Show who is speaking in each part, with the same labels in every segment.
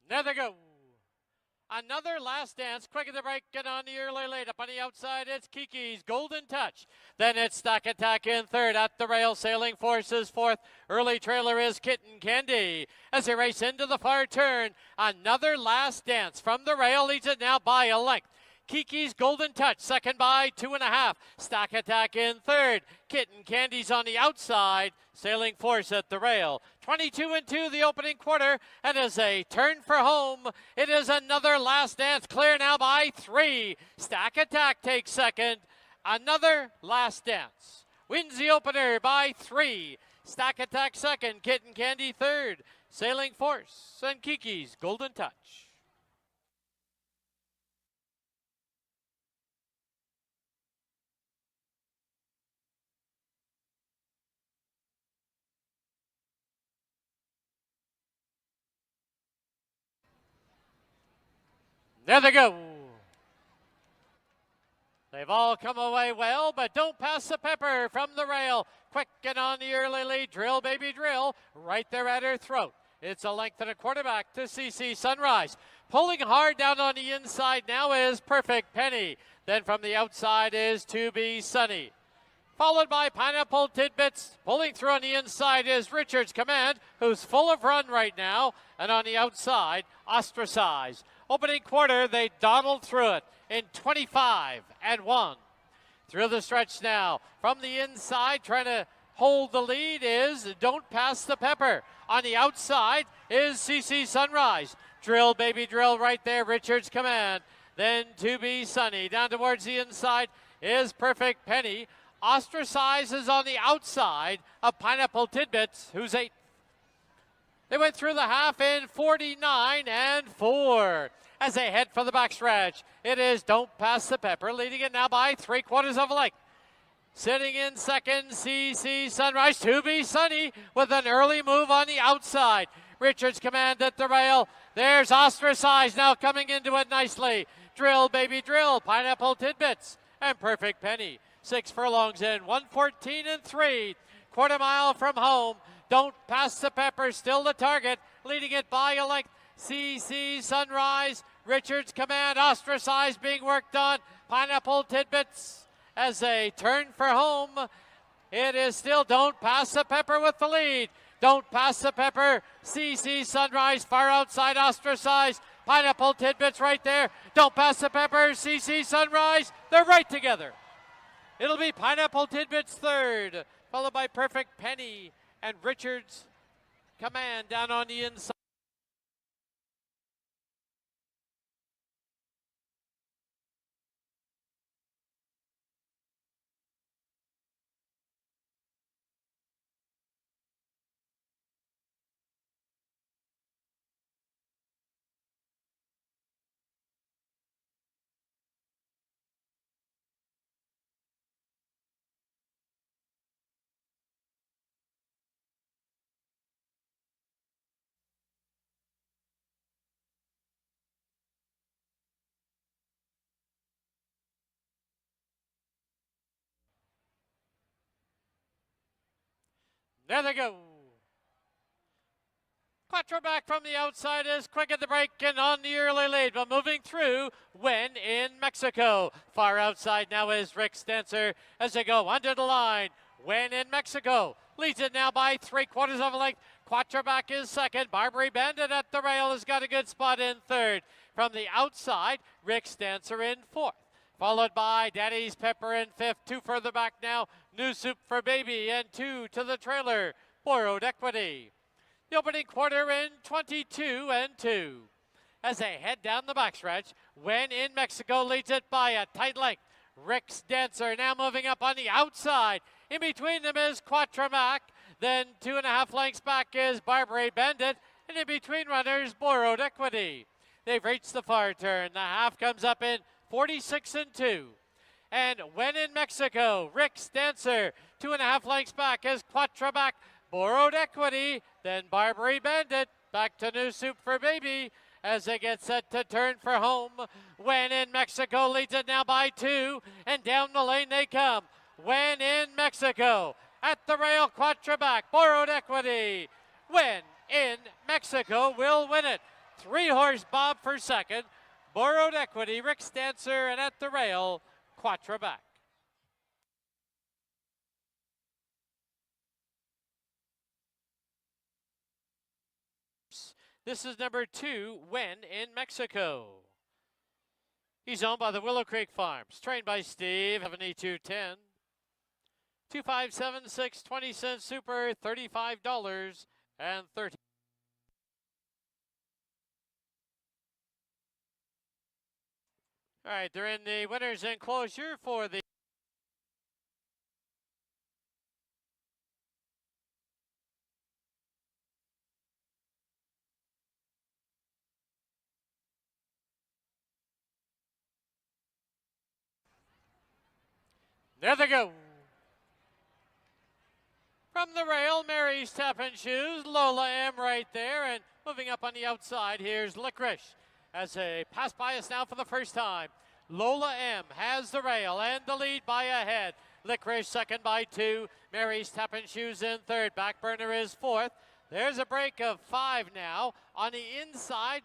Speaker 1: There they go. Another last dance, quick at the break and on the early late. Up on the outside, it's Kiki's Golden Touch. Then it's Stack Attack in third. At the rail, Sailing Force is fourth. Early trailer is Kitten Candy. As they race into the far turn, another last dance from the rail leads it now by a length. Kiki's Golden Touch, second by 2.5. Stack Attack in third. Kitten Candy's on the outside. Sailing Force at the rail. 22-2 the opening quarter. And as a turn for home, it is another last dance. Clear now by 3. Stack Attack takes second. Another last dance. Wins the opener by 3. Stack Attack second. Kitten Candy third. Sailing Force and Kiki's Golden Touch. There they go. They've all come away well, but don't pass the pepper from the rail. Quick and on the early lead. Drill, baby, drill. Right there at her throat. It's a length and a quarter back to CC Sunrise. Pulling hard down on the inside now is Perfect Penny. Then from the outside is To Be Sunny. Followed by Pineapple Tidbits. Pulling through on the inside is Richard's Command, who's full of run right now. And on the outside, Ostracize. Opening quarter, they dawdled through it in 25-1. Through the stretch now. From the inside, trying to hold the lead is Don't Pass the Pepper. On the outside is CC Sunrise. Drill, baby, drill right there, Richard's Command. Then To Be Sunny. Down towards the inside is Perfect Penny. Ostracize is on the outside of Pineapple Tidbits, who's 8th. They went through the half in 49-4. As they head for the backstretch, it is Don't Pass the Pepper, leading it now by 3/4 of a length. Sitting in second, CC Sunrise. To Be Sunny with an early move on the outside. Richard's Command at the rail. There's Ostracize now coming into it nicely. Drill, baby, drill. Pineapple Tidbits and Perfect Penny. 6 furlongs in, 1:14-3. Quarter mile from home. Don't Pass the Pepper, still the target, leading it by a length. CC Sunrise, Richard's Command, Ostracize being worked on. Pineapple Tidbits as they turn for home. It is still Don't Pass the Pepper with the lead. Don't Pass the Pepper, CC Sunrise, far outside Ostracize. Pineapple Tidbits right there. Don't Pass the Pepper, CC Sunrise, they're right together. It'll be Pineapple Tidbits third, followed by Perfect Penny and Richard's Command down on the inside. There they go. Quattro back from the outside is quick at the break and on the early lead, but moving through When in Mexico. Far outside now is Rick's Dancer as they go under the line. When in Mexico leads it now by 3/4 of a length. Quattro back is second. Barbary Bandit at the rail has got a good spot in third. From the outside, Rick's Dancer in fourth. Followed by Daddy's Pepper in fifth. 2 further back now, New Soup for Baby, and 2 to the trailer, Borrowed Equity. The opening quarter in 22-2. As they head down the backstretch, When in Mexico leads it by a tight length. Rick's Dancer now moving up on the outside. In between them is Quatramac. Then 2.5 lengths back is Barbary Bandit. And in between runners, Borrowed Equity. They've reached the far turn. The half comes up in 46-2. And When in Mexico, Rick's Dancer, 2.5 lengths back is Quatramac, Borrowed Equity, then Barbary Bandit, back to New Soup for Baby as they get set to turn for home. When in Mexico leads it now by 2, and down the lane they come. When in Mexico, at the rail, Quatramac, Borrowed Equity. When in Mexico will win it. 3-horse Bob for second. Borrowed Equity, Rick Stancer, and at the rail, Quattro back. This is number 2, When in Mexico. He's owned by the Willow Creek Farms, trained by Steve, 7210. 2576 20-cent super, $35 and 30. All right, they're in the winner's enclosure for the there they go. From the rail, Mary's Tappin' Shoes, Lola M right there, and moving up on the outside, here's Licorice. As they pass by us now for the first time, Lola M has the rail and the lead by a head. Licorice second by 2, Mary's Tappin' Shoes in third, Backburner is fourth. There's a break of 5 now. On the inside,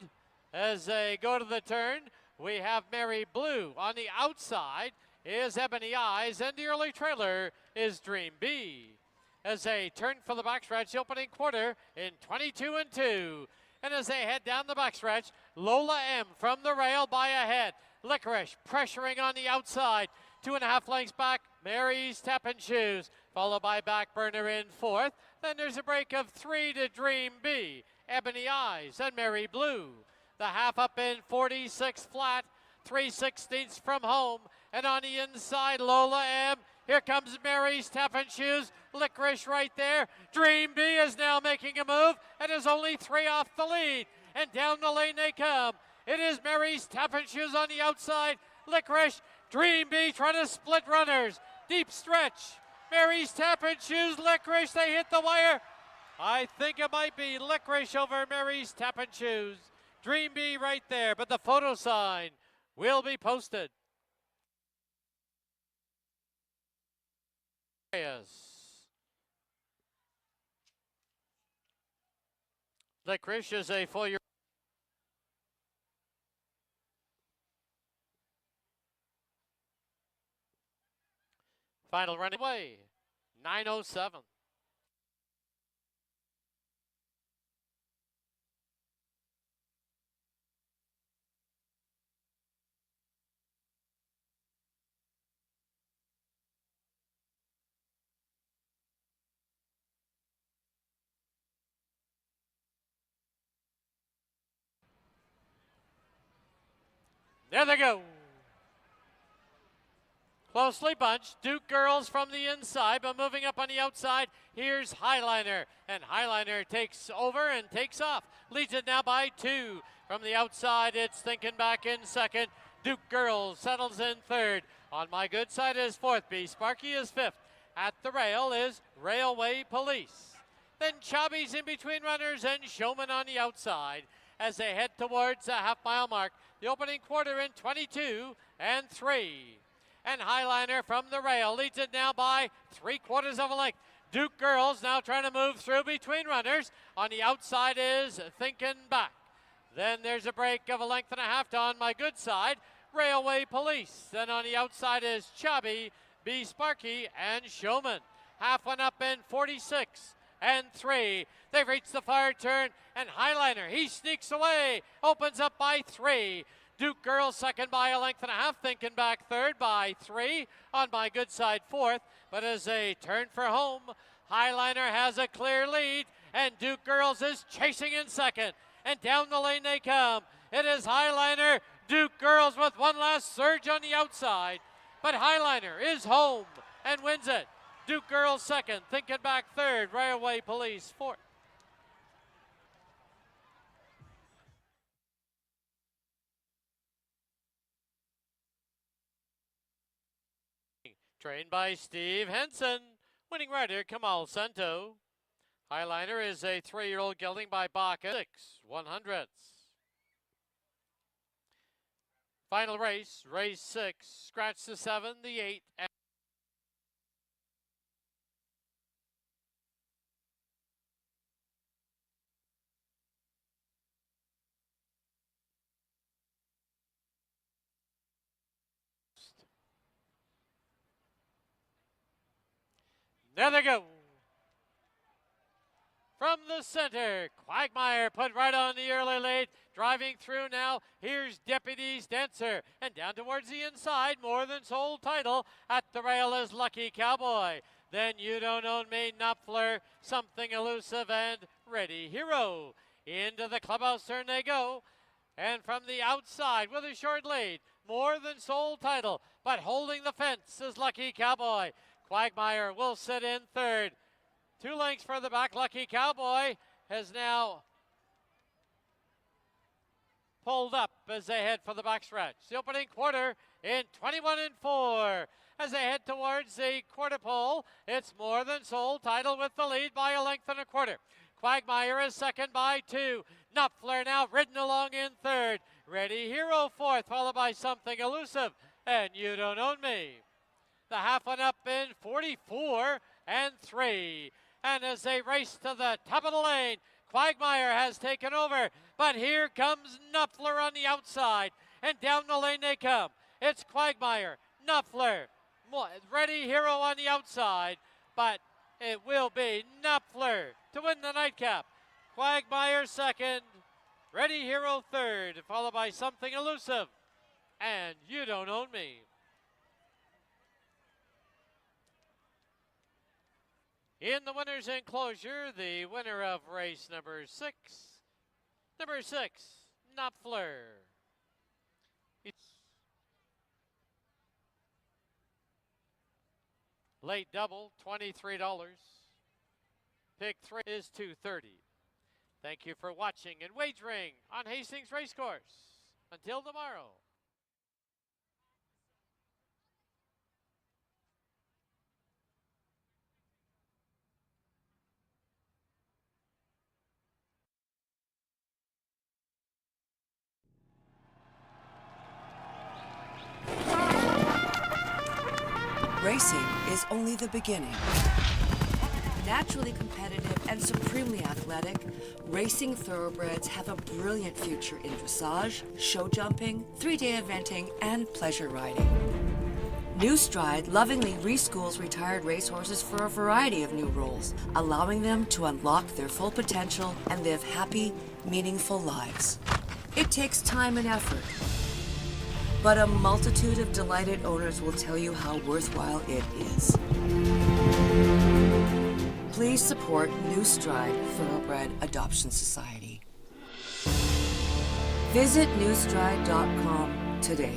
Speaker 1: as they go to the turn, we have Mary Blue. On the outside is Ebony Eyes, and the early trailer is Dream B. As they turn for the backstretch, the opening quarter in 22 and 2. And as they head down the backstretch, Lola M from the rail by a head. Licorice pressuring on the outside. 2.5 lengths back, Mary's Tappin' Shoes, followed by Backburner in fourth. Then there's a break of 3 to Dream B, Ebony Eyes, and Mary Blue. The half up in 46 flat, 3/16 from home. And on the inside, Lola M. Here comes Mary's Tappin' Shoes. Licorice right there. Dream B is now making a move and is only 3 off the lead. And down the lane they come. It is Mary's Tappin' Shoes on the outside. Licorice, Dream B trying to split runners. Deep stretch. Mary's Tappin' Shoes, Licorice, they hit the wire. I think it might be Licorice over Mary's Tappin' Shoes. Dream B right there, but the photo sign will be posted. Licorice is a full year. Final running away, 9:07. There they go. Closely bunched. Duke Girls from the inside, but moving up on the outside, here's Highliner. And Highliner takes over and takes off. Leads it now by 2. From the outside, it's Thinking Back in second. Duke Girls settles in third. On my good side is fourth. B. Sparky is fifth. At the rail is Railway Police. Then Chubby's in between runners and Showman on the outside as they head towards the half-mile mark. The opening quarter in 22 and 3. And Highliner from the rail leads it now by 3/4 of a length. Duke Girls now trying to move through between runners. On the outside is Thinking Back. Then there's a break of 1.5 lengths on my good side. Railway Police. Then on the outside is Chubby, B. Sparky, and Showman. Half one up in 46 and 3. They've reached the far turn, and Highliner, he sneaks away, opens up by 3. Duke Girls second by 1.5 lengths, Thinking Back third by 3. On my good side fourth, but as they turn for home, Highliner has a clear lead, and Duke Girls is chasing in second. And down the lane they come. It is Highliner, Duke Girls with one last surge on the outside. But Highliner is home and wins it. Duke Girls second, Thinking Back third, Railway Police fourth. Trained by Steve Henson. Winning rider Kamal Santo. Highliner is a 3-year-old gelding by Baca, 6/100ths. Final race, race 6. Scratch the 7, the 8, and There they go. From the center, Quagmire put right on the early lead. Driving through now, here's Deputy's Dancer. And down towards the inside, More Than Sold Title. At the rail is Lucky Cowboy. Then You Don't Own Me, Knopfler, Something Elusive, and Ready Hero. Into the clubhouse turn they go. And from the outside with a short lead, More Than Sold Title. But holding the fence is Lucky Cowboy. Quagmire will sit in third. 2 lengths further back, Lucky Cowboy has now pulled up as they head for the backstretch. The opening quarter in 21 and 4. As they head towards the quarter pole, it's More Than Sold Title with the lead by a length and a quarter. Quagmire is second by 2. Knopfler now ridden along in third. Ready Hero fourth, followed by Something Elusive and You Don't Own Me. The half one up in 44 and 3. And as they race to the top of the lane, Quagmire has taken over. But here comes Knopfler on the outside. And down the lane they come. It's Quagmire, Knopfler, Ready Hero on the outside. But it will be Knopfler to win the nightcap. Quagmire second, Ready Hero third, followed by Something Elusive and You Don't Own Me. In the winner's enclosure, the winner of race number 6, Knopfler. Late double, $23. Pick 3 is $2.30. Thank you for watching and wagering on Hastings Racecourse. Until tomorrow.
Speaker 2: Racing is only the beginning. Naturally competitive and supremely athletic, racing thoroughbreds have a brilliant future in dressage, show jumping, 3-day eventing, and pleasure riding. New Stride lovingly reschools retired racehorses for a variety of new roles, allowing them to unlock their full potential and live happy, meaningful lives. It takes time and effort, but a multitude of delighted owners will tell you how worthwhile it is. Please support New Stride Thoroughbred Adoption Society. Visit newstride.com today.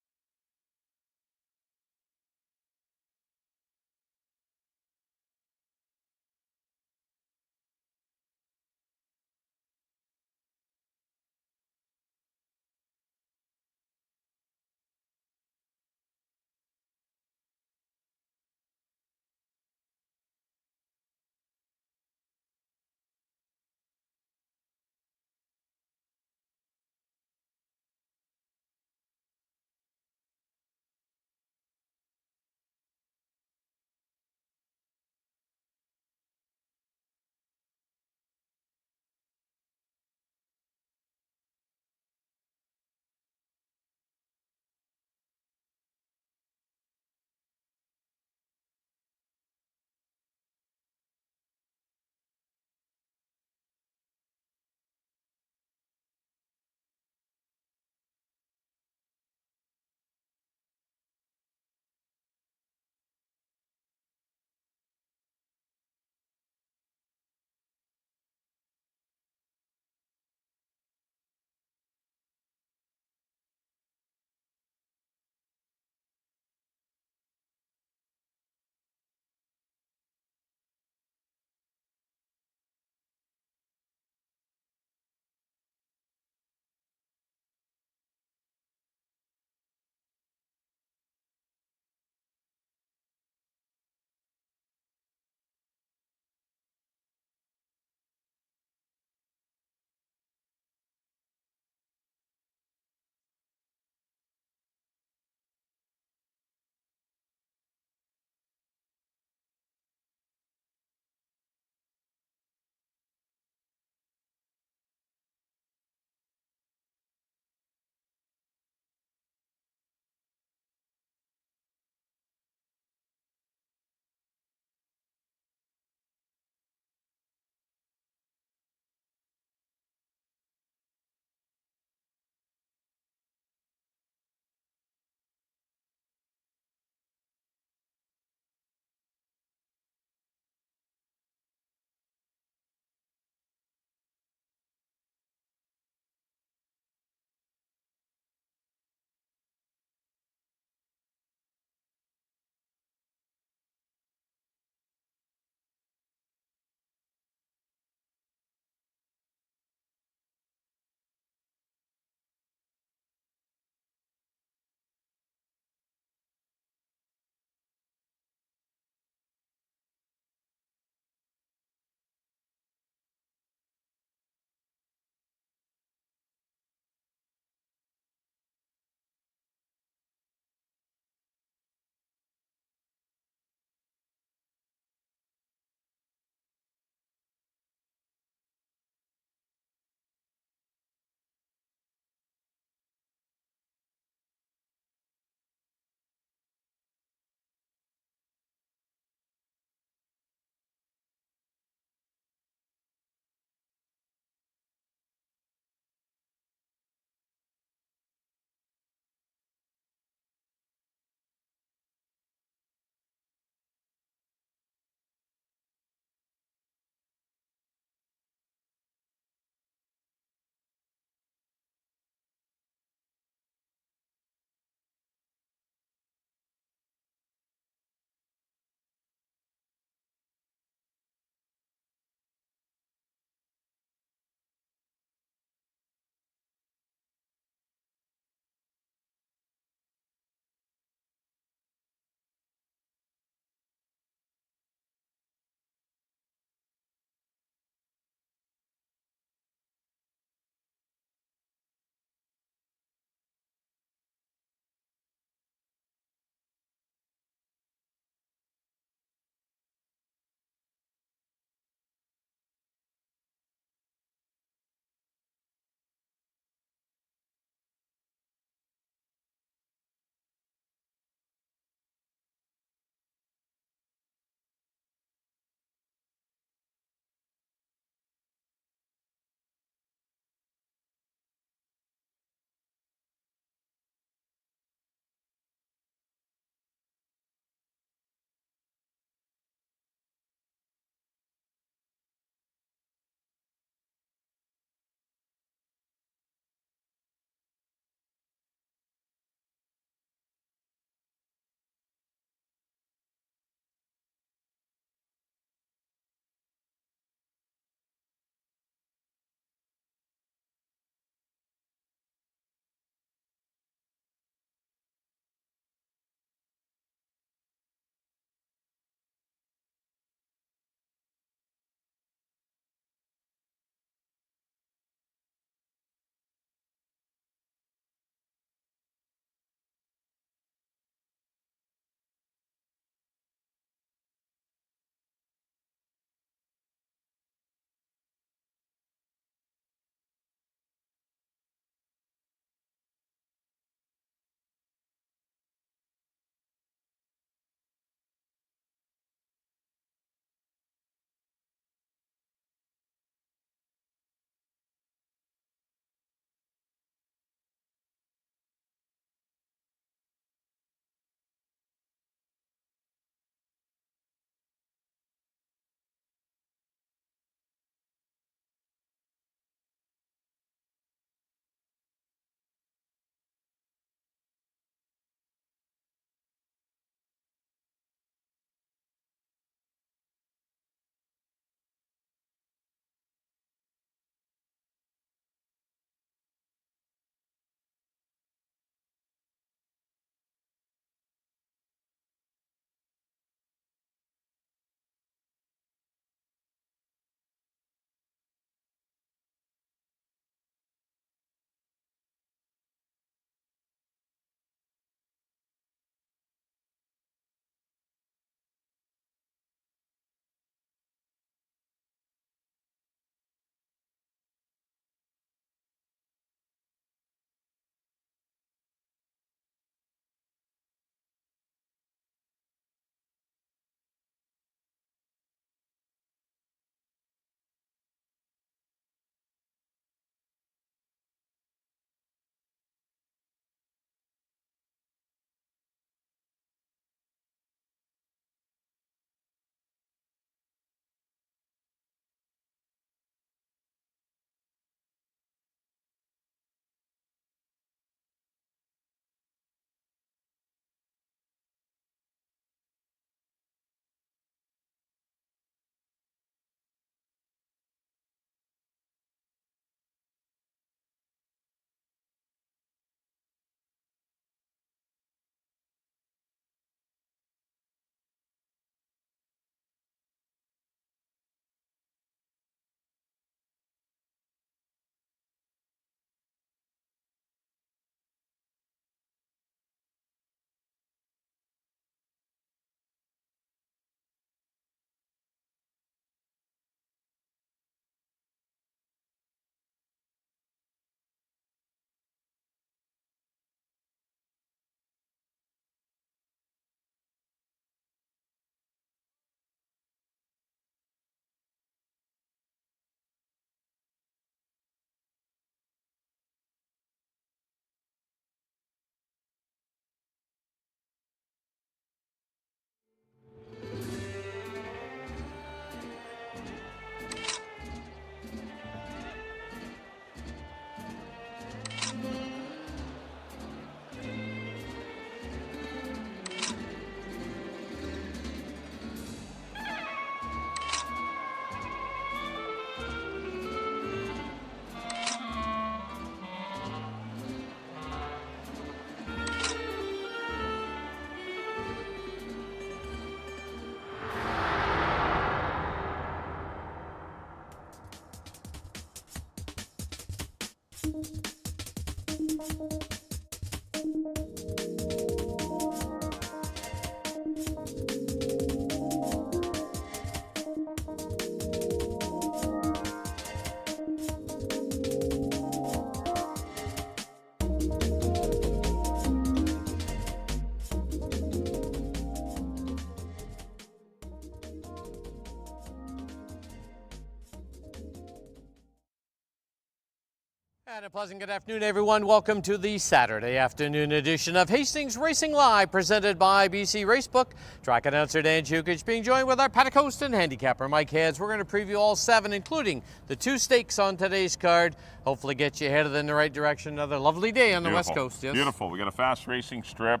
Speaker 1: And a pleasant good afternoon, everyone. Welcome to the Saturday afternoon edition of Hastings Racing Live, presented by BC Racebook. Track announcer Dan Jukic being joined with our paddock host and handicapper Mike Heads. We're going to preview all 7, including the 2 stakes on today's card. Hopefully get you headed in the right direction. Another lovely day on the West Coast. Yes?
Speaker 3: Beautiful. We got a fast racing strip,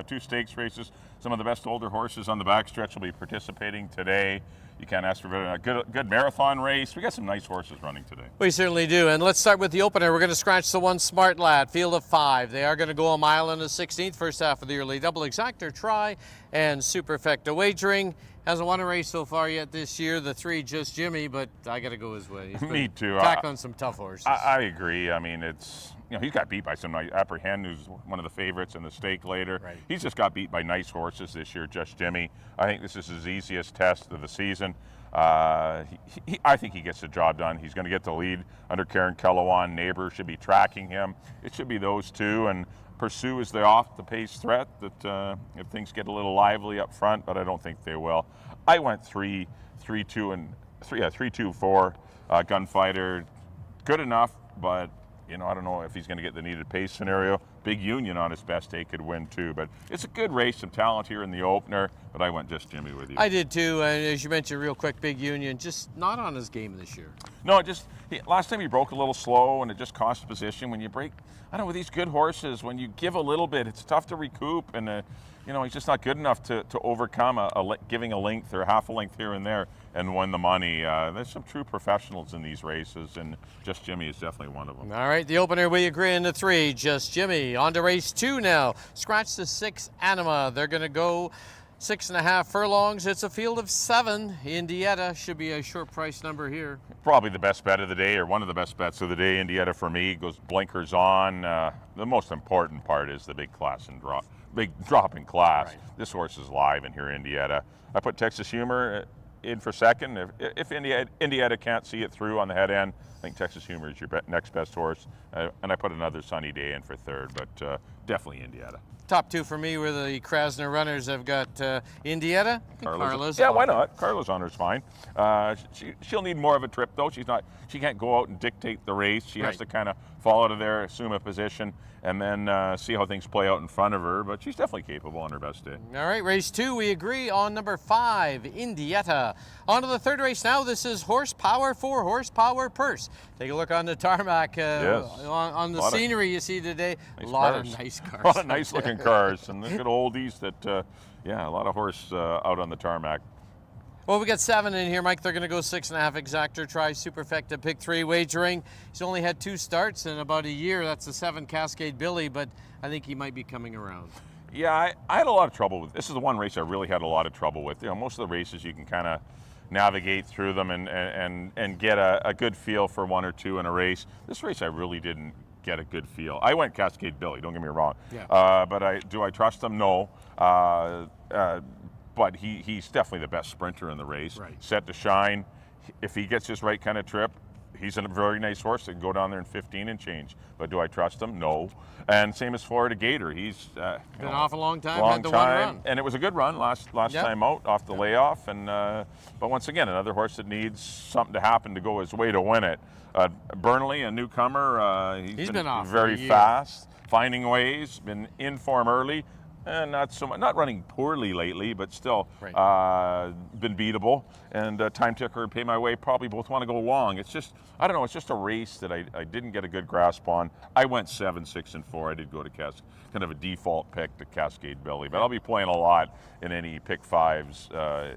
Speaker 3: 2 stakes races. Some of the best older horses on the backstretch will be participating today. You can't ask for a good marathon race. We got some nice horses running today.
Speaker 1: We certainly do. And let's start with the opener. We're going to scratch the 1 Smart Lad, field of 5. They are going to go a mile and a 16th, first half of the early double exactor try and superfecta wagering. Hasn't won a race so far yet this year. The 3 Just Jimmy, but I got to go his way.
Speaker 3: Me too.
Speaker 1: Tackling some tough horses.
Speaker 3: I agree. I mean, he got beat by some nice Apprehend, who's one of the favorites in the stake later.
Speaker 1: Right.
Speaker 3: He's just got beat by nice horses this year, Just Jimmy. I think this is his easiest test of the season. I think he gets the job done. He's going to get the lead under Karen Kellowan. Neighbor should be tracking him. It should be those 2, and Pursue is the off-the-pace threat that if things get a little lively up front, but I don't think they will. I went 3, 2, 4. Gunfighter, good enough, but I don't know if he's going to get the needed pace scenario. Big Union on his best day could win too, but it's a good race, some talent here in the opener, but I went Just Jimmy with you.
Speaker 1: I did too, and as you mentioned real quick, Big Union, just not on his game this year.
Speaker 3: No, last time he broke a little slow and it just cost position. When you break, I don't know, with these good horses, when you give a little bit, it's tough to recoup, and he's just not good enough to overcome giving a length or half a length here and there and win the money. There's some true professionals in these races, and Just Jimmy is definitely one of them.
Speaker 1: All right, the opener, we agree in the 3, Just Jimmy. On to race 2 now. Scratch the 6 Anima. They're going to go 6.5 furlongs. It's a field of 7. Indietta should be a short price number here.
Speaker 3: Probably the best bet of the day, or one of the best bets of the day. Indietta for me goes blinkers on. The most important part is the big drop in class.
Speaker 1: Right.
Speaker 3: This horse is live in here, Indietta. I put Texas Humor in for second. If Indietta can't see it through on the head end, I think Texas Humor is your next best horse. And I put another Sunny Day in for third, but definitely Indietta.
Speaker 1: Top 2 for me were the Krasner runners. I've got Indietta and Carla's.
Speaker 3: Yeah, why not? Carla's Honor's fine. She'll need more of a trip though. She can't go out and dictate the race. She has to kind of fall out of there, assume a position, and then see how things play out in front of her. But she's definitely capable on her best day.
Speaker 1: All right, race 2, we agree on number 5, Indietta. On to the 3rd race now. This is Horsepower for Horsepower Purse. Take a look on the tarmac, on the scenery you see today. A lot of nice cars.
Speaker 3: A lot of nice looking cars, and look at oldies that, a lot of horse out on the tarmac.
Speaker 1: Well, we got 7 in here, Mike. They're going to go 6.5 exactor try, superfecta, pick 3 wagering. He's only had 2 starts in about a year. That's the 7 Cascade Billy, but I think he might be coming around.
Speaker 3: Yeah, I had a lot of trouble with. This is the one race I really had a lot of trouble with. Most of the races you can kind of navigate through them and get a good feel for 1 or 2 in a race. This race I really didn't get a good feel. I went Cascade Billy, don't get me wrong.
Speaker 1: Yeah.
Speaker 3: But do I trust him? No. But he's definitely the best sprinter in the race.
Speaker 1: Right.
Speaker 3: Set to shine. If he gets his right kind of trip, he's a very nice horse that can go down there in 15 and change. But do I trust him? No. And same as Florida Gator. He's
Speaker 1: been off a long time. Had the 1 run.
Speaker 3: And it was a good run last time out off the layoff. And but once again, another horse that needs something to happen to go his way to win it. Burnley, a newcomer. He's been off very fast, finding ways. Been in form early. And not running poorly lately, but still been beatable. And Time Ticker and Pay My Way probably both want to go long. It's just, I don't know, it's just a race that I didn't get a good grasp on. I went 7, 6, and 4. I did go to kind of a default pick to Cascade Billy, but I'll be playing a lot in any pick 5s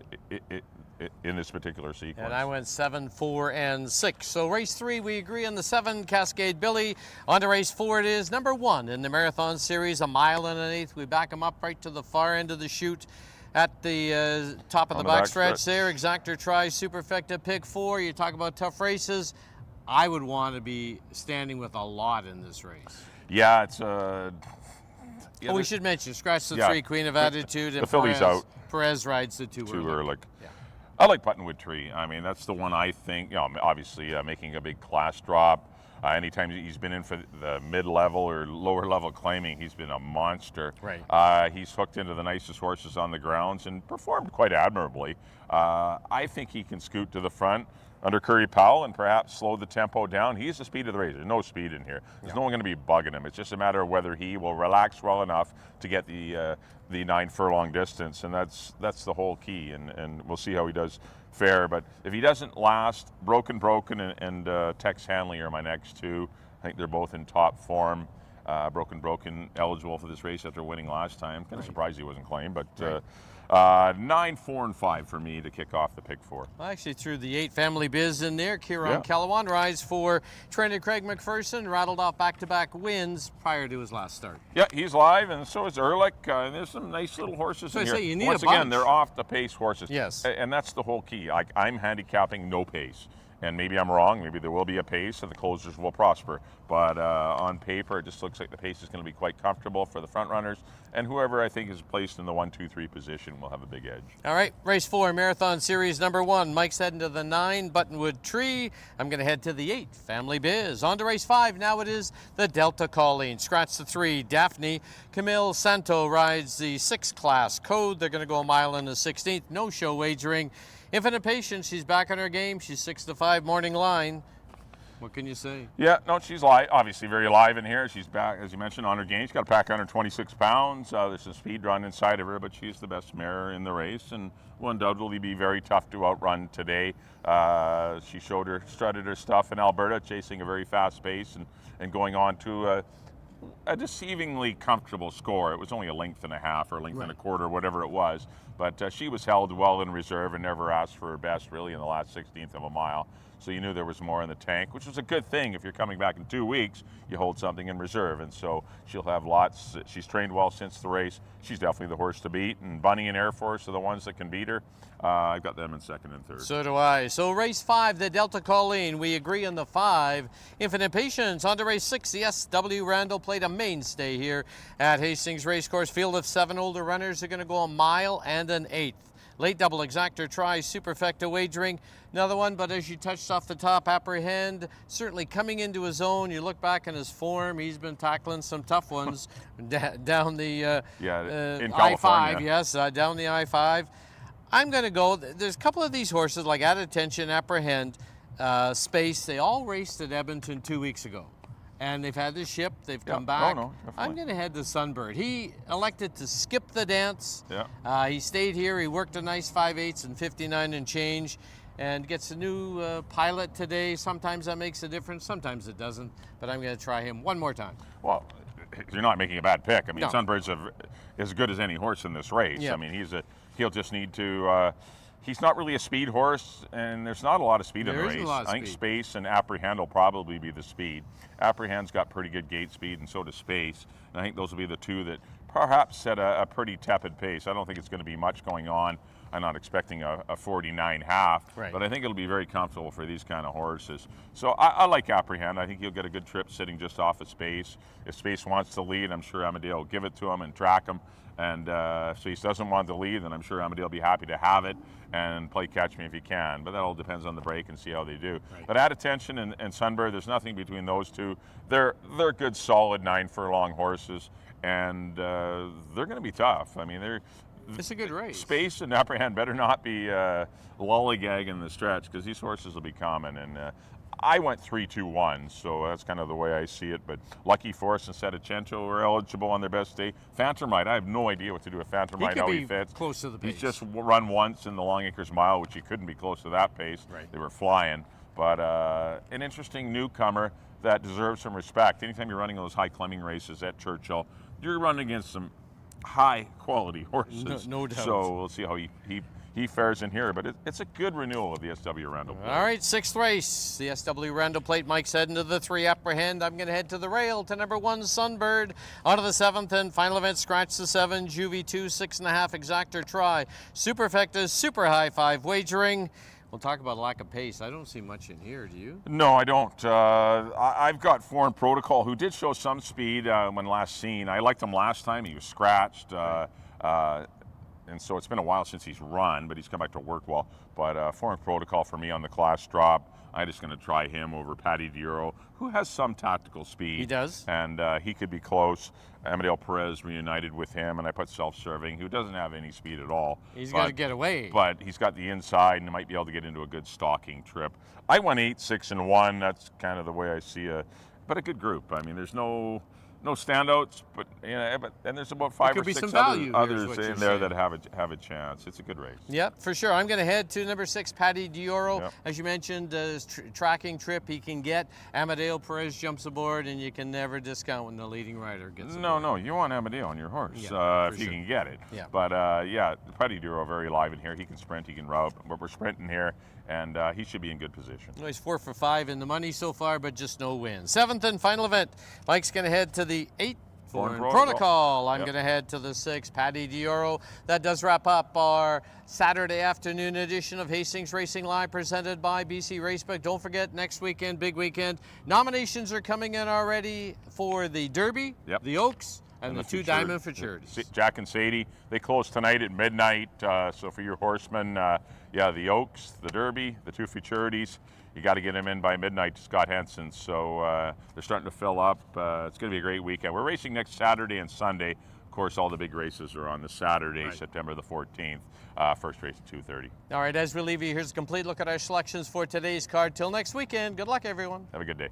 Speaker 3: in this particular sequence.
Speaker 1: And I went 7, 4, and 6. So race 3, we agree on the 7, Cascade Billy. On to race 4, it is number 1 in the marathon series, a mile and an 1/8. We back him up right to the far end of the chute at the top of the backstretch there. Exactor try, superfecta, pick 4. You talk about tough races. I would want to be standing with a lot in this race.
Speaker 3: Yeah, it's
Speaker 1: we should mention, scratch the 3, Queen of Attitude.
Speaker 3: The filly's out.
Speaker 1: Perez rides the 2
Speaker 3: Ehrlich. Yeah. I like Buttonwood Tree. I mean, that's the one I think, obviously making a big class drop. Anytime he's been in for the mid-level or lower-level claiming, he's been a monster.
Speaker 1: Right.
Speaker 3: He's hooked into the nicest horses on the grounds and performed quite admirably. I think he can scoot to the front under Curry Powell and perhaps slow the tempo down. He's the speed of the race. There's no speed in here. There's no one going to be bugging him. It's just a matter of whether he will relax well enough to get the 9 furlong distance, and that's the whole key. And we'll see how he does fare. But if he doesn't last, Broken and Tex Hanley are my next two. I think they're both in top form. Broken eligible for this race after winning last time. Kind of surprised he wasn't claimed, but 9, 4, and 5 for me to kick off the pick 4.
Speaker 4: I actually threw the 8 Family Biz in there. Kieran Calawan rides for trainer Craig McPherson, rattled off back-to-back wins prior to his last start.
Speaker 3: Yeah, he's live, and so is Ehrlich. There's some nice little horses in here.
Speaker 4: You need
Speaker 3: Once
Speaker 4: a bunch.
Speaker 3: again, they're off the pace horses.
Speaker 4: Yes.
Speaker 3: And that's the whole key. I'm handicapping no pace. And maybe I'm wrong. Maybe there will be a pace and the closers will prosper. But on paper, it just looks like the pace is going to be quite comfortable for the front runners. And whoever I think is placed in the 1, 2, 3 position will have a big edge.
Speaker 4: All right, race 4, Marathon Series number 1. Mike's heading to the 9, Buttonwood Tree. I'm going to head to the 8, Family Biz. On to race 5. Now it is the Delta Colleen. Scratch the 3, Daphne. Camille Santo rides the 6 class code. They're going to go a mile in the 16th. No show wagering. Infinite Patience, she's back on her game. She's 6-5 morning line. What can you say?
Speaker 3: Yeah, no, she's live, obviously very live in here. She's back, as you mentioned, on her game. She's got a pack under 26 pounds. There's some speed drawn inside of her, but she's the best mare in the race and will undoubtedly be very tough to outrun today. She strutted her stuff in Alberta, chasing a very fast pace and going on to a deceivingly comfortable score. It was only a length and a half or a length and a quarter, whatever it was. But she was held well in reserve and never asked for her best really in the last 16th of a mile. So you knew there was more in the tank, which was a good thing. If you're coming back in 2 weeks, you hold something in reserve. And so she'll have lots. She's trained well since the race. She's definitely the horse to beat. And Bunny and Air Force are the ones that can beat her. I've got them in 2nd and 3rd.
Speaker 4: So do I. So race 5, the Delta Colleen. We agree on the 5. Infinite Patience. On to race 6, the SW Randall played a mainstay here at Hastings Racecourse. Field of 7 older runners are going to go a mile and an 1/8. Late double exactor try, superfecta wagering. Another one, but as you touched off the top, Apprehend, certainly coming into his own. You look back in his form, he's been tackling some tough ones down the I-5, down the I-5. I'm going to go, there's a couple of these horses, like At Attention, Apprehend, Space, they all raced at Edmonton 2 weeks ago. And they've had the ship, they've come back. I'm going to head to Sunbird. He elected to skip the dance. He stayed here, he worked a nice 5/8 and 59 and change, and gets a new pilot today. Sometimes that makes a difference, sometimes it doesn't, but I'm going to try him one more time.
Speaker 3: Well, you're not making a bad pick. I mean, Sunbird's as good as any horse in this race.
Speaker 4: Yeah.
Speaker 3: I mean, he'll just need to, he's not really a speed horse, and there's not a lot of speed in the race. I think Space and Apprehend will probably be the speed. Apprehend's got pretty good gate speed, and so does Space. And I think those will be the two that perhaps set a pretty tepid pace. I don't think it's going to be much going on. I'm not expecting a 49.5, but I think it'll be very comfortable for these kind of horses. So I like Apprehend. I think he'll get a good trip sitting just off of Space. If Space wants to lead, I'm sure Amadeo will give it to him and track him. And if Space doesn't want to lead, then I'm sure Amadeo will be happy to have it and play catch me if he can. But that all depends on the break and see how they do. But At Attention and Sunbird, there's nothing between those two. They're good, solid 9 furlong horses, and they're going to be tough. I mean,
Speaker 4: it's a good race.
Speaker 3: Space and Apprehend better not be lollygagging the stretch, because these horses will be common. And I went 3-2-1, so that's kind of the way I see it. But Lucky Force and Setacento are eligible on their best day. Phantomite, I have no idea what to do with Phantomite, how he fits.
Speaker 4: Close to the pace.
Speaker 3: He's just run once in the Long Acres Mile, which he couldn't be close to that pace. They were flying. But an interesting newcomer that deserves some respect. Anytime you're running those high climbing races at Churchill, you're running against some high quality horses.
Speaker 4: No doubt.
Speaker 3: So we'll see how he fares in here, but it's a good renewal of the SW Randall Plate.
Speaker 4: All right, 6th race, the SW Randall Plate. Mike's heading to the 3 Apprehend. I'm going to head to the rail to number 1 Sunbird. On to the 7th and final event, Scratch the 7, Juvie 2, 6.5 exactor try. Superfecta, super high 5 wagering. We'll talk about lack of pace. I don't see much in here, do you?
Speaker 3: No, I don't. I've got Foreign Protocol, who did show some speed when last seen. I liked him last time. He was scratched. and so it's been a while since he's run, but he's come back to work well. But foreign protocol for me on the class drop. I'm just going to try him over Patty Dioro, who has some tactical speed.
Speaker 4: He does.
Speaker 3: And he could be close. Amadeo Perez reunited with him, and I put self-serving, who doesn't have any speed at all.
Speaker 4: He's got to get away.
Speaker 3: But he's got the inside and might be able to get into a good stalking trip. I went 8, 6, and 1. That's kind of the way I see but a good group. I mean, there's no standouts, but and there's about 5 or 6 others in there that have a chance. It's a good race.
Speaker 4: Yep, for sure. I'm going to head to number 6, Patty Dioro.
Speaker 3: Yep.
Speaker 4: As you mentioned, tracking trip he can get. Amadeo Perez jumps aboard, and you can never discount when the leading rider gets aboard.
Speaker 3: No, you want Amadeo on your horse if you can get it.
Speaker 4: Yeah.
Speaker 3: But Patty Dioro very live in here. He can sprint, he can route. But we're sprinting here, and he should be in good position.
Speaker 4: Well, he's 4 for 5 in the money so far, but just no wins. 7th and final event. Mike's going to head to the 8th. Foreign protocol. I'm going to head to the 6th, Patty Dioro. That does wrap up our Saturday afternoon edition of Hastings Racing Live, presented by BC Racebook. Don't forget, next weekend, big weekend. Nominations are coming in already for the Derby, the Oaks, and the 2 Diamond Futurities.
Speaker 3: Jack and Sadie, they close tonight at midnight. So for your horsemen, the Oaks, the Derby, the 2 Futurities, you got to get them in by midnight to Scott Henson. So they're starting to fill up. It's going to be a great weekend. We're racing next Saturday and Sunday. Of course, all the big races are on the Saturday, September the 14th. First race at 2:30.
Speaker 4: All right, as we leave you, here's a complete look at our selections for today's card. Till next weekend, good luck, everyone.
Speaker 3: Have a good day.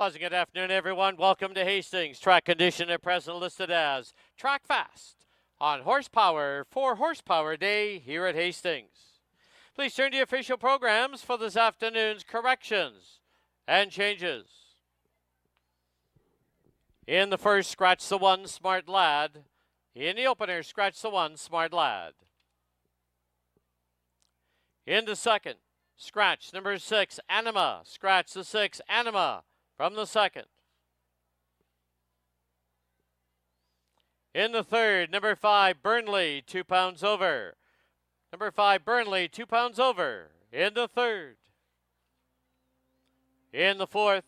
Speaker 1: Pleasant good afternoon, everyone. Welcome to Hastings. Track condition at present listed as Track Fast on Horsepower for Horsepower Day here at Hastings. Please turn to the official programs for this afternoon's corrections and changes. In the first, Scratch the One, Smart Lad. In the opener, Scratch the One, Smart Lad. In the second, scratch number 6, Anima. Scratch the 6, Anima, from the second. In the third, number 5, Burnley, 2 pounds over. Number 5, Burnley, 2 pounds over in the third. In the fourth,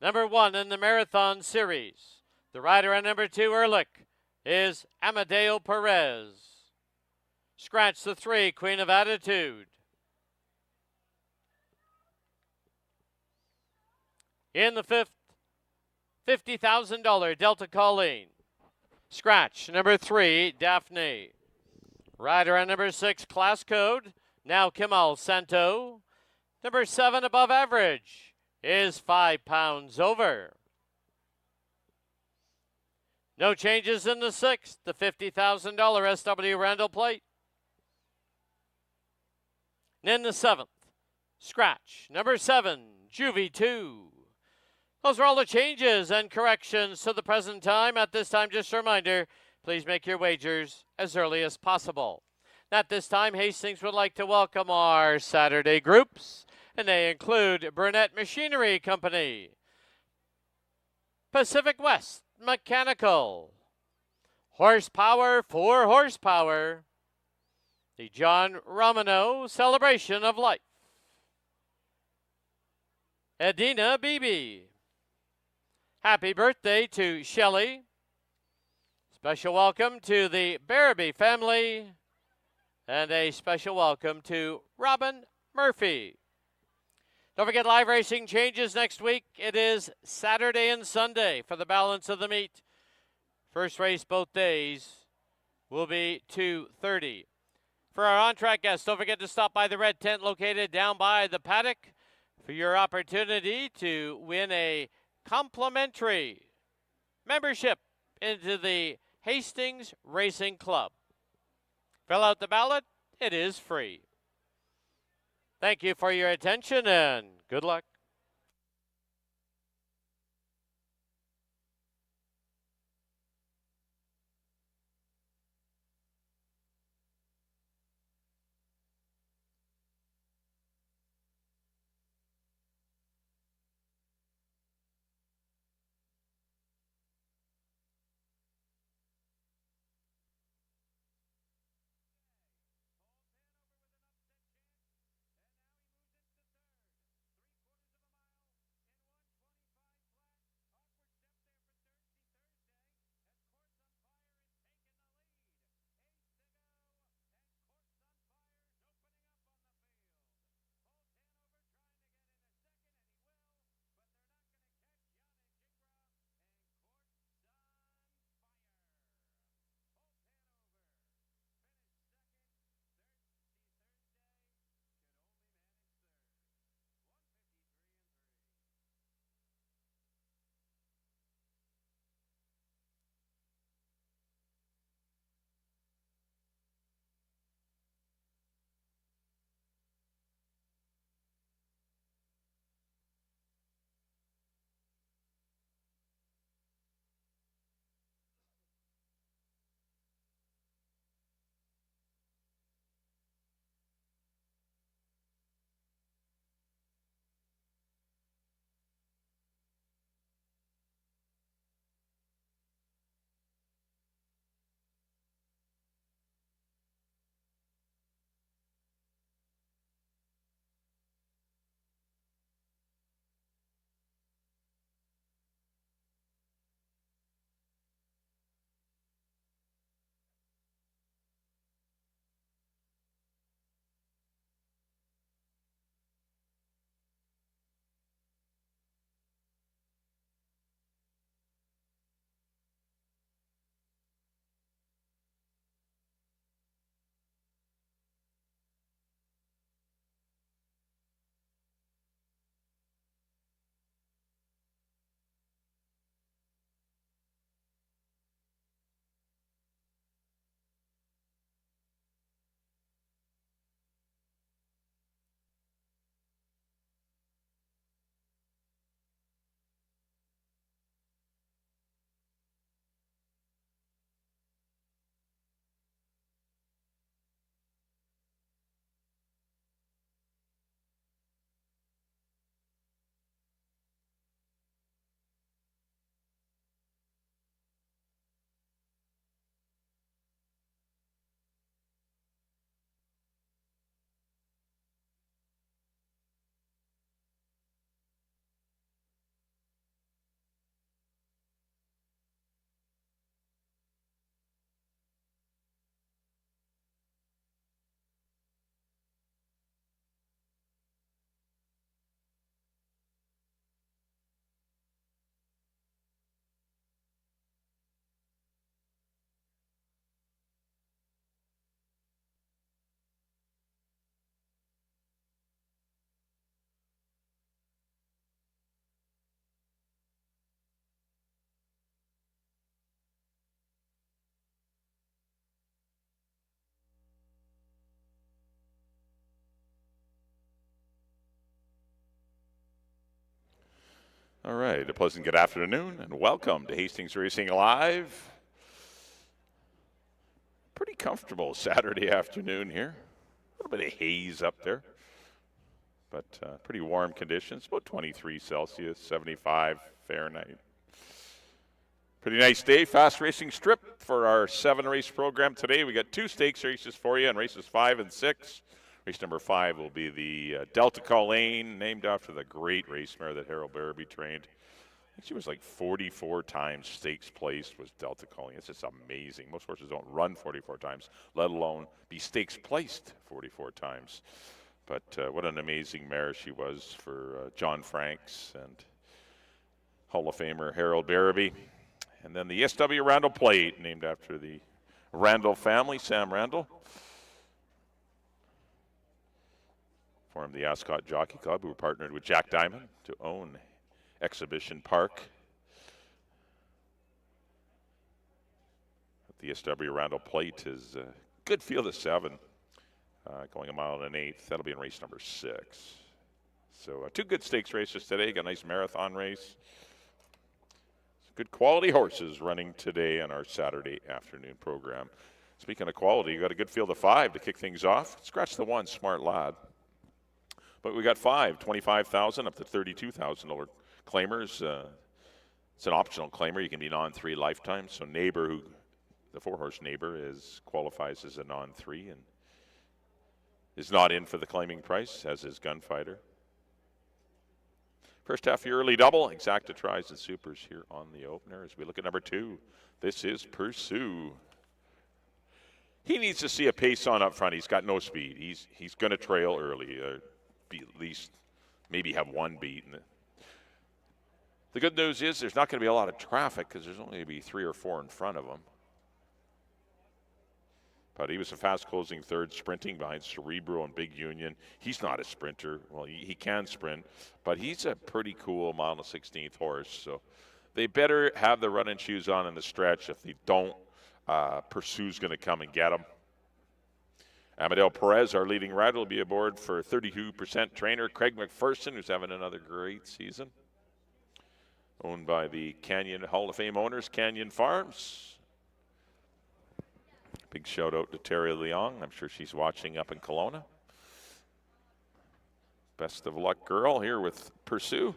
Speaker 1: Number 1 in the Marathon Series. The rider on number 2, Ehrlich, is Amadeo Perez. Scratch the 3, Queen of Attitude. In the 5th, $50,000 Delta Colleen. Scratch number 3, Daphne. Rider on number 6, Class Code, now Kemal Santo. Number 7, Above Average, is 5 pounds over. No changes in the 6th, the $50,000 SW Randall plate. And in the 7th, scratch number 7, Juvie 2. Those are all the changes and corrections to the present time. At this time, just a reminder, please make your wagers as early as possible. At this time, Hastings would like to welcome our Saturday groups, and they include Burnett Machinery Company, Pacific West Mechanical, Horsepower for Horsepower, the John Romano Celebration of Life, Edina Beebe. Happy birthday to Shelley. Special welcome to the Barabee family. And a special welcome to Robin Murphy. Don't forget, live racing changes next week. It is Saturday and Sunday for the balance of the meet. First race both days will be 2:30. For our on-track guests, don't forget to stop by the red tent located down by the paddock for your opportunity to win a complimentary membership into the Hastings Racing Club. Fill out the ballot. It is free. Thank you for your attention and good luck.
Speaker 3: All right, a pleasant good afternoon and welcome to Hastings Racing Live. Pretty comfortable Saturday afternoon here. A little bit of haze up there, but pretty warm conditions, about 23 Celsius, 75 Fahrenheit. Pretty nice day, fast racing strip for our 7-race program today. We got 2 stakes races for you in races 5 and 6. Race number 5 will be the Delta Colleen, named after the great race mare that Harold Barabee trained. I think she was like 44 times stakes placed was Delta Colleen. It's just amazing. Most horses don't run 44 times, let alone be stakes placed 44 times. But what an amazing mare she was for John Franks and Hall of Famer Harold Barabee. And then the SW Randall Plate, named after the Randall family, Sam Randall. Formed the Ascot Jockey Club, who were partnered with Jack Diamond to own Exhibition Park. The SW Randall Plate is a good field of 7, going a mile and an eighth. That'll be in race number 6. So 2 good stakes races today. Got a nice marathon race. Good quality horses running today on our Saturday afternoon program. Speaking of quality, you got a good field of 5 to kick things off. Scratch the 1, Smart Lad. But we got 5, $25,000 up to $32,000 claimers. It's an optional claimer. You can be non-3 lifetime. So Neighbor, the 4-horse Neighbor, qualifies as a non-3 and is not in for the claiming price, as is Gunfighter. First half, the early double. Exacta tries and supers here on the opener. As we look at number 2, this is Pursue. He needs to see a pace on up front. He's got no speed. He's going to trail early. Be at least maybe have 1 beat. And the good news is there's not going to be a lot of traffic because there's only going to be 3 or 4 in front of him. But he was a fast-closing third, sprinting behind Cerebro and Big Union. He's not a sprinter. Well, he can sprint, but he's a pretty cool mile and a 16th horse. So they better have the running shoes on in the stretch. If they don't, Pursue's going to come and get them. Amadeo Perez, our leading rider, will be aboard for 32% trainer Craig McPherson, who's having another great season. Owned by the Canyon Hall of Fame owners, Canyon Farms. Big shout out to Terry Leong. I'm sure she's watching up in Kelowna. Best of luck, girl, here with Pursue.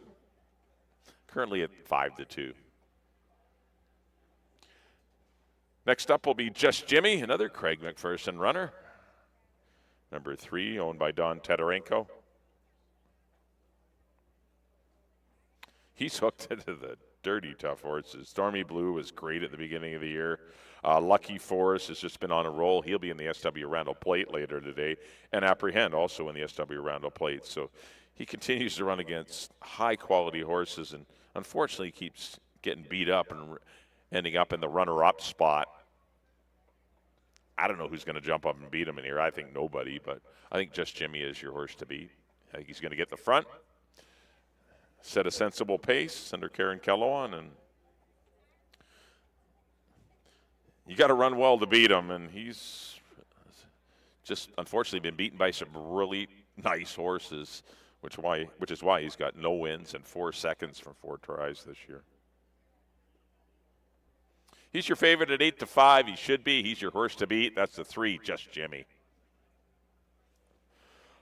Speaker 3: Currently at 5-2. Next up will be Just Jimmy, another Craig McPherson runner. Number 3, owned by Don Teterenko. He's hooked into the dirty tough horses. Stormy Blue was great at the beginning of the year. Lucky Forest has just been on a roll. He'll be in the SW Randall Plate later today. And Apprehend also in the SW Randall Plate. So he continues to run against high-quality horses and unfortunately keeps getting beat up and ending up in the runner-up spot. I don't know who's going to jump up and beat him in here. I think nobody, but I think Just Jimmy is your horse to beat. I think he's going to get the front, set a sensible pace under Karen Kellogg, and you got to run well to beat him, and he's just unfortunately been beaten by some really nice horses, which is why he's got no wins and 4 seconds from 4 tries this year. He's your favorite at 8-5. He should be. He's your horse to beat. That's the 3, Just Jimmy.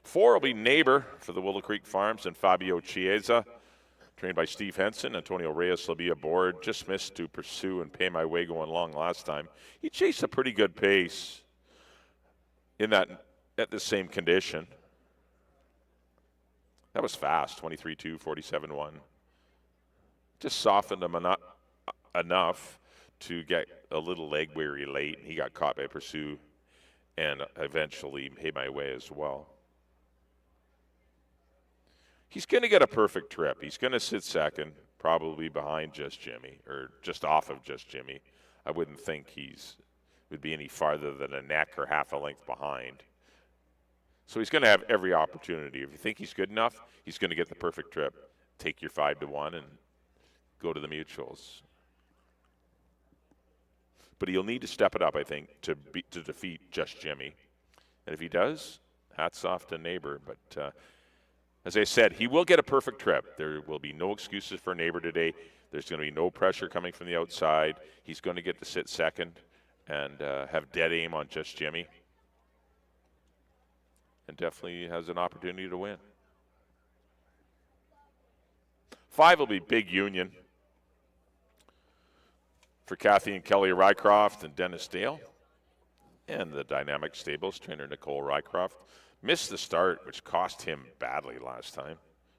Speaker 3: 4 will be Neighbor for the Willow Creek Farms and Fabio Chiesa. Trained by Steve Henson. Antonio Reyes will be aboard. Just missed to Pursue and Pay My Way going long last time. He chased a pretty good pace at the same condition. That was fast, 23-2, 47-1. Just softened him enough to get a little leg weary late. He got caught by Pursue and eventually Pay My Way as well. He's going to get a perfect trip. He's going to sit second, probably behind Just Jimmy, or just off of Just Jimmy. I wouldn't think would be any farther than a neck or half a length behind. So he's going to have every opportunity. If you think he's good enough, he's going to get the perfect trip. Take your 5-1 and go to the mutuals. But he'll need to step it up, I think, to defeat Just Jimmy. And if he does, hats off to Neighbor. But As I said, he will get a perfect trip. There will be no excuses for a neighbor today. There's going to be no pressure coming from the outside. He's going to get to sit second and have dead aim on Just Jimmy. And definitely has an opportunity to win. 5 will be Big Union for Kathy and Kelly Rycroft and Dennis Dale. And the Dynamic Stables trainer Nicole Rycroft missed the start, which cost him badly last time.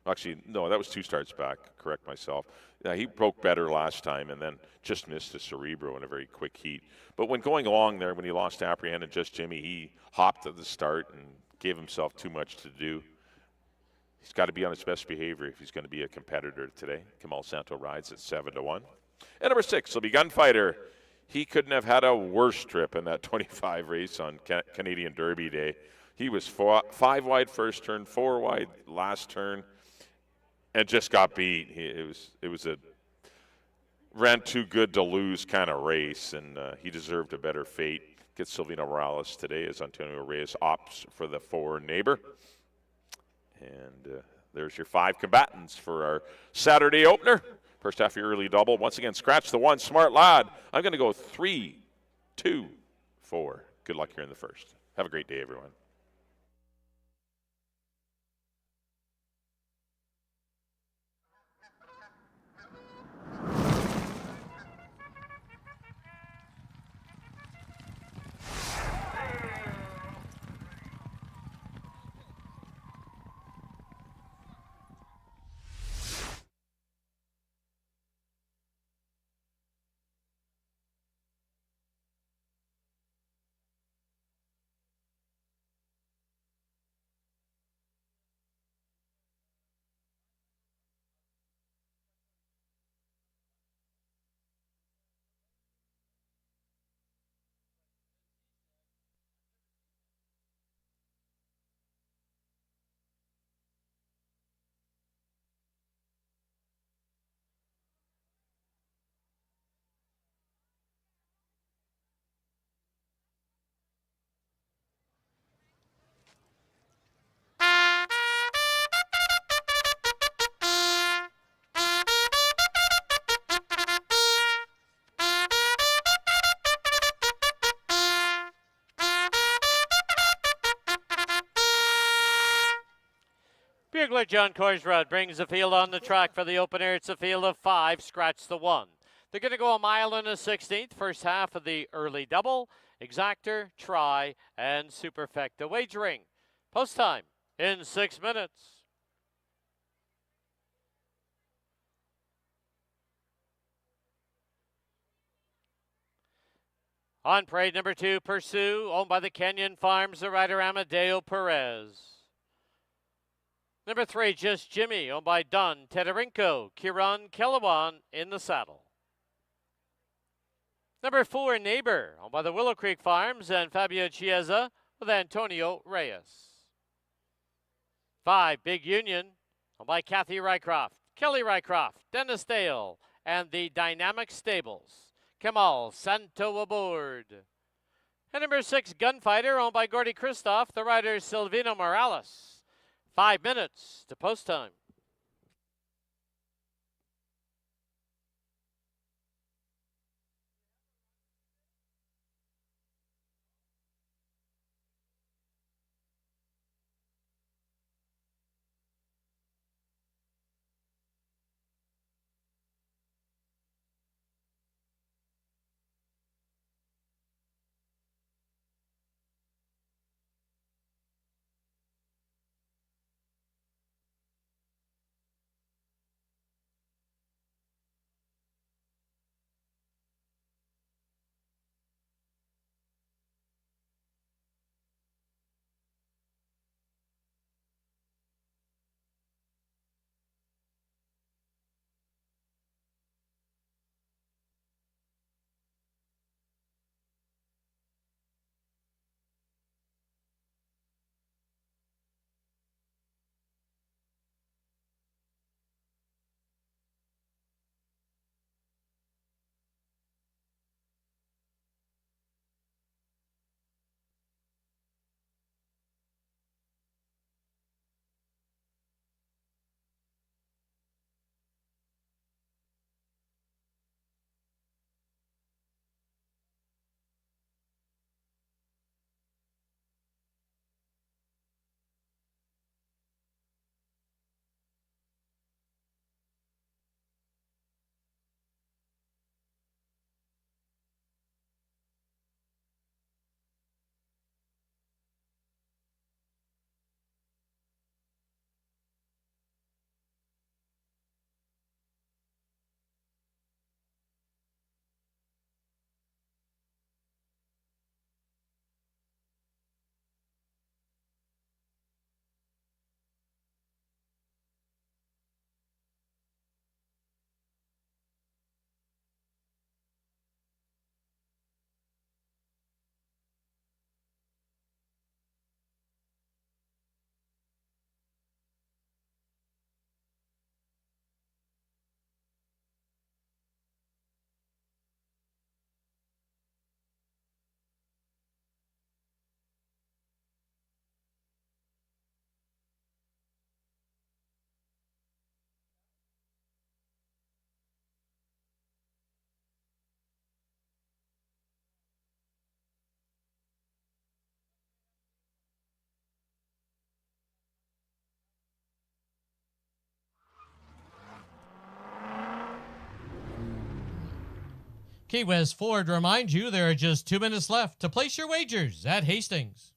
Speaker 3: Actually, no, that was 2 starts back. Correct myself. He broke better last time and then just missed a Cerebro in a very quick heat. But when going along there, when he lost to Apprehend and Just Jimmy, he hopped at the start and gave himself too much to do. He's got to be on his best behavior if he's going to be a competitor today. Kamal Santo rides at 7-1. And number 6 will be Gunfighter. He couldn't have had a worse trip in that 25 race on Canadian Derby Day. He was 5 wide first turn, 4 wide last turn, and just got beat. It was a ran too good to lose kind of race, and he deserved a better fate. Gets Silvino Morales today as Antonio Reyes opts for the 4 neighbor. And there's your 5 combatants for our Saturday opener. First half of your early double. Once again, scratch the 1. Smart lad. I'm going to go 3, 2, 4. Good luck here in the first. Have a great day, everyone.
Speaker 1: Bugler John Korsrud brings the field on the track for the opener. It's a field of 5, scratch the 1. They're going to go a mile and a 16th, first half of the early double, exactor, try, and superfecta wagering. Post time in 6 minutes. On parade number 2, Pursue, owned by the Kenyan Farms, the rider Amadeo Perez. Number 3, Just Jimmy, owned by Don Tederinko, Kiran Kelawan in the saddle. Number 4, Neighbor, owned by the Willow Creek Farms and Fabio Chiesa with Antonio Reyes. 5, Big Union, owned by Kathy Rycroft, Kelly Rycroft, Dennis Dale, and the Dynamic Stables. Kamal Santo aboard. And number 6, Gunfighter, owned by Gordy Christoph, the rider Silvino Morales. 5 minutes to post time.
Speaker 4: Key West Ford reminds you there are just 2 minutes left to place your wagers at Hastings.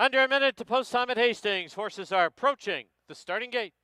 Speaker 1: Under a minute to post time at Hastings. Horses are approaching the starting gate.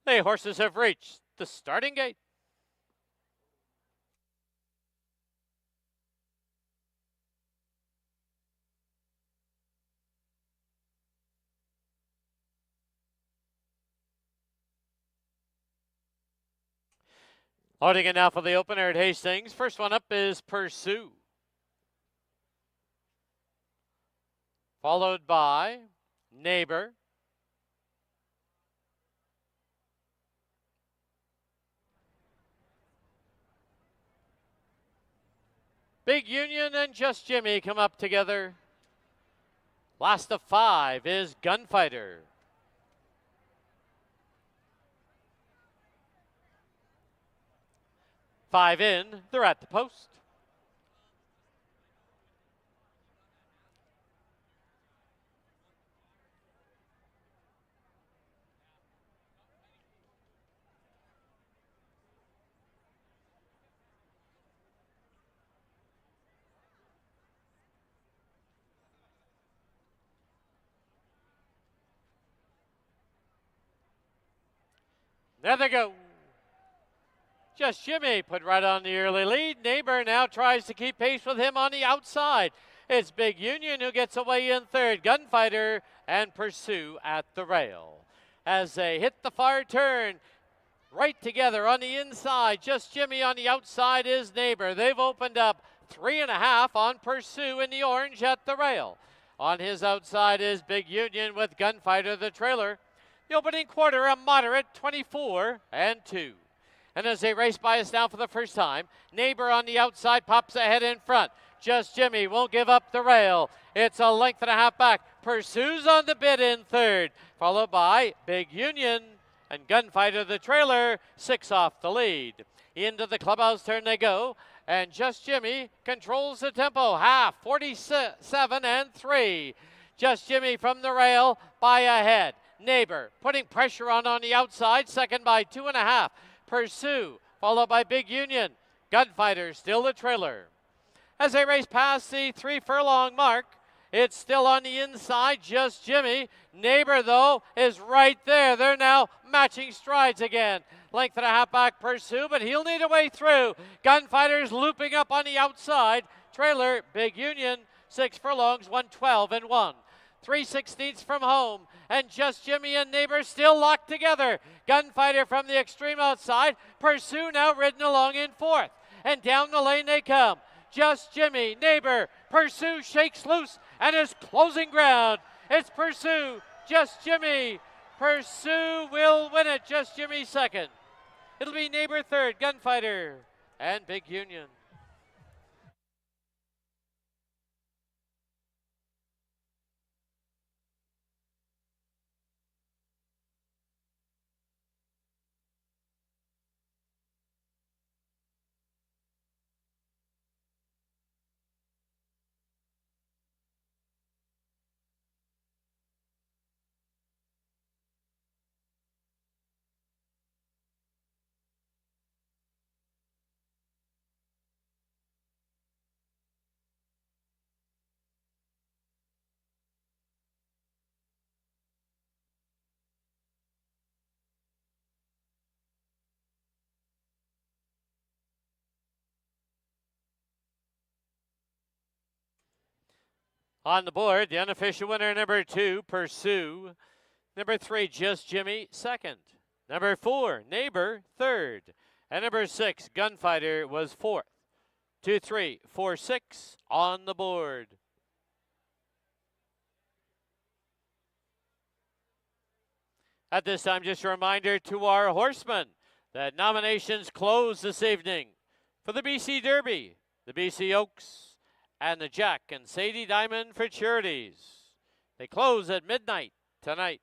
Speaker 1: The horses have reached the starting gate. Loading it now for the opener at Hastings. First one up is Pursue. Followed by Neighbor. Big Union and Just Jimmy come up together. Last of 5 is Gunfighter. Five in, they're at the post. There they go. Just Jimmy put right on the early lead. Neighbor now tries to keep pace with him on the outside. It's Big Union who gets away in third. Gunfighter and Pursue at the rail. As they hit the far turn, right together on the inside. Just Jimmy on the outside is Neighbor. They've opened up 3.5 on Pursue in the orange at the rail. On his outside is Big Union with Gunfighter the trailer. The opening quarter, a moderate 24-2. And as they race by us now for the first time, Neighbor on the outside pops ahead in front. Just Jimmy won't give up the rail. It's a length and a half back. Pursues on the bid in third, followed by Big Union and Gunfighter the trailer, 6 off the lead. Into the clubhouse turn they go, and Just Jimmy controls the tempo. Half, 47-3. Just Jimmy from the rail by ahead. Neighbor putting pressure on the outside, second by 2.5. Pursue, followed by Big Union. Gunfighter still the trailer. As they race past the 3 furlong mark, it's still on the inside, Just Jimmy. Neighbor, though, is right there. They're now matching strides again. Length and a half back Pursue, but he'll need a way through. Gunfighter's looping up on the outside. Trailer, Big Union, 6 furlongs, 112-1. 3/16 from home, and Just Jimmy and Neighbor still locked together. Gunfighter from the extreme outside. Pursue now ridden along in fourth, and down the lane they come. Just Jimmy, Neighbor, Pursue shakes loose and is closing ground. It's Pursue, Just Jimmy. Pursue will win it. Just Jimmy second. It'll be Neighbor third, Gunfighter, and Big Union. On the board, the unofficial winner, number 2, Pursue. Number 3, Just Jimmy, second. Number 4, Neighbor, third. And number 6, Gunfighter, was fourth. 2, 3, 4, 6 on the board. At this time, just a reminder to our horsemen that nominations close this evening for the BC Derby, the BC Oaks, and the Jack and Sadie Diamond for charities. They close at midnight tonight.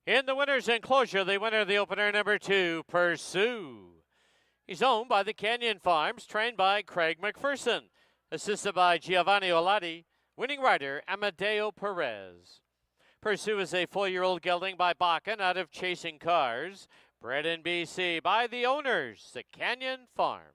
Speaker 1: In the winner's enclosure, the winner of the opener, number 2, Pursue. He's owned by the Canyon Farms, trained by Craig McPherson, assisted by Giovanni Olati, winning rider Amadeo Perez. Pursue is a 4-year-old gelding by Bakken out of Chasing Cars, bred in BC by the owners, the Canyon Farms.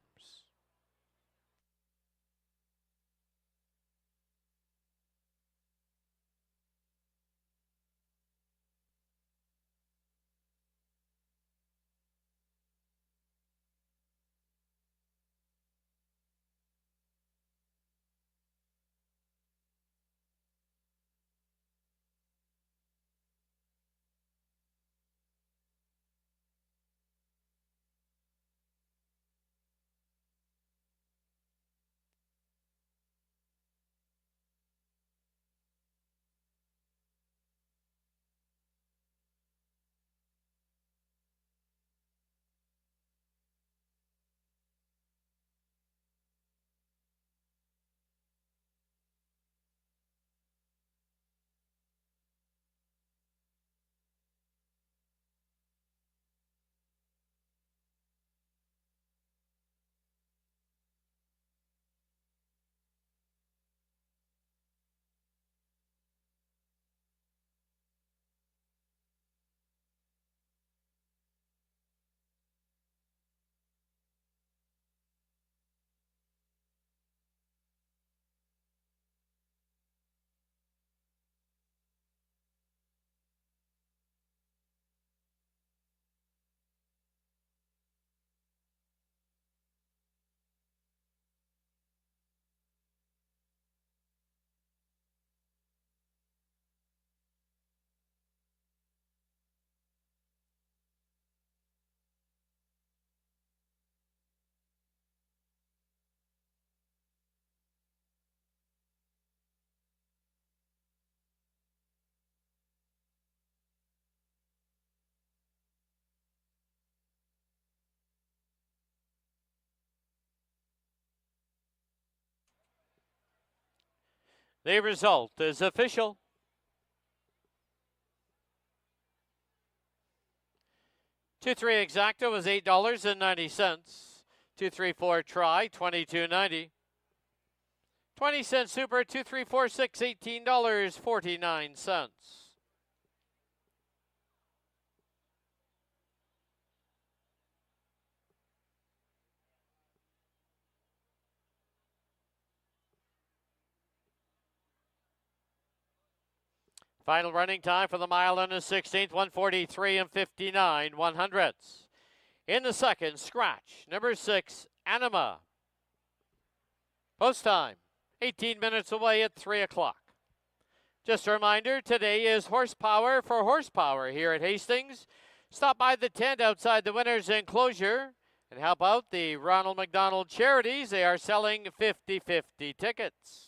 Speaker 1: The result is official. 2-3 exacta was $8.90. 2-3-4 try, $22.90. 20-cent super, 2-3-4-6, $18.49. Final running time for the mile and the 16th, 1:43 and 59 100ths. In the second, scratch, number 6, Anima. Post time, 18 minutes away at 3 o'clock. Just a reminder, today is Horsepower for Horsepower here at Hastings. Stop by the tent outside the winner's enclosure and help out the Ronald McDonald Charities. They are selling 50-50 tickets.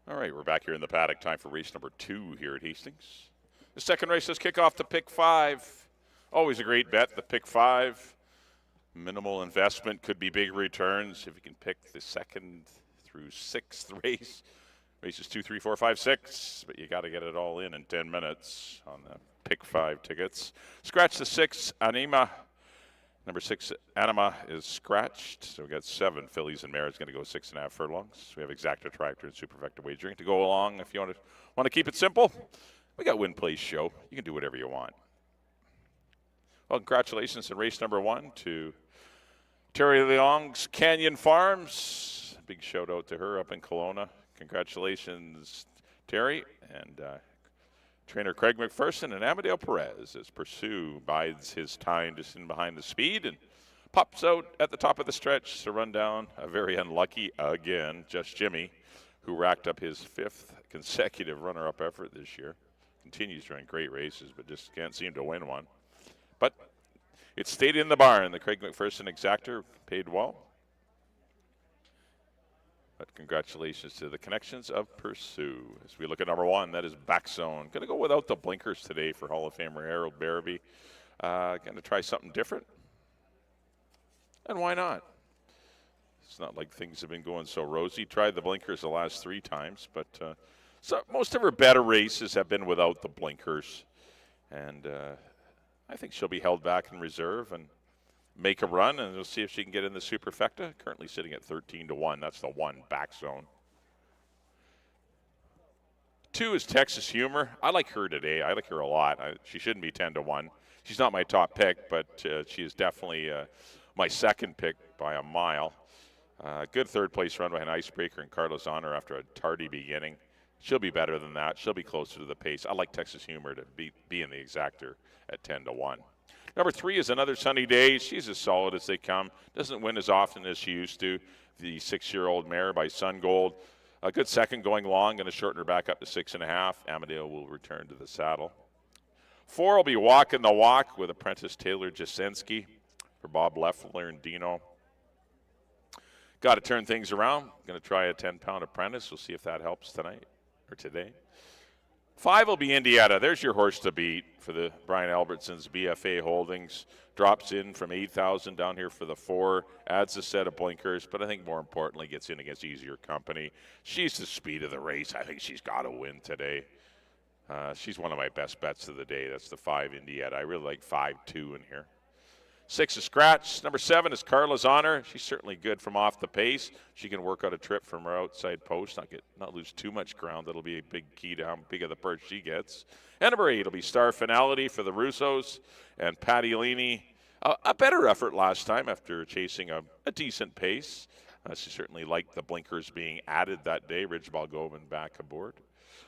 Speaker 3: All right, we're back here in the paddock. Time for race number 2 here at Hastings. The second race has kick off the pick 5. Always a great bet, the pick 5. Minimal investment, could be big returns if you can pick the 2nd through 6th race. Races 2, 3, 4, 5, 6, but you got to get it all in 10 minutes on the pick 5 tickets. Scratch the 6, Anima. Number 6, Anima is scratched. So we got 7 fillies and mares going to go 6.5 furlongs. We have exacta, tractor, and superfecta wagering to go along. If you want to keep it simple, we got Win Place Show. You can do whatever you want. Well, congratulations in race number 1 to Terry Leong's Canyon Farms. Big shout out to her up in Kelowna. Congratulations, Terry, and trainer Craig McPherson and Amadeo Perez as Pursue bides his time just in behind the speed and pops out at the top of the stretch to run down a very unlucky, again, Just Jimmy, who racked up his 5th consecutive runner-up effort this year. Continues to run great races, but just can't seem to win one. But it stayed in the barn. The Craig McPherson exactor paid well. But congratulations to the connections of Pursue. As we look at number 1, that is Back Zone. Going to go without the blinkers today for Hall of Famer Harold Barabee. Going to try something different. And why not? It's not like things have been going so rosy. Tried the blinkers the last 3 times, but so most of her better races have been without the blinkers. And I think she'll be held back in reserve and make a run, and we'll see if she can get in the superfecta. Currently sitting at 13-1. That's the 1, Back Zone. 2 is Texas Humor. I like her today. I like her a lot. She shouldn't be 10-1. She's not my top pick, but she is definitely my second pick by a mile. Good third-place run by an Icebreaker and Carlos Honor after a tardy beginning. She'll be better than that. She'll be closer to the pace. I like Texas Humor to be in the exactor at 10-1. Number 3 is Another Sunny Day. She's as solid as they come. Doesn't win as often as she used to. The 6-year-old mare by Sun Gold. A good second going long. Going to shorten her back up to 6.5. Amadeo will return to the saddle. 4 will be Walking the Walk with apprentice Taylor Jasinski for Bob Leffler and Dino. Got to turn things around. Going to try a 10-pound apprentice. We'll see if that helps tonight or today. 5 will be Indiana. There's your horse to beat for the Brian Albertson's BFA Holdings. Drops in from 8,000 down here for the 4. Adds a set of blinkers, but I think more importantly gets in against easier company. She's the speed of the race. I think she's got to win today. She's one of my best bets of the day. That's the 5 Indiana. I really like 5-2 in here. 6 is Scratch. Number 7 is Carla's Honor. She's certainly good from off the pace. She can work out a trip from her outside post, not lose too much ground. That'll be a big key to how big of the purse she gets. And number 8 will be Star Finality for the Russos and Patty Leaney. A better effort last time after chasing a decent pace. She certainly liked the blinkers being added that day. Ridgeball Govan back aboard.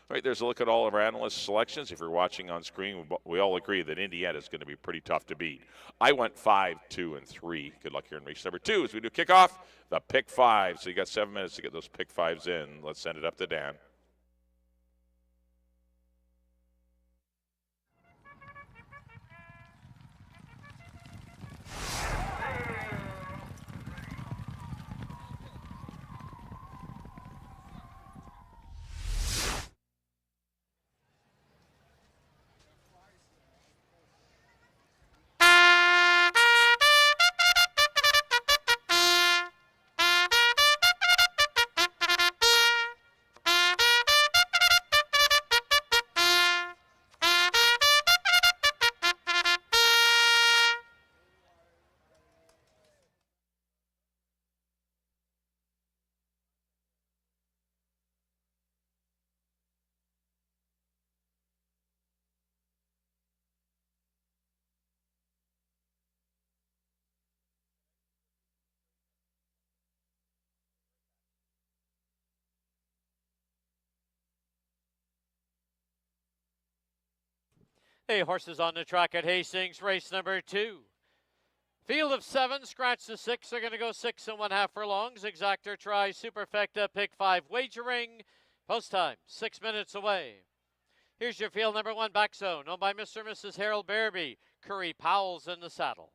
Speaker 3: All right, there's a look at all of our analyst selections. If you're watching on screen, we all agree that Indiana is going to be pretty tough to beat. I went 5, 2, and 3. Good luck here in race number 2 as we do kickoff the pick 5. So you got 7 minutes to get those pick 5s in. Let's send it up to Dan.
Speaker 1: Hey, horses on the track at Hastings, race number 2. Field of 7, scratch the 6. They're going to go 6.5 furlongs. Exactor try, superfecta, pick 5 wagering. Post time, 6 minutes away. Here's your field number 1, Back Zone, owned by Mr. and Mrs. Harold Barabee. Curry Powell's in the saddle.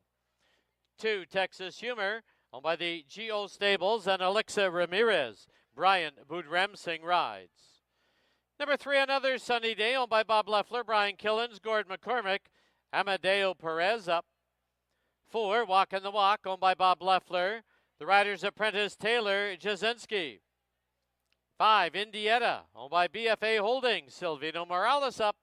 Speaker 1: 2, Texas Humor, owned by the G.O. Stables and Alexa Ramirez. Brian Budremsing rides. Number 3, Another Sunny Day, owned by Bob Leffler, Brian Killens, Gord McCormick, Amadeo Perez up. 4, Walkin' the Walk, owned by Bob Leffler, the Rider's Apprentice Taylor Jasinski. 5, Indietta, owned by BFA Holdings, Silvino Morales up.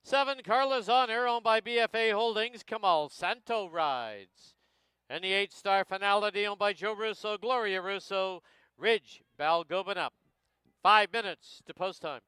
Speaker 1: 7, Carla's Honor, owned by BFA Holdings, Kamal Santo rides. And the 8-star Finality, owned by Joe Russo, Gloria Russo, Ridge Balgobin up. 5 minutes to post time.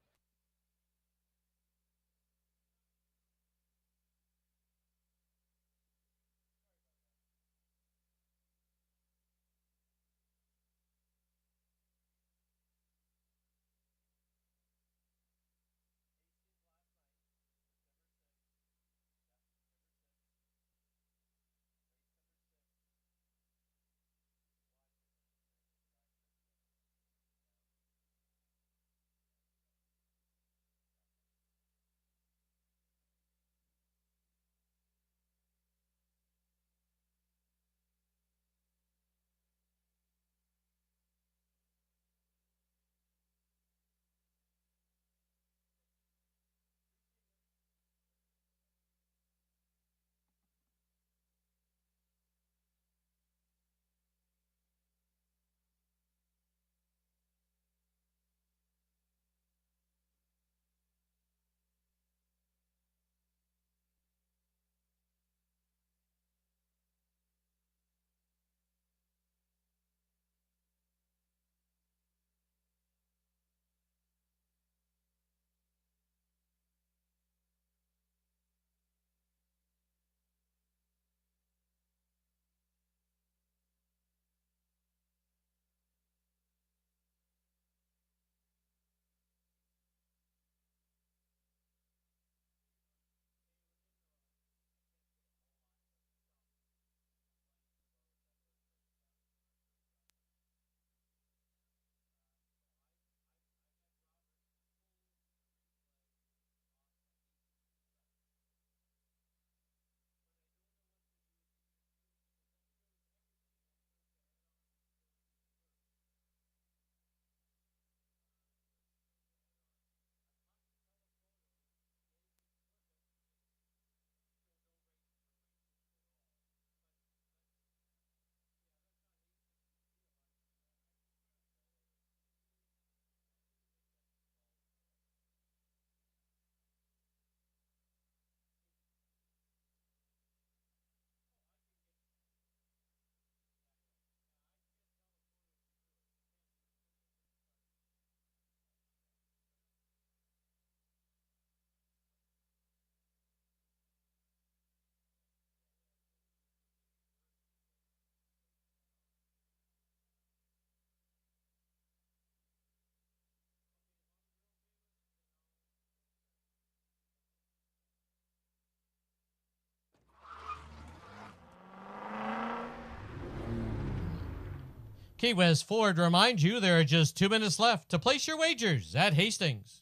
Speaker 4: Key West Ford reminds you there are just 2 minutes left to place your wagers at Hastings.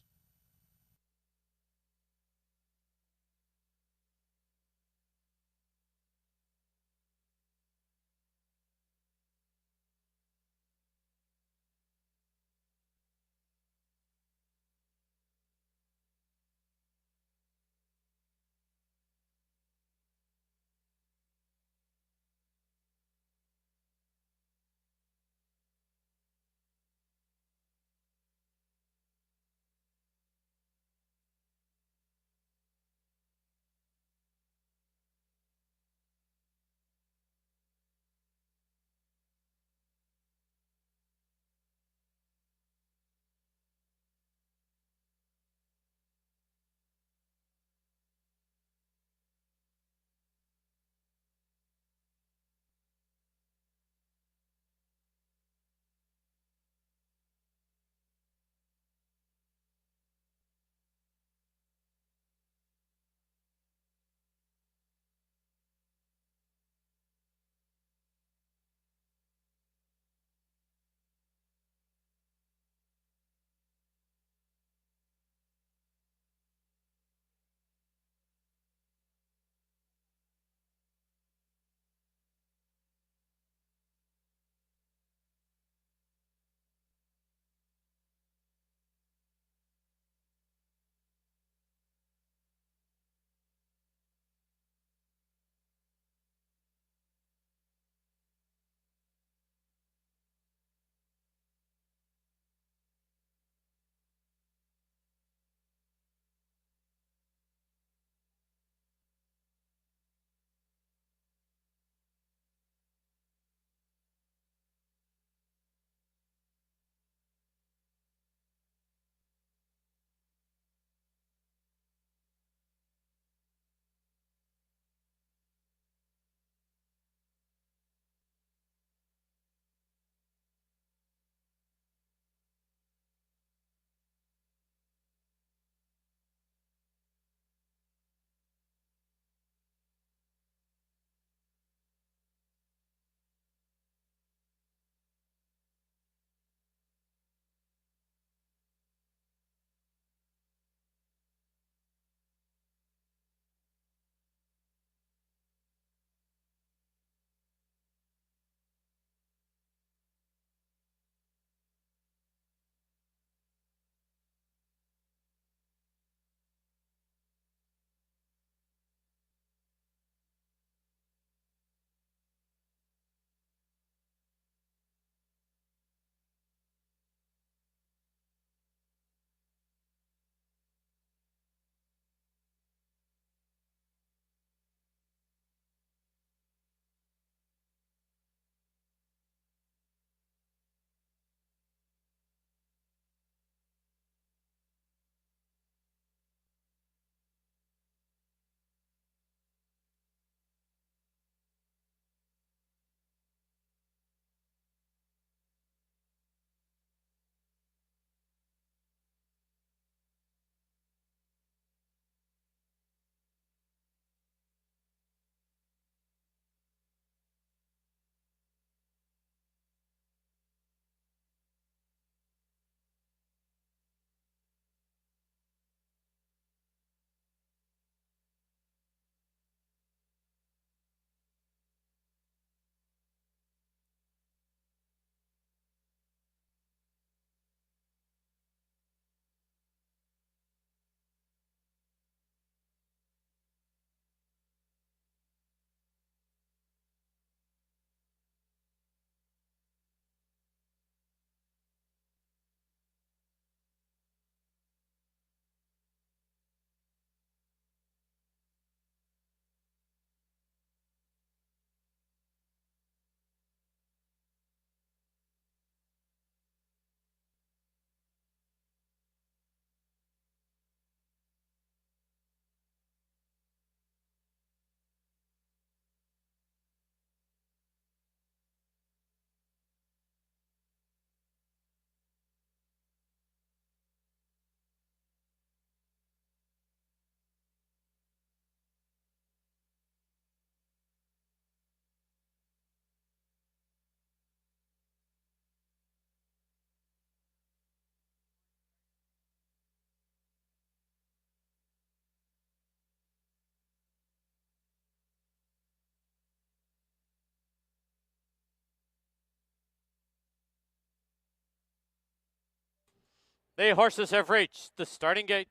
Speaker 1: The horses have reached the starting gate.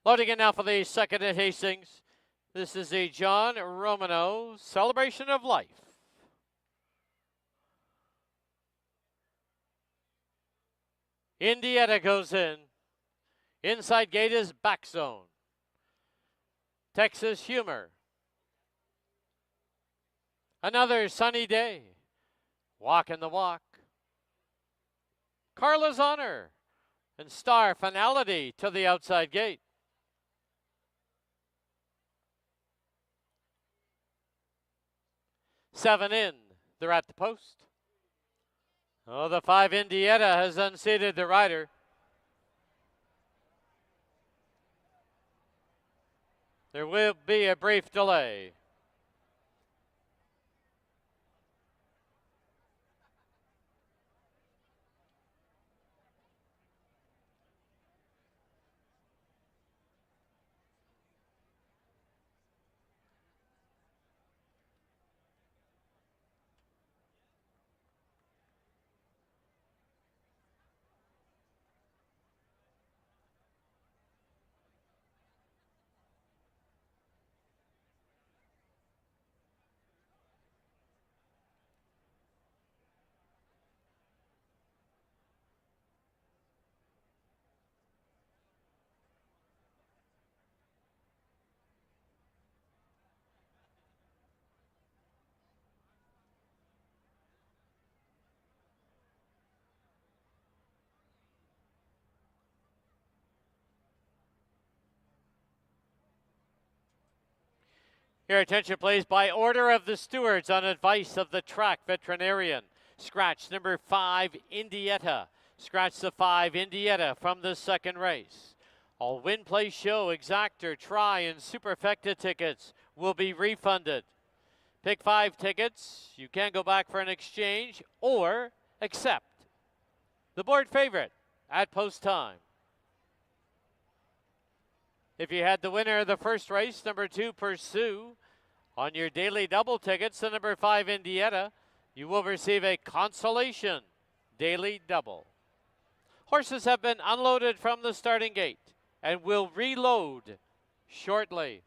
Speaker 1: Loading in now for the second at Hastings. This is the John Romano Celebration of Life. Indiana goes in. Inside gate is back zone. Texas Humor. Another sunny day. Walk in the walk. Carla's Honor. And Star Finality to the outside gate. Seven in. They're at the post. Oh, the 5 Indiana has unseated the rider. There will be a brief delay. Your attention, please, by order of the stewards on advice of the track veterinarian. Scratch number 5, Indietta. Scratch the 5, Indietta from the second race. All win, play, show, exactor, try, and superfecta tickets will be refunded. Pick 5 tickets. You can go back for an exchange or accept the board favorite at post time. If you had the winner of the first race, number 2, Pursue, on your daily double tickets, the number 5, Indietta, you will receive a consolation daily double. Horses have been unloaded from the starting gate and will reload shortly.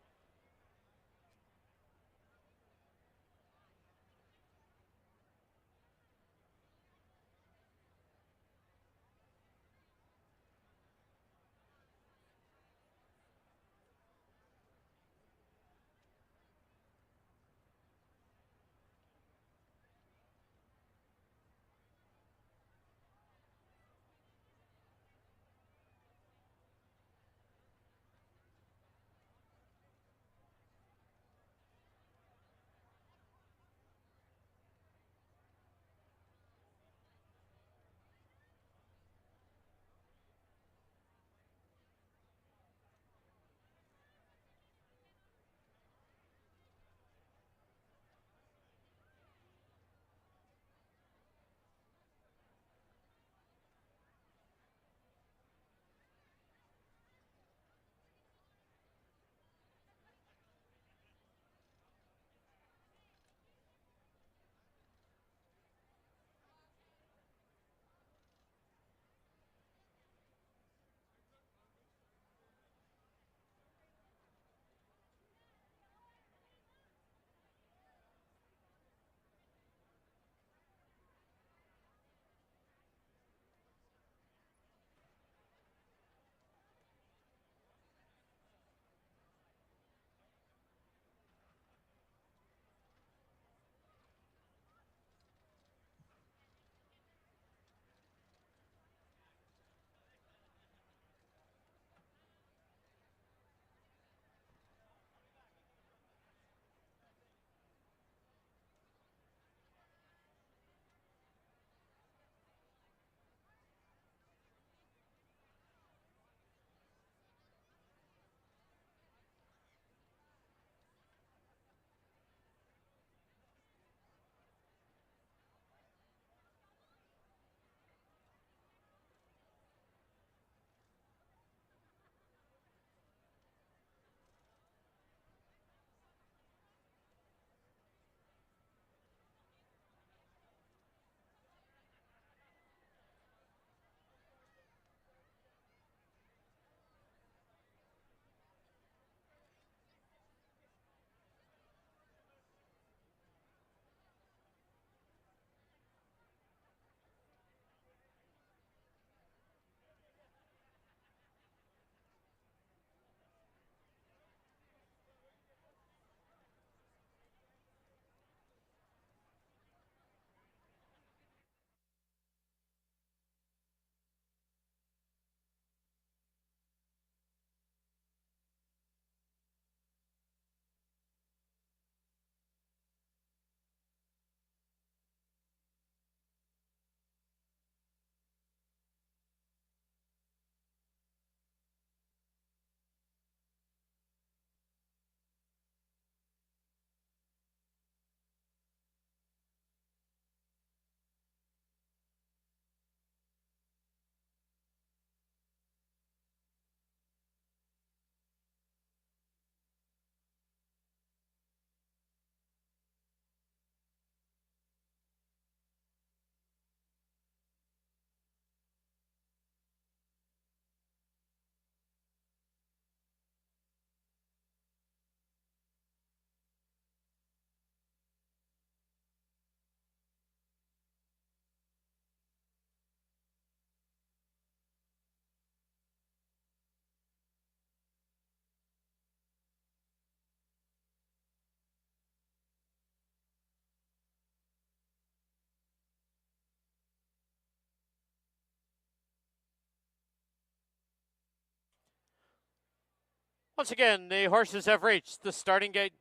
Speaker 1: Once again, the horses have reached the starting gate.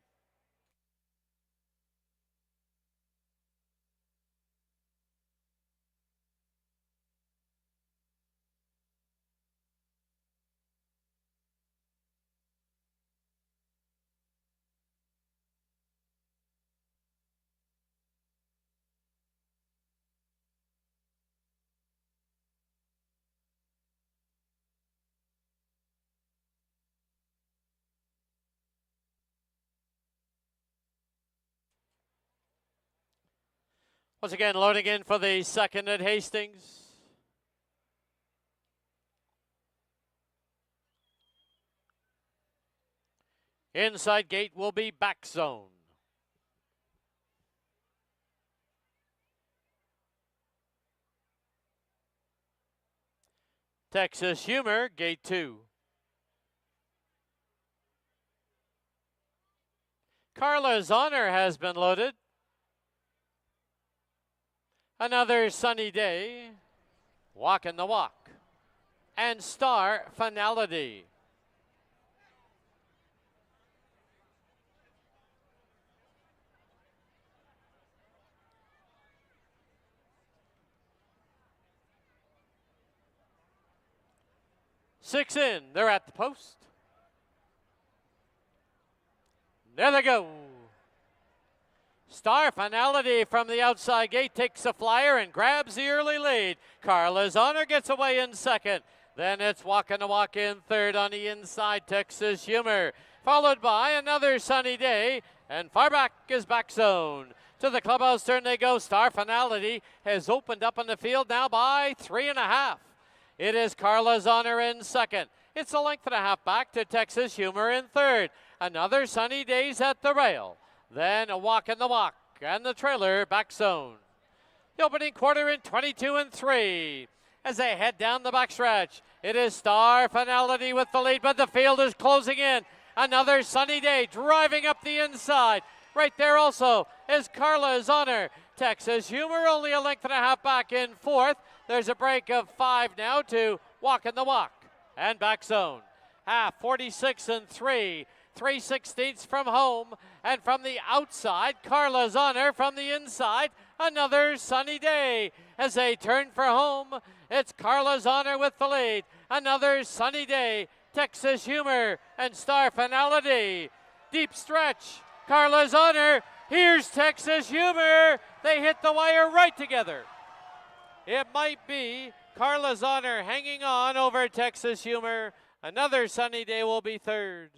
Speaker 1: Once again, loading in for the second at Hastings. Inside gate will be back zone. Texas Humor, gate 2. Carla's Honor has been loaded. Another Sunny Day, Walkin' the Walk, and Star Finality. Six in, they're at the post. There they go. Star Finality from the outside gate takes a flyer and grabs the early lead. Carla's Honor gets away in second. Then it's Walkin' the Walk in third on the inside, Texas Humor. Followed by another Sunny Day, and far back is Back Zone. To the clubhouse turn they go. Star Finality has opened up on the field now by 3.5. It is Carla's Honor in second. It's a length and a half back to Texas Humor in third. Another Sunny Days at the rail. Then a Walkin' the Walk and the trailer Back Zone. The opening quarter in 22-3. As they head down the backstretch, it is Star Finality with the lead, but the field is closing in. Another Sunny Day driving up the inside. Right there also is Carla's Honor. Texas Humor only a length and a half back in fourth. There's a break of 5 now to Walkin' the Walk and Back Zone. Half 46-3. 3/16 from home, and from the outside, Carla's Honor. From the inside, another Sunny Day. As they turn for home, it's Carla's Honor with the lead. Another Sunny Day, Texas Humor, and Star Finality. Deep stretch, Carla's Honor. Here's Texas Humor. They hit the wire right together. It might be Carla's Honor hanging on over Texas Humor. Another Sunny Day will be third.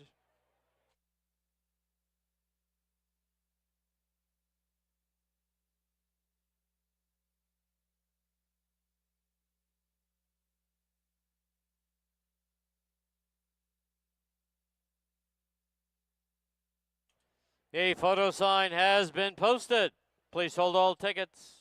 Speaker 1: A photo sign has been posted. Please hold all tickets.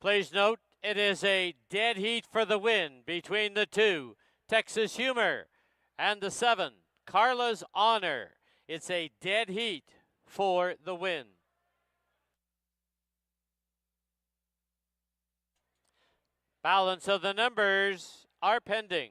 Speaker 1: Please note, it is a dead heat for the win between the 2, Texas Humor, and the 7, Carla's Honor. It's a dead heat for the win. Balance of the numbers are pending.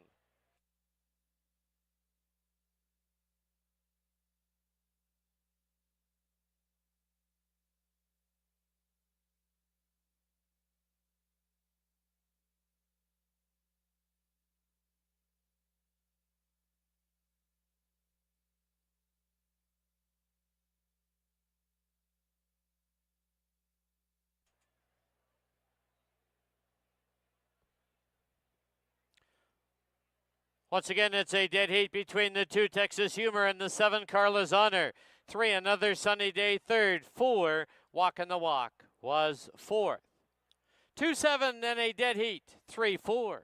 Speaker 1: Once again, it's a dead heat between the 2, Texas Humor, and the 7, Carla's Honor. 3, Another Sunny Day, third. 4, Walkin' the Walk was fourth. 2-7, then a dead heat, 3-4.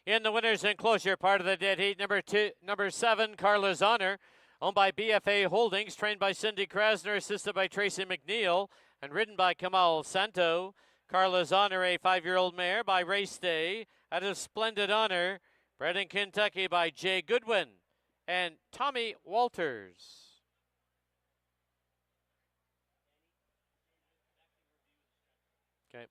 Speaker 1: In the winner's enclosure, part of the dead heat, number 7, Carla's Honor, owned by BFA Holdings, trained by Cindy Krasner, assisted by Tracy McNeil, and ridden by Kamal Santo. Carla's Honor, a 5-year-old mare by Race Day, out of Splendid Honor, bred in Kentucky by Jay Goodwin and Tommy Walters. Okay.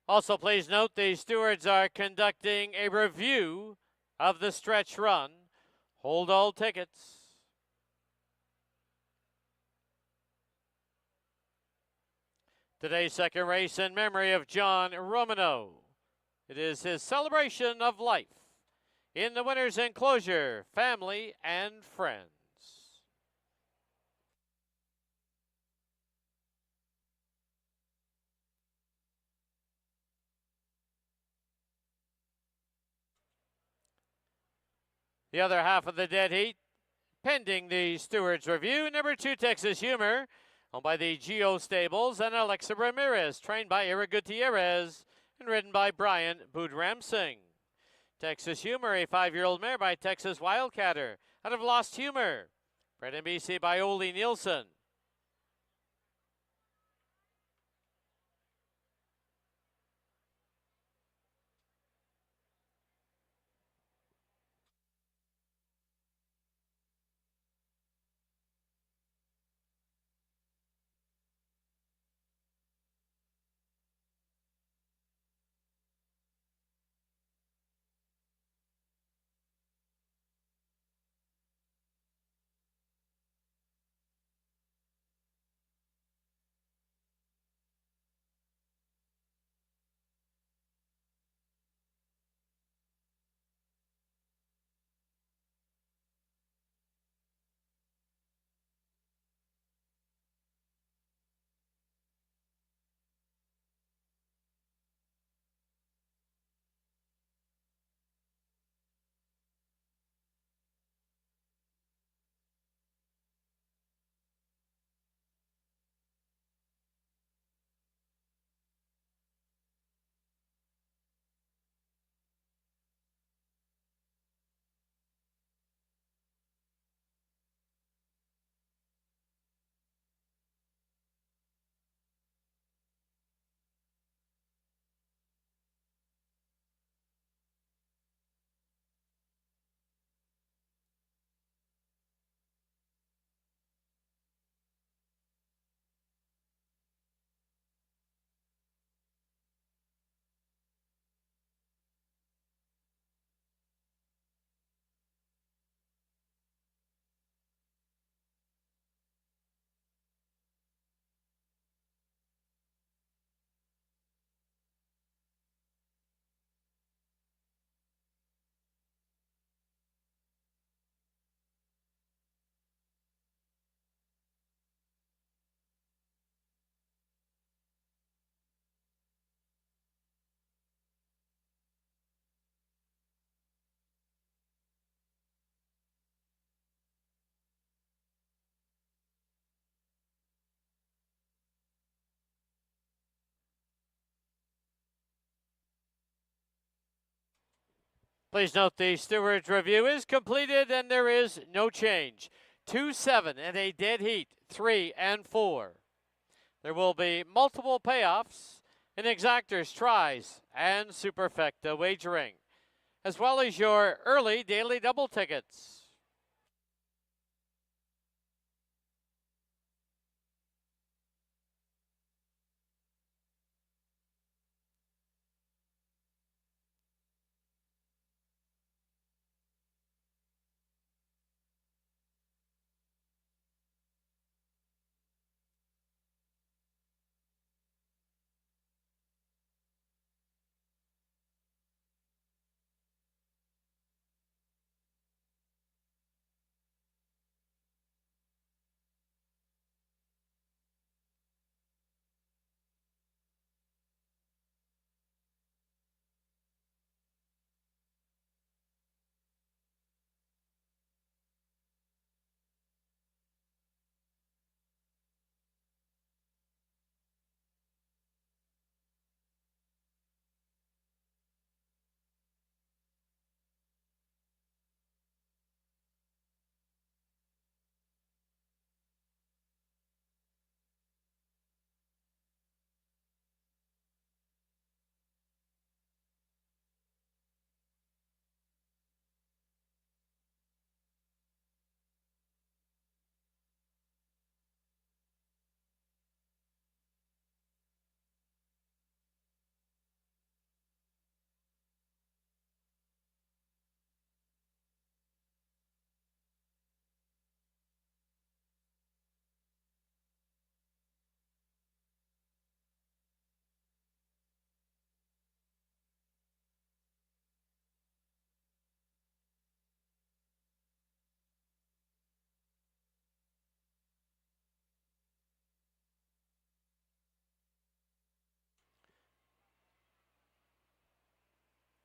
Speaker 1: Also, please note the stewards are conducting a review of the stretch run. Hold all tickets. Today's second race in memory of John Romano. It is his celebration of life. In the winner's enclosure, family and friends. The other half of the dead heat, pending the steward's review, number 2, Texas Humor, owned by the Geo Stables, and Alexa Ramirez, trained by Eric Gutierrez, and ridden by Brian Boudramsing. Texas Humor, a 5-year-old mare by Texas Wildcatter, out of Lost Humor, bred in BC by Ole Nielsen. Please note the stewards review is completed and there is no change. 2-7 and a dead heat, 3 and 4. There will be multiple payoffs in exactors, tries, and superfecta wagering, as well as your early daily double tickets.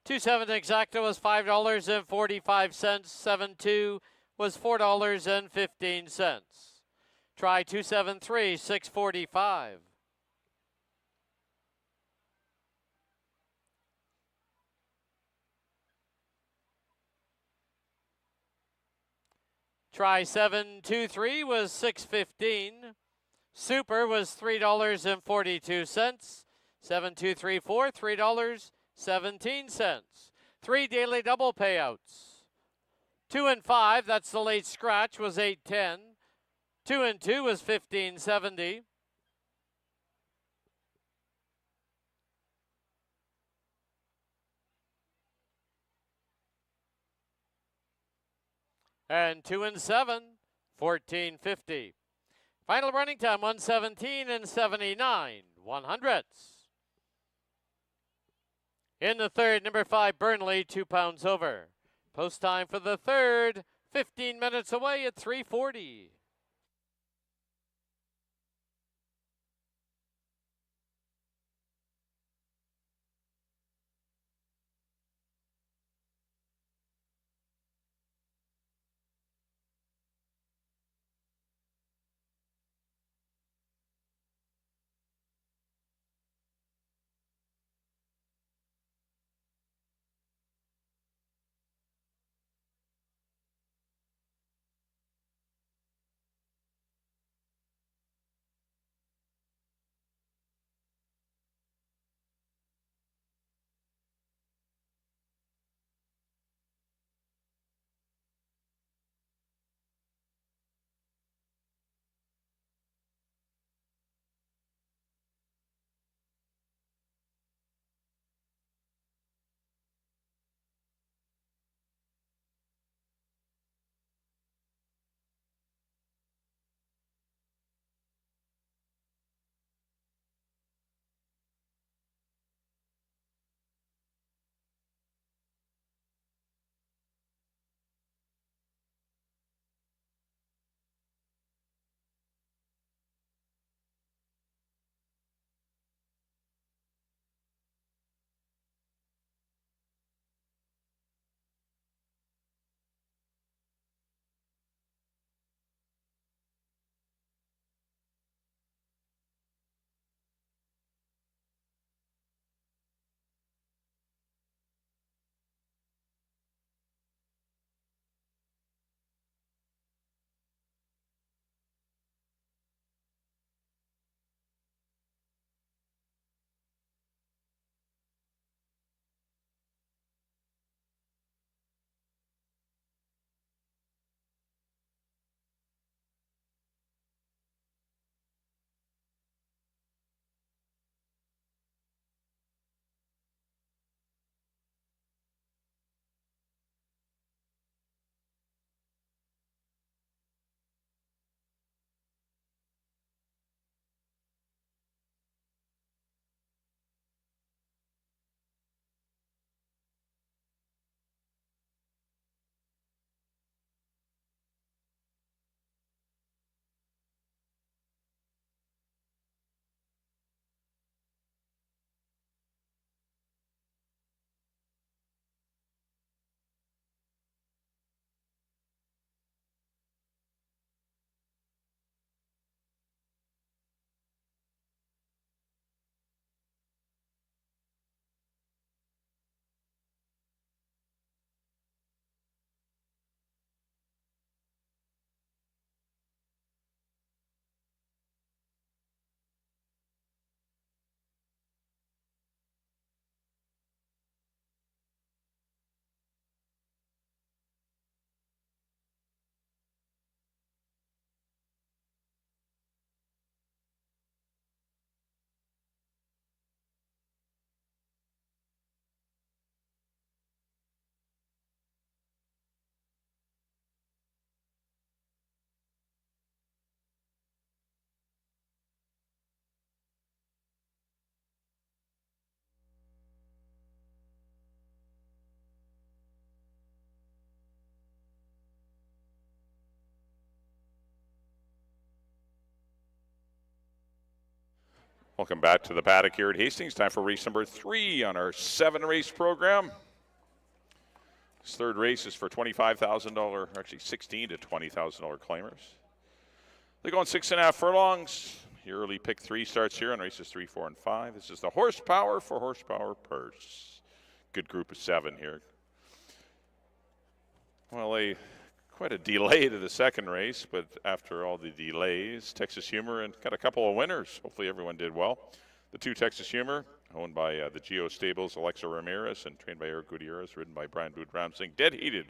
Speaker 1: $2-7 exacta was $5.45. 7-2 was $4.15. Try 273, $6.45. Try 723 was $6.15. Super was $3.42. 7234, $3.17. 3 daily double payouts. 2 and 5, that's the late scratch, was $8.10. 2 and 2 was $15.70. And 2 and 7, $14.50. Final running time, 1:17 and 79 100ths. In the third, number 5, Burnley, 2 pounds over. Post time for the third, 15 minutes away at 3:40.
Speaker 3: Welcome back to the paddock here at Hastings. Time for race number 3 on our 7-race program. This third race is for $25,000, actually $16,000 to $20,000 claimers. They're going 6.5 furlongs. Your early pick 3 starts here on races 3, 4, and 5. This is the Horsepower for Horsepower Purse. Good group of 7 here. Well, quite a delay to the second race, but after all the delays, Texas Humor and got a couple of winners. Hopefully everyone did well. The 2 Texas Humor, owned by the Geo Stables, Alexa Ramirez, and trained by Eric Gutierrez, ridden by Brian Boot-Ramsing. Dead heated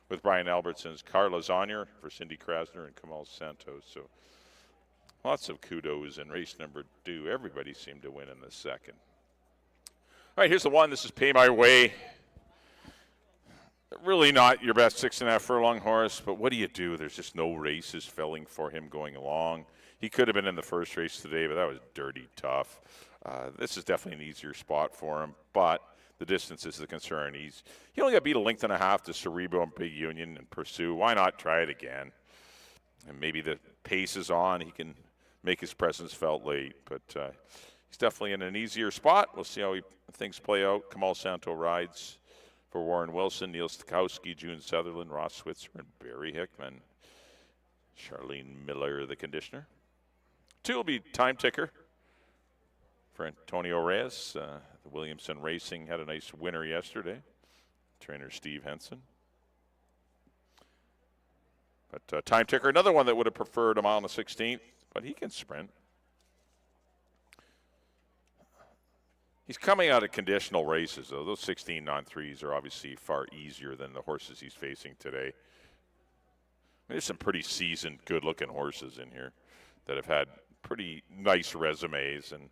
Speaker 3: with Brian Albertson's Carla Zonier for Cindy Krasner and Kamal Santos. So lots of kudos in race number 2. Everybody seemed to win in the second. All right, here's the one. This is Pay My Way. Really not your best 6.5 furlong horse, but what do you do? There's just no races filling for him going along. He could have been in the first race today, but that was dirty tough. This is definitely an easier spot for him, but the distance is the concern. He only got beat 1.5 lengths to Cerebro and Big Union and Pursue. Why not try it again? And maybe the pace is on. He can make his presence felt late, but he's definitely in an easier spot. We'll see how things play out. Kamal Santo rides for Warren Wilson, Neil Stokowski, June Sutherland, Ross Switzer, and Barry Hickman. Charlene Miller, the conditioner. 2 will be Time Ticker for Antonio Reyes. The Williamson Racing had a nice winner yesterday. Trainer Steve Henson. But Time Ticker, another one that would have preferred a mile on the 16th, but he can sprint. He's coming out of conditional races, though. Those 16 non-3s are obviously far easier than the horses he's facing today. There's some pretty seasoned, good-looking horses in here that have had pretty nice resumes, and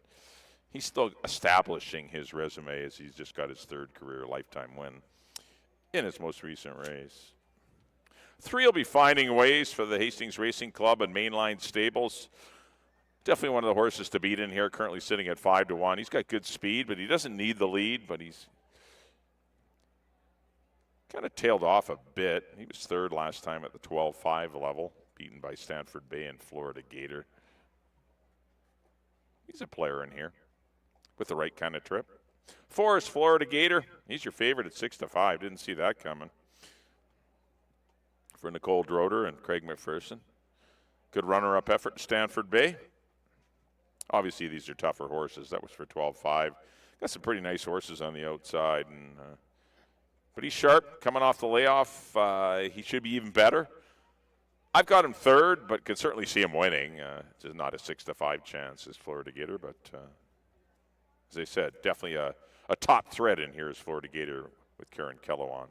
Speaker 3: he's still establishing his resume as he's just got his 3rd career lifetime win in his most recent race. 3 will be Finding Ways for the Hastings Racing Club and Mainline Stables. Definitely one of the horses to beat in here, currently sitting at 5 to 1. He's got good speed, but he doesn't need the lead, but he's kind of tailed off a bit. He was 3rd last time at the 12-5 level, beaten by Stanford Bay and Florida Gator. He's a player in here with the right kind of trip. 4 is Florida Gator. He's your favorite at 6 to 5. Didn't see that coming. For Nicole Droder and Craig McPherson. Good runner-up effort to Stanford Bay. Obviously, these are tougher horses. That was for 12-5. Got some pretty nice horses on the outside. But he's sharp, coming off the layoff. He should be even better. I've got him 3rd, but could certainly see him winning. It's not a 6 to 5 chance as Florida Gator, but as I said, definitely a top threat in here is Florida Gator with Karen Kellowan.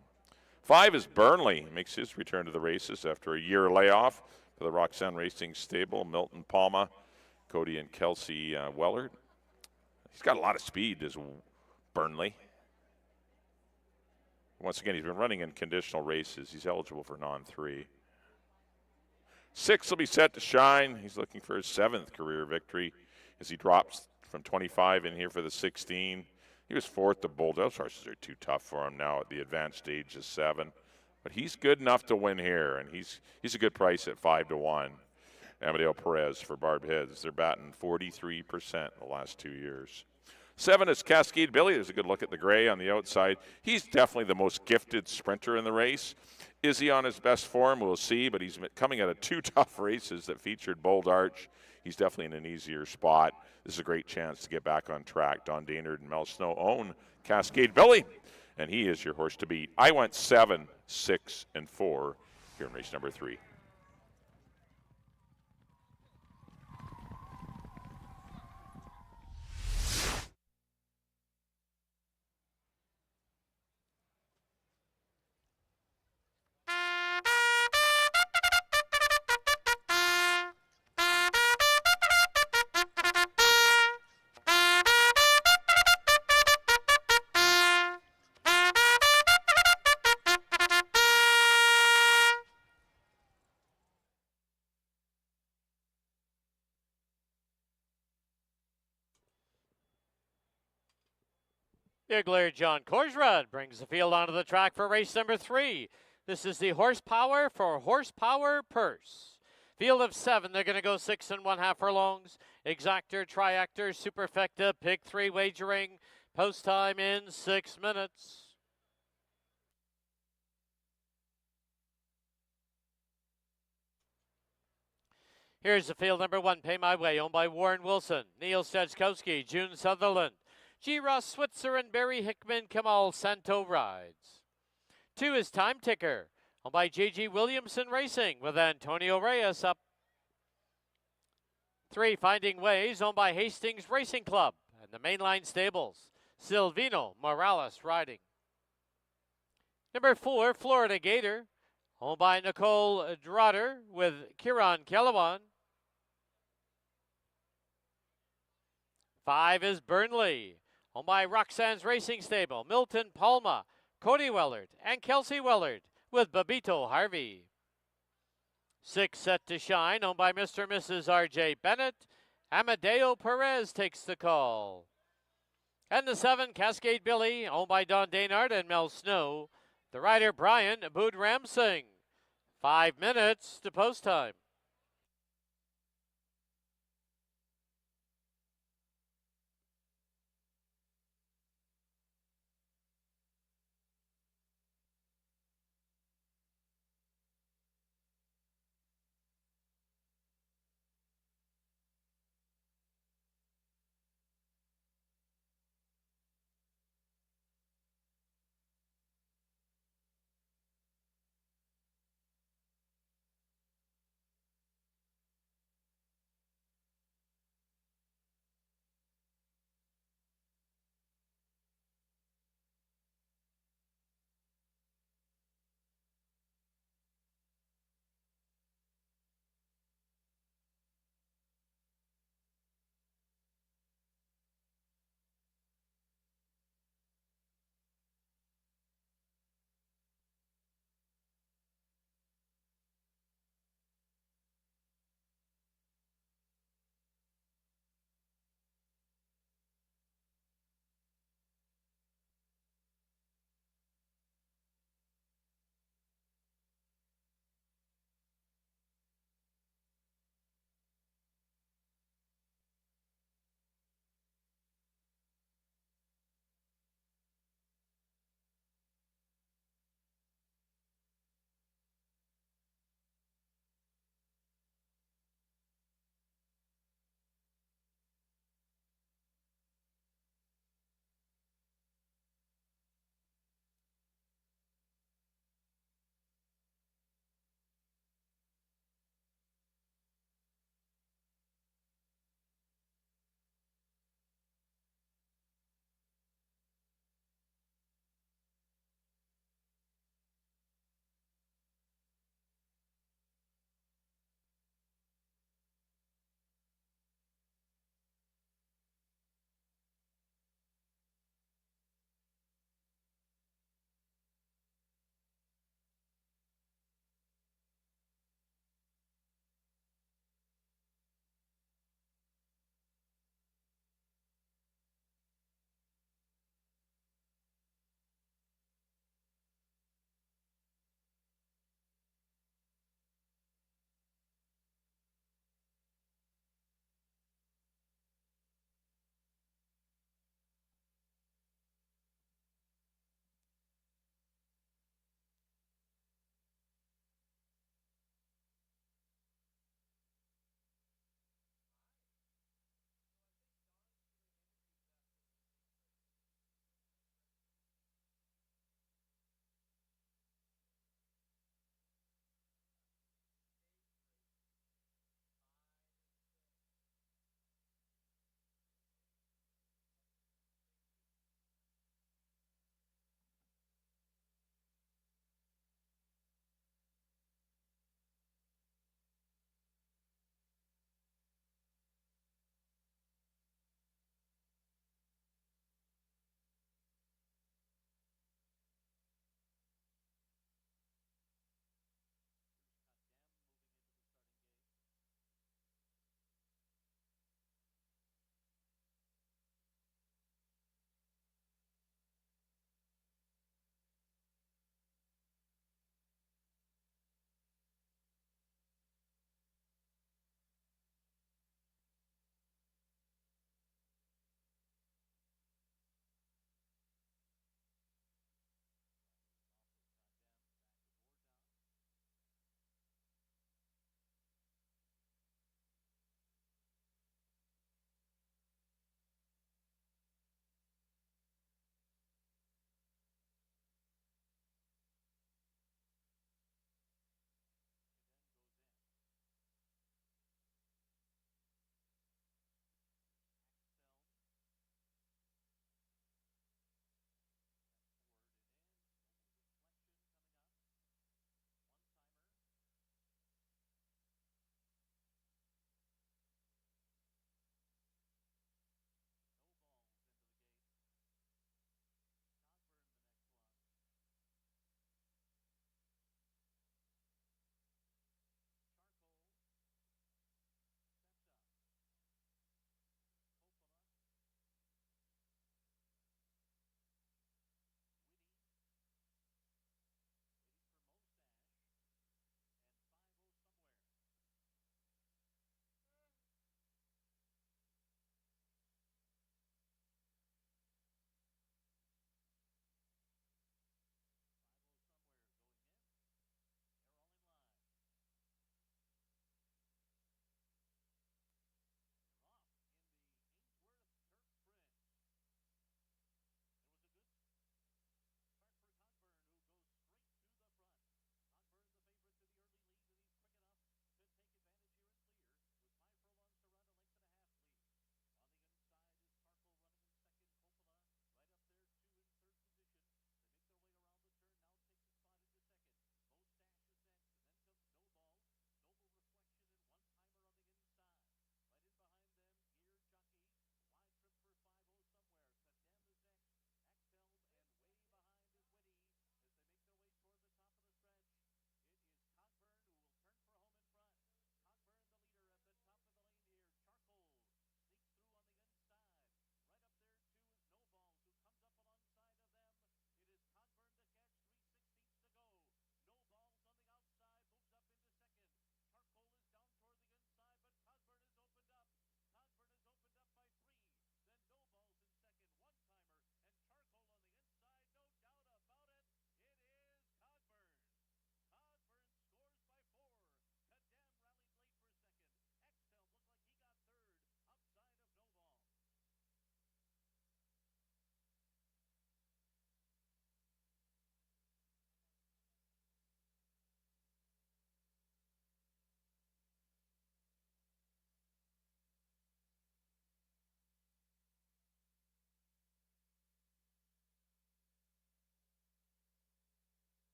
Speaker 3: 5 is Burnley. He makes his return to the races after a year layoff for the Roxanne Racing Stable. Milton Palma, Cody and Kelsey Wellard. He's got a lot of speed, does Burnley. Once again, he's been running in conditional races. He's eligible for non-3. 6 will be Set to Shine. He's looking for his 7th career victory as he drops from 25 in here for the 16. He was 4th to Bold. Those horses are too tough for him now at the advanced stage of 7. But he's good enough to win here, and he's a good price at 5 to 1. Amadeo Perez for Barb Heads. They're batting 43% in the last 2 years. 7 is Cascade Billy. There's a good look at the gray on the outside. He's definitely the most gifted sprinter in the race. Is he on his best form? We'll see, but he's coming out of 2 tough races that featured Bold Arch. He's definitely in an easier spot. This is a great chance to get back on track. Don Daynard and Mel Snow own Cascade Billy, and he is your horse to beat. I went 7, 6, and 4 here in race number 3.
Speaker 1: The Glare John Korsrud brings the field onto the track for race number 3. This is the Horsepower for Horsepower Purse. Field of 7, they're going to go 6 1/2 furlongs. Exactor, Triactor, Superfecta, Pick 3 wagering. Post time in 6 minutes. Here's the field number 1, Pay My Way, owned by Warren Wilson, Neil Stachkowski, June Sutherland, G. Ross Switzer, and Barry Hickman. Kamal Santo rides. 2 is Time Ticker, owned by J.G. Williamson Racing, with Antonio Reyes up. 3, Finding Ways, owned by Hastings Racing Club and the Mainline Stables, Silvino Morales riding. Number 4, Florida Gator, owned by Nicole Drotter with Kieran Kellewan. 5 is Burnley, owned by Roxanne's Racing Stable, Milton Palma, Cody Wellard, and Kelsey Wellard with Babito Harvey. 6, Set to Shine, owned by Mr. and Mrs. R.J. Bennett. Amadeo Perez takes the call. And the 7, Cascade Billy, owned by Don Daynard and Mel Snow. The rider, Brian Bood-Ramsing. 5 minutes to post time.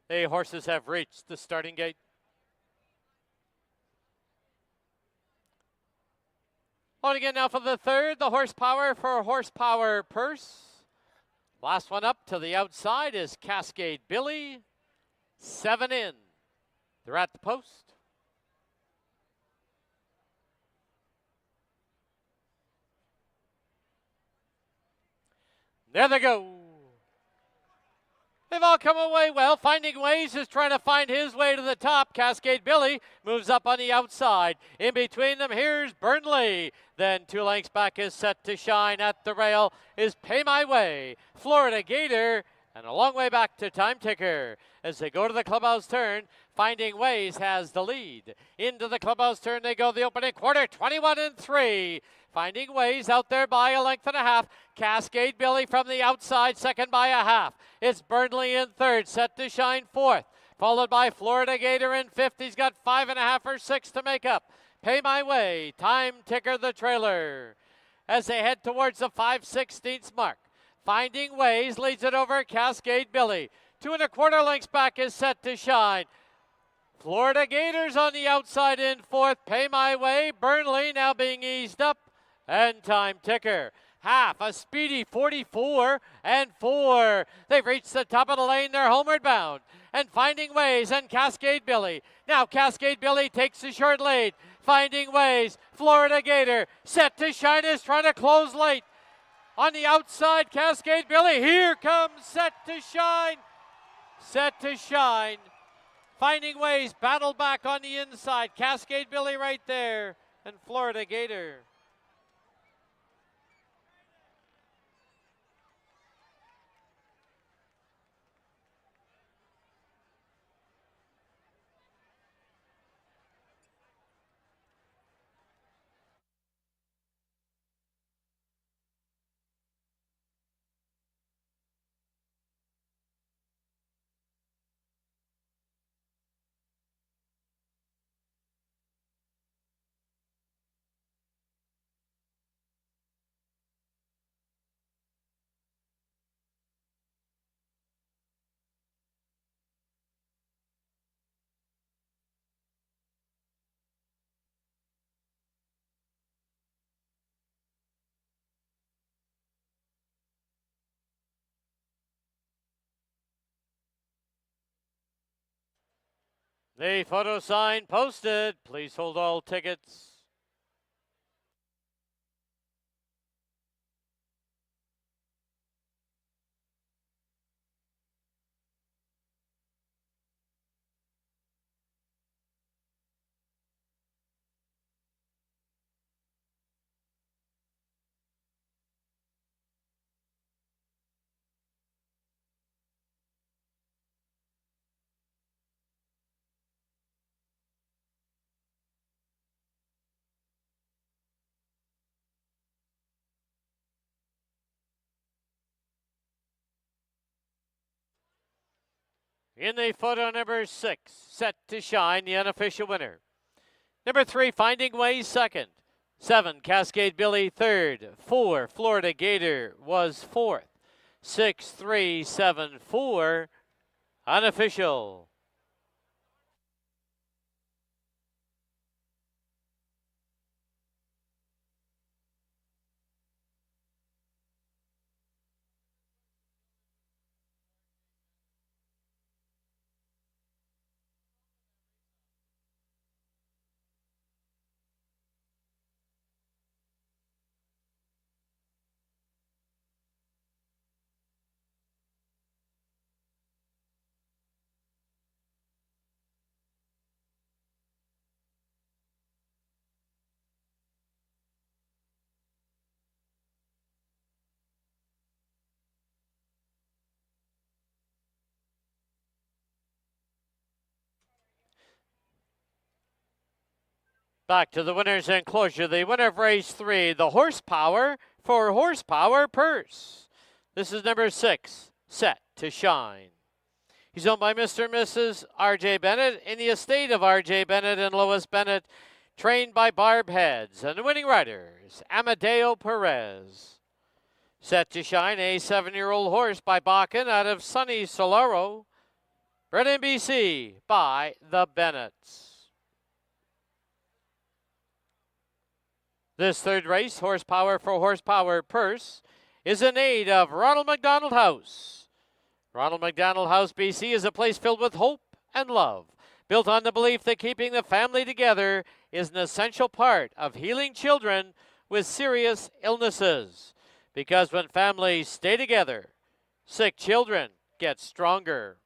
Speaker 1: The horses have reached the starting gate. On again now for the third, the Horsepower for Horsepower Purse. Last one up to the outside is Cascade Billy. 7 in. They're at the post. There they go. They've all come away well. Finding Ways is trying to find his way to the top. Cascade Billy moves up on the outside. In between them, here's Burnley. Then 2 lengths back is Set to Shine. At the rail is Pay My Way. Florida Gator, and a long way back to Time Ticker. As they go to the clubhouse turn, Finding Ways has the lead. Into the clubhouse turn they go, the opening quarter, 21 and 3. Finding Ways out there by a length and a half. Cascade Billy from the outside, second by a half. It's Burnley in third, Set to Shine fourth. Followed by Florida Gator in fifth. He's got 5.5 or 6 to make up. Pay My Way, Time Ticker the trailer. As they head towards the 5/16 mark. Finding Ways leads it over Cascade Billy. 2 1/4 lengths back is Set to Shine. Florida Gators on the outside in fourth. Pay My Way, Burnley now being eased up. And Time Ticker. Half a speedy 44 and 4. They've reached the top of the lane. They're homeward bound. And Finding Ways and Cascade Billy. Now Cascade Billy takes the short lead. Finding Ways. Florida Gator. Set to Shine is trying to close late. On the outside, Cascade Billy. Here comes Set to Shine. Set to Shine. Finding Ways battled back on the inside. Cascade Billy right there. And Florida Gator. The photo sign posted. Please hold all tickets. In the photo number 6, Set to Shine, the unofficial winner. Number 3, Finding Ways second. 7, Cascade Billy third. 4, Florida Gator was fourth. 6, 3, 7, 4, unofficial. Back to the winner's enclosure. The winner of race 3, the Horsepower for Horsepower Purse. This is number 6, Set to Shine. He's owned by Mr. and Mrs. R.J. Bennett in the estate of R.J. Bennett and Lois Bennett, trained by Barb Heads. And the winning rider is Amadeo Perez. Set to Shine, a 7-year-old horse by Bakken out of sunny Solaro. Red NBC by the Bennetts. This third race, Horsepower for Horsepower Purse, is in aid of Ronald McDonald House. Ronald McDonald House, BC, is a place filled with hope and love, built on the belief that keeping the family together is an essential part of healing children with serious illnesses. Because when families stay together, sick children get stronger.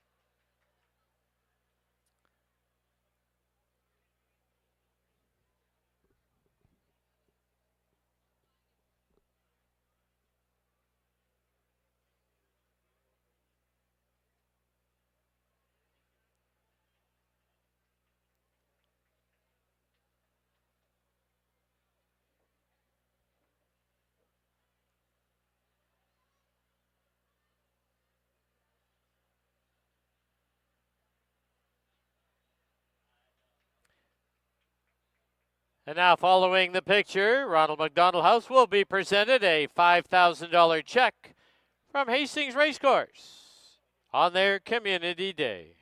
Speaker 1: And now following the picture, Ronald McDonald House will be presented a $5,000 check from Hastings Racecourse on their Community Day.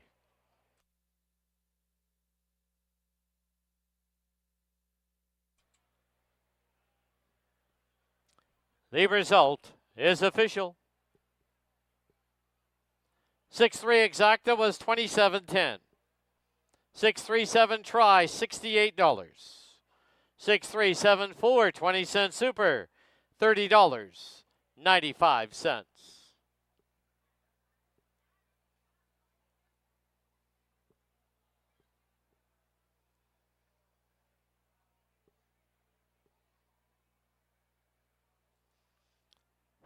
Speaker 1: The result is official. 6-3 exacta was $27.10. 6-3-7 try, $68. 6-3-7-4, 20-cent super, $30.95.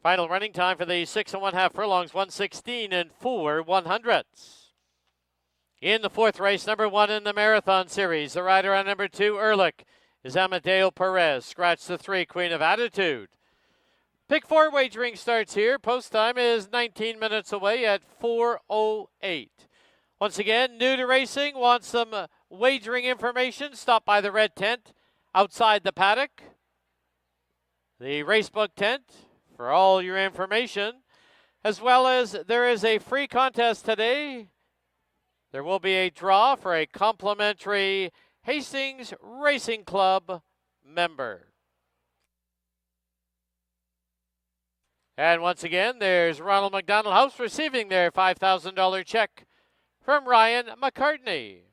Speaker 1: Final running time for the 6 1/2 furlongs, 1:16 and 4/100. In the fourth race, number 1 in the Marathon Series, the rider on number 2, Ehrlich, is Amadeo Perez. Scratch the 3, Queen of Attitude. Pick 4 wagering starts here. Post time is 19 minutes away at 4:08. Once again, new to racing, want some wagering information? Stop by the red tent outside the paddock. The racebook tent for all your information, as well as there is a free contest today. There will be a draw for a complimentary Hastings Racing Club member. And once again, there's Ronald McDonald House receiving their $5,000 check from Ryan McCartney.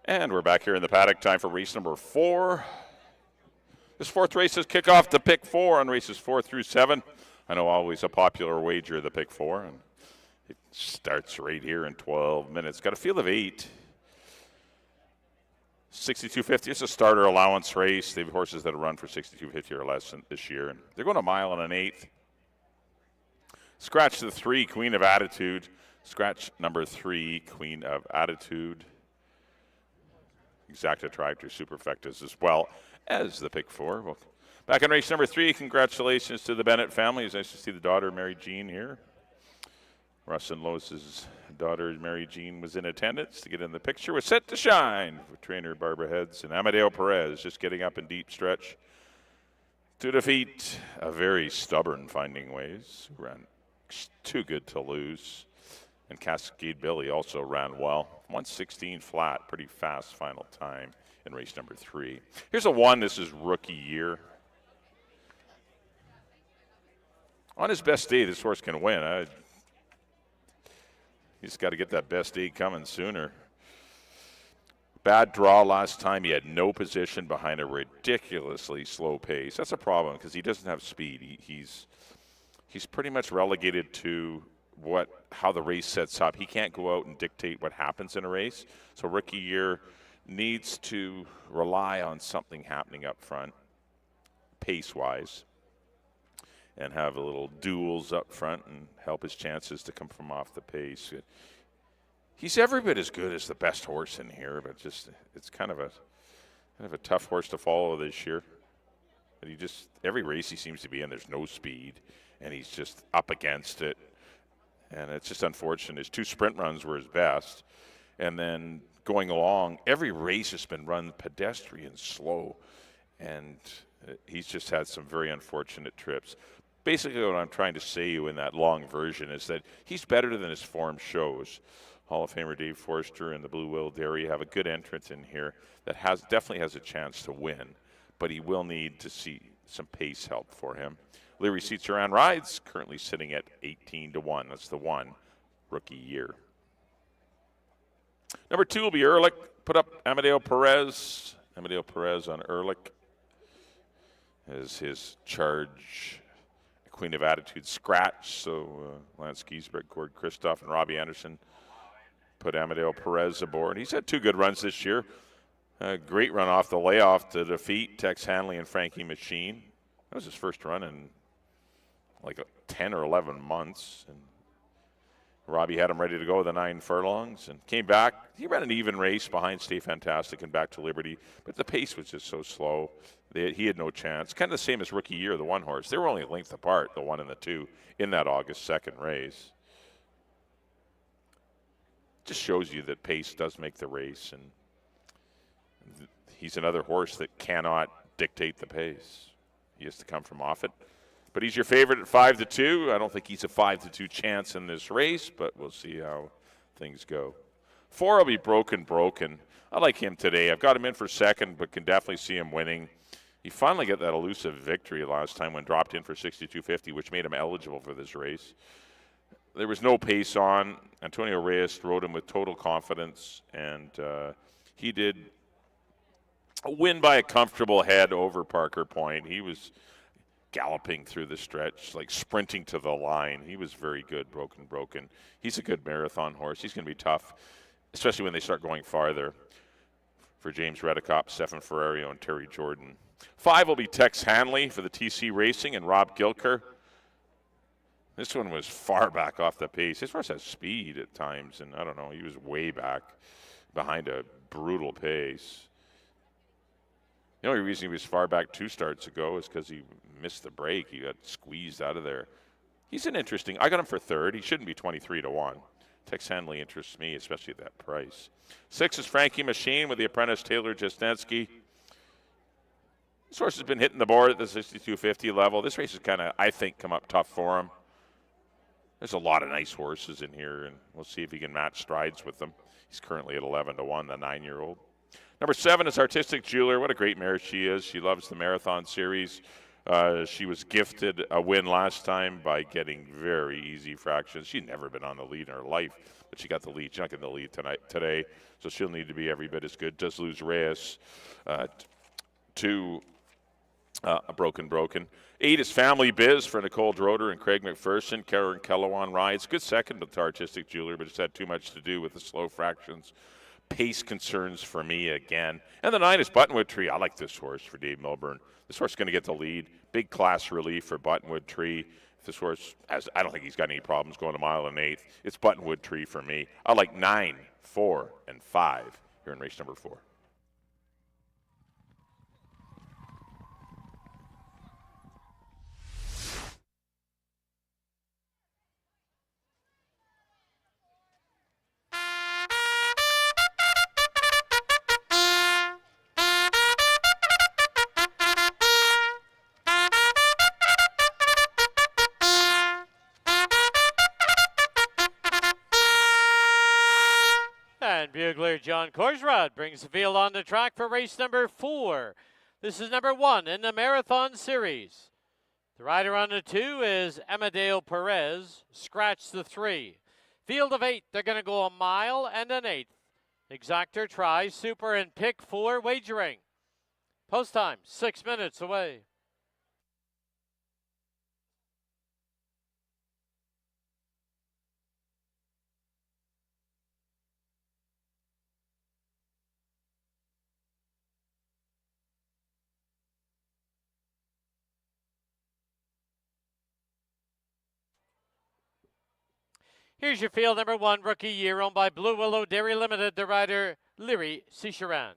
Speaker 3: And we're back here in the paddock. Time for race number 4. This 4th race is kickoff to pick 4 on races 4 through 7. I know always a popular wager, the pick 4. And it starts right here in 12 minutes. Got a field of 8. 6250. It's a starter allowance race. They have horses that have run for 6250 or less this year. And they're going a mile and an eighth. Scratch the 3, Queen of Attitude. Scratch number 3, Queen of Attitude. Exacta Tractor Superfectas as well as the pick 4. Well, back in race number 3, congratulations to the Bennett family. It's nice to see the daughter, Mary Jean, here. Russ and Lois's daughter, Mary Jean, was in attendance to get in the picture. We're set to shine for trainer Barbara Heads and Amadeo Perez just getting up in deep stretch to defeat a very stubborn Finding Ways, who ran too good to lose. And Cascade Billy also ran well. 1:16 flat, pretty fast final time in race number 3. Here's a 1. This is rookie year. On his best day, this horse can win. He's got to get that best day coming sooner. Bad draw last time. He had no position behind a ridiculously slow pace. That's a problem because he doesn't have speed. He's pretty much relegated to how the race sets up. He can't go out and dictate what happens in a race. So rookie year needs to rely on something happening up front, pace-wise, and have a little duels up front and help his chances to come from off the pace. He's every bit as good as the best horse in here, but just it's kind of a tough horse to follow this year. But every race he seems to be in, there's no speed, and he's just up against it. And it's just unfortunate. His 2 sprint runs were his best. And then going along, every race has been run pedestrian slow. And he's just had some very unfortunate trips. Basically what I'm trying to say to you in that long version is that he's better than his form shows. Hall of Famer Dave Forster and the Blue Will Dairy have a good entrance in here that definitely has a chance to win. But he will need to see some pace help for him. Leary Seats Around Rides, currently sitting at 18-1. That's the 1 rookie year. Number 2 will be Ehrlich. Put up Amadeo Perez. Amadeo Perez on Ehrlich as his charge. Queen of Attitude scratch. So Lance Giesbrecht, Gord Christoph, and Robbie Anderson put Amadeo Perez aboard. He's had 2 good runs this year. A great run off the layoff to defeat Tex Hanley and Frankie Machine. That was his first run in like 10 or 11 months. And Robbie had him ready to go the 9 furlongs and came back. He ran an even race behind Stay Fantastic and Back to Liberty, but the pace was just so slow. He had no chance. Kind of the same as rookie year, the 1 horse. They were only a length apart, the 1 and the 2, in that August 2nd race. Just shows you that pace does make the race, and he's another horse that cannot dictate the pace. He has to come from off it. But he's your favorite at 5-2. I don't think he's a 5-2 chance in this race, but we'll see how things go. 4 will be Broken. I like him today. I've got him in for 2nd, but can definitely see him winning. He finally got that elusive victory last time when dropped in for 62.50, which made him eligible for this race. There was no pace on. Antonio Reyes rode him with total confidence, and he did win by a comfortable head over Parker Point. He was galloping through the stretch, like sprinting to the line. He was very good, Broken. He's a good marathon horse. He's going to be tough, especially when they start going farther, for James Redicop, Stefan Ferrario, and Terry Jordan. 5 will be Tex Hanley for the TC Racing and Rob Gilker. This one was far back off the pace. This horse has speed at times, and I don't know, he was way back behind a brutal pace. The only reason he was far back 2 starts ago is because he missed the break. He got squeezed out of there. He's an interesting. I got him for 3rd. He shouldn't be 23-1. Tex Hanley interests me, especially at that price. 6 is Frankie Machine with the apprentice Taylor Jasnetsky. This horse has been hitting the board at the 62.50 level. This race has kind of, I think, come up tough for him. There's a lot of nice horses in here, and we'll see if he can match strides with them. He's currently at 11-1, the 9-year-old. Number 7 is Artistic Jeweler. What a great mare she is. She loves the Marathon Series. She was gifted a win last time by getting very easy fractions. She'd never been on the lead in her life, but she got the lead. She's not getting the lead today, so she'll need to be every bit as good. Does lose Reyes to a broken. 8 is Family Biz for Nicole Droder and Craig McPherson. Karen Kellowan rides. Good second with the Artistic Jeweler, but just had too much to do with the slow fractions. Pace concerns for me again. And the 9 is Buttonwood Tree. I like this horse for Dave Milburn. This horse is going to get the lead. Big class relief for Buttonwood Tree. If this horse has, I don't think he's got any problems going a mile and 1/8. It's Buttonwood Tree for me. I like 9, 4, and 5 here in race number 4.
Speaker 1: And bugler John Korsrod brings the field on the track for race number 4. This is number 1 in the Marathon Series. The rider on the 2 is Amadeo Perez. Scratch the 3. Field of 8, they're going to go a mile and an 1/8. Exactor, Tri, Super, and Pick 4 wagering. Post time, 6 minutes away. Here's your field, number 1, rookie year, owned by Blue Willow Dairy Limited, the rider Leary Cicheran.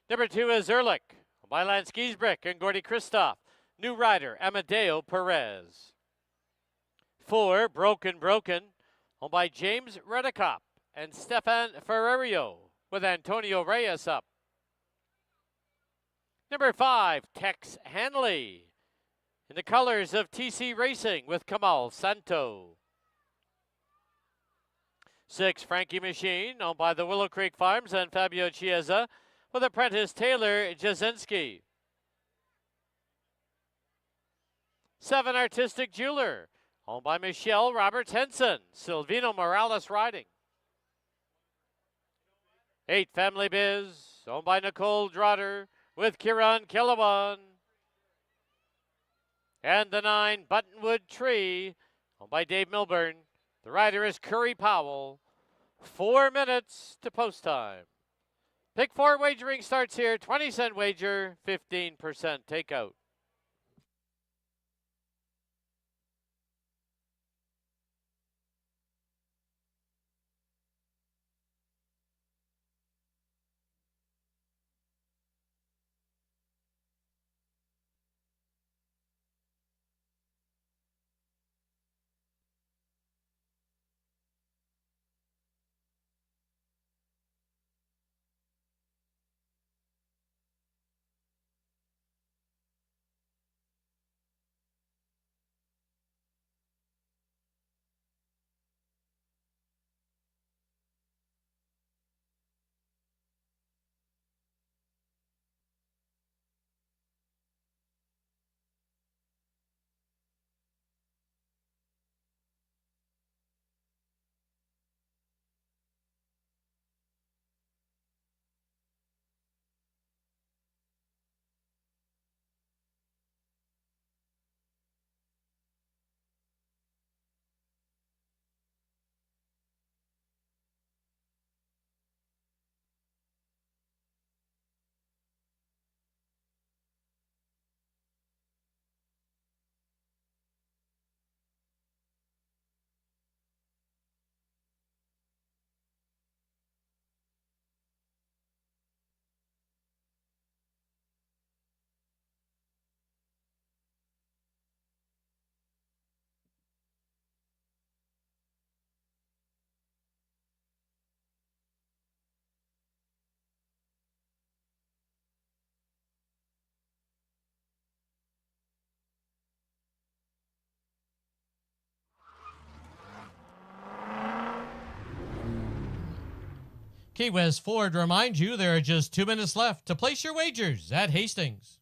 Speaker 1: Number 2 is Ehrlich, owned by Lance Giesbrick and Gordy Kristoff. New rider, Amadeo Perez. 4, Broken, owned by James Redekop and Stefan Ferrerio, with Antonio Reyes up. Number 5, Tex Hanley, in the colors of TC Racing, with Kamal Santo. 6, Frankie Machine, owned by the Willow Creek Farms and Fabio Chiesa, with apprentice Taylor Jasinski. 7, Artistic Jeweler, owned by Michelle Roberts Henson, Silvino Morales riding. 8, Family Biz, owned by Nicole Droder, with Kieran Kellowan. And the 9, Buttonwood Tree, owned by Dave Milburn. The rider is Curry Powell. 4 minutes to post time. Pick 4 wagering starts here. 20-cent wager, 15% takeout. Key West Ford reminds you there are just 2 minutes left to place your wagers at Hastings.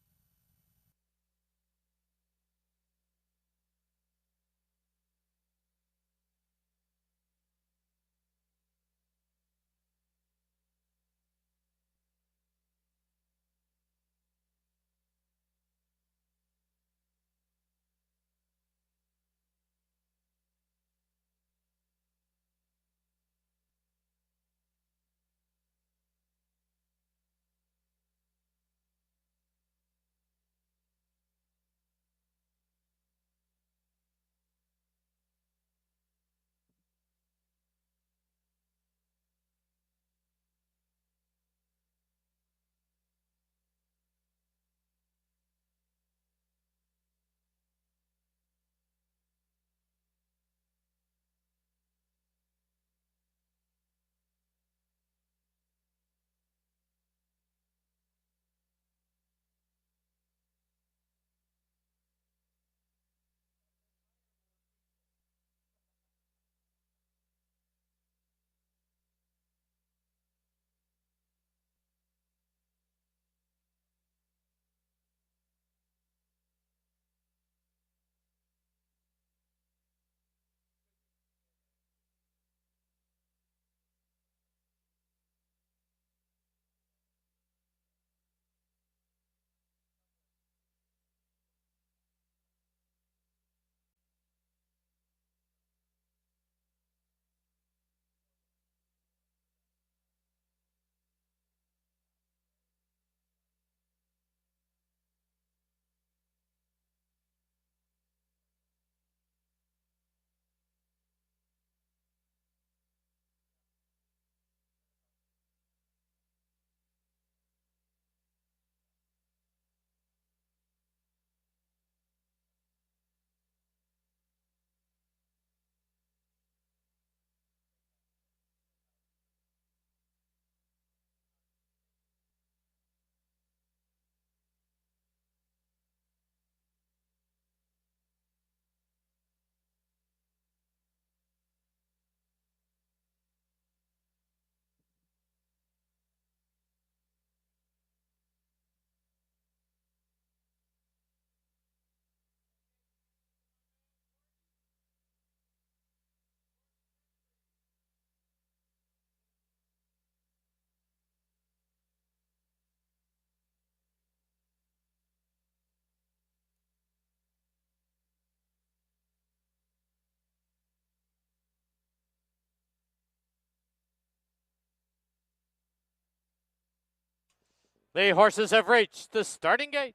Speaker 1: The horses have reached the starting gate.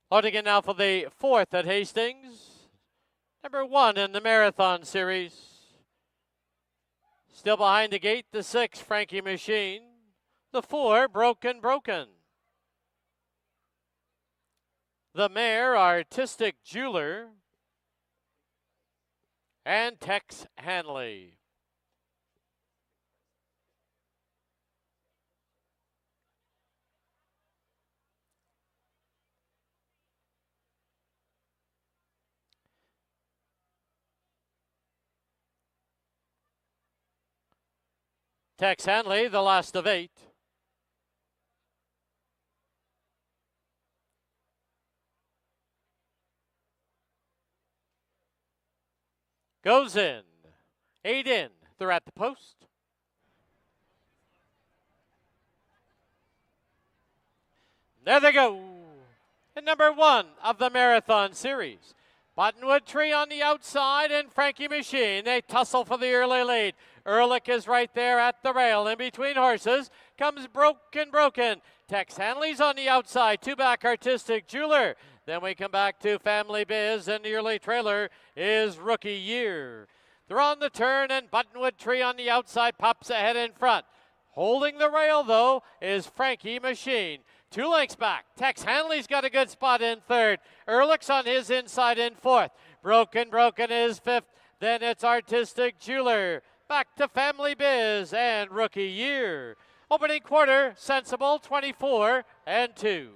Speaker 1: Loading in now for the 4th at Hastings. Number 1 in the Marathon Series. Still behind the gate, the 6, Frankie Machine. The 4, Broken. The mare, Artistic Jeweler. And Tex Hanley. Tex Hanley, the last of 8. Goes in. 8 in. They're at the post. There they go. And number 1 of the Marathon Series. Buttonwood Tree on the outside and Frankie Machine. They tussle for the early lead. Ehrlich is right there at the rail. In between horses comes Broken. Tex Hanley's on the outside. 2 back, Artistic Jeweler. Then we come back to Family Biz, and the early trailer is Rookie Year. They're on the turn, and Buttonwood Tree on the outside pops ahead in front. Holding the rail, though, is Frankie Machine. 2 lengths back. Tex Hanley's got a good spot in 3rd. Ehrlich's on his inside in 4th. Broken is 5th. Then it's Artistic Jeweler. Back to Family Biz and Rookie Year. Opening quarter, Sensible, 24 and 2.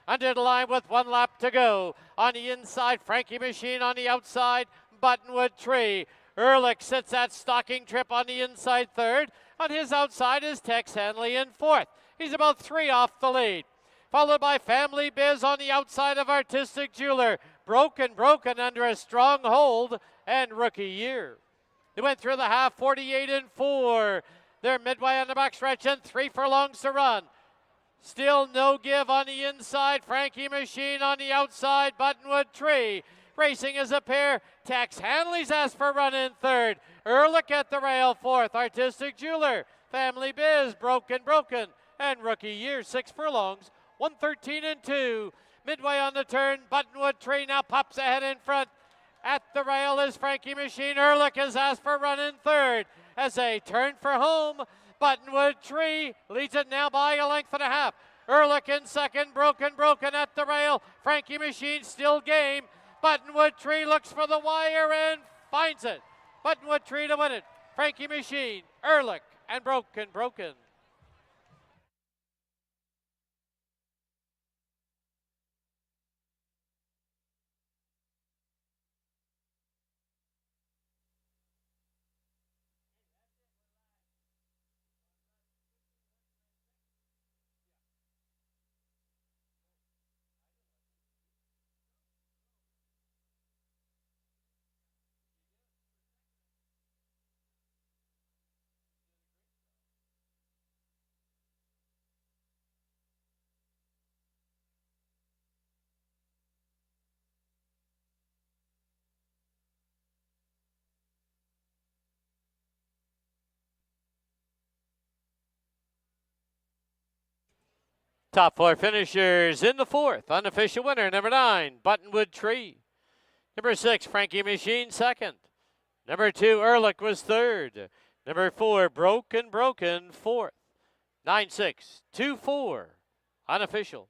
Speaker 1: Under the line with 1 lap to go. On the inside, Frankie Machine. On the outside, Buttonwood Tree. Ehrlich sits at Stocking Trip on the inside 3rd. On his outside is Tex Hanley in 4th. He's about 3 off the lead. Followed by Family Biz on the outside of Artistic Jeweler. Broken under a strong hold and Rookie Year. They went through the half, 48 and 4. They're midway on the backstretch and 3 furlongs to run. Still no give on the inside. Frankie Machine on the outside. Buttonwood Tree. Racing as a pair. Tex Hanley's asked for run in 3rd. Ehrlich at the rail 4th. Artistic Jeweler. Family Biz. Broken. And Rookie Year. 6 furlongs. 113 and 2. Midway on the turn. Buttonwood Tree now pops ahead in front. At the rail is Frankie Machine. Ehrlich has asked for run in 3rd. As they turn for home, Buttonwood Tree leads it now by a length and a half. Ehrlich in 2nd. Broken at the rail. Frankie Machine still game. Buttonwood Tree looks for the wire and finds it. Buttonwood Tree to win it. Frankie Machine, Ehrlich, and Broken. Top 4 finishers in the 4th. Unofficial winner, number 9, Buttonwood Tree. Number 6, Frankie Machine, 2nd. Number 2, Ehrlich was 3rd. Number 4, Broken, fourth. 9-6, 2-4, unofficial.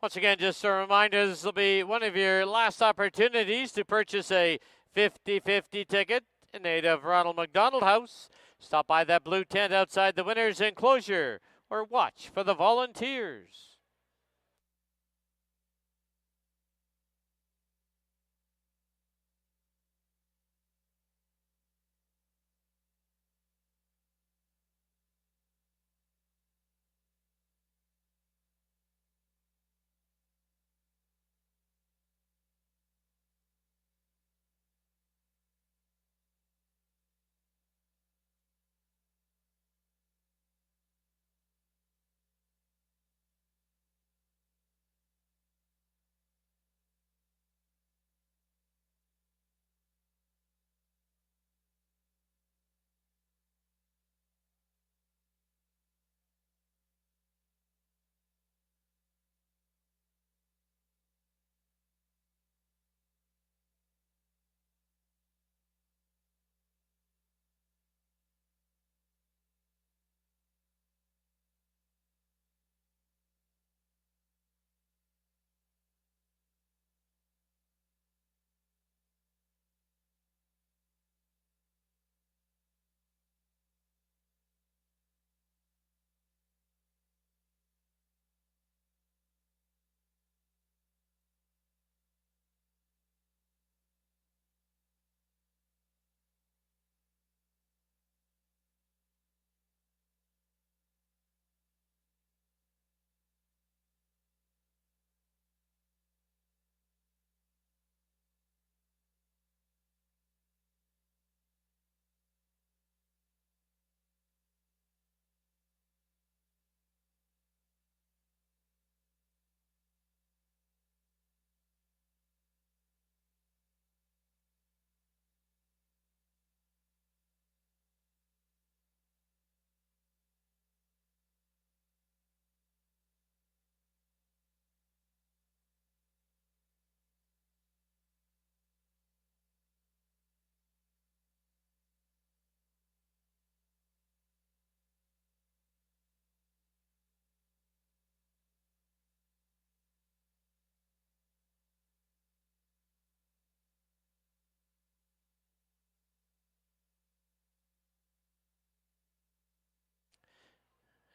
Speaker 1: Once again, just a reminder, this will be one of your last opportunities to purchase a 50-50 ticket in aid of Ronald McDonald House. Stop by that blue tent outside the winner's enclosure or watch for the volunteers.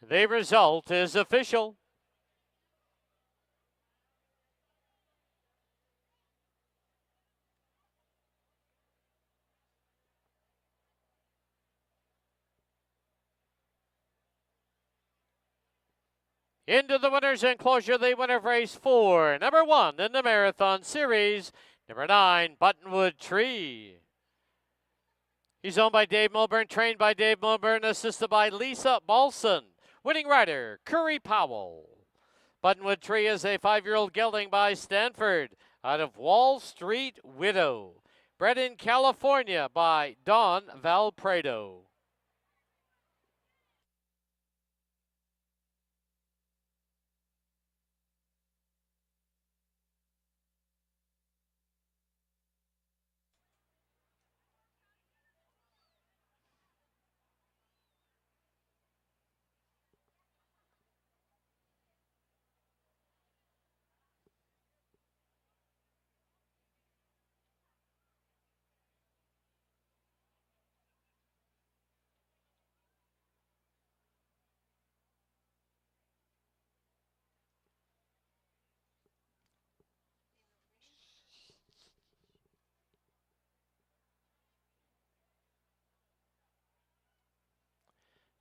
Speaker 1: The result is official. Into the winner's enclosure, the winner of race 4, number 1 in the Marathon Series, number 9, Buttonwood Tree. He's owned by Dave Milburn, trained by Dave Milburn, assisted by Lisa Balson. Winning rider, Curry Powell. Buttonwood Tree is a 5-year-old gelding by Stanford out of Wall Street Widow. Bred in California by Don Valprado.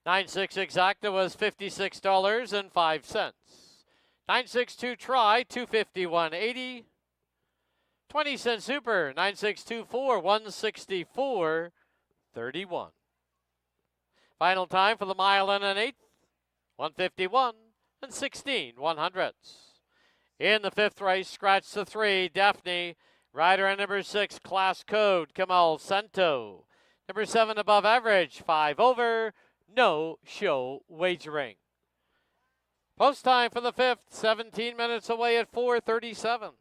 Speaker 1: 9.6 exacta was $56.05. 9.62 try, $251.80. 20-cent super, 9.624, $164.31. Final time for the mile and an eighth, 151 and 16/100ths. In the fifth race, scratch the 3, Daphne. Rider on number 6, class code, Kamal Santo. Number 7, above average, 5 over, no show wagering. Post time for the fifth, 17 minutes away at 4:37.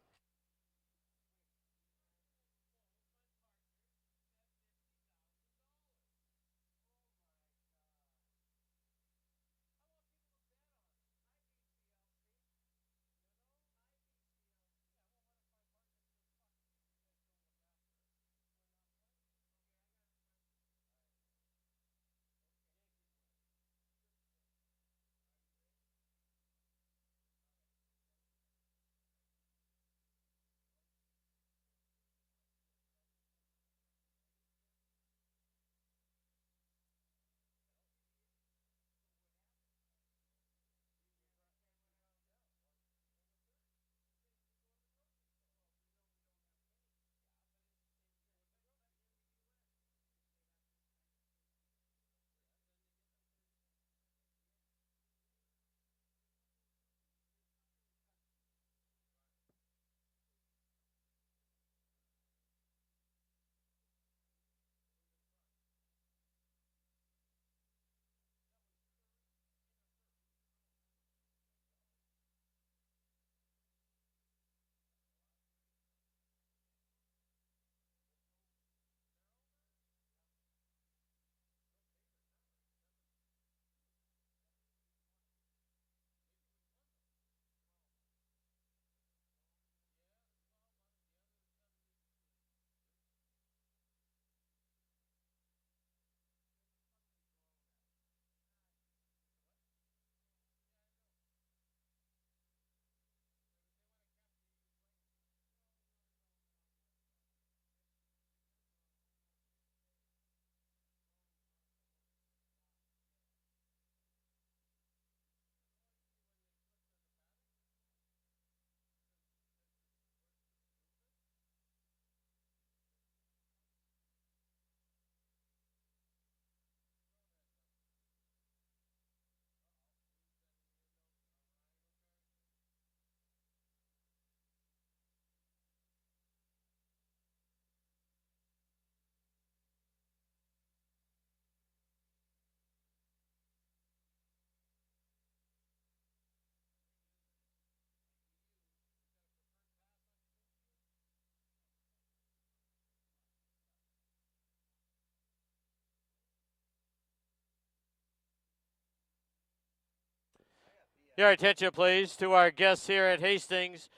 Speaker 1: Your attention, please, to our guests here at Hastings.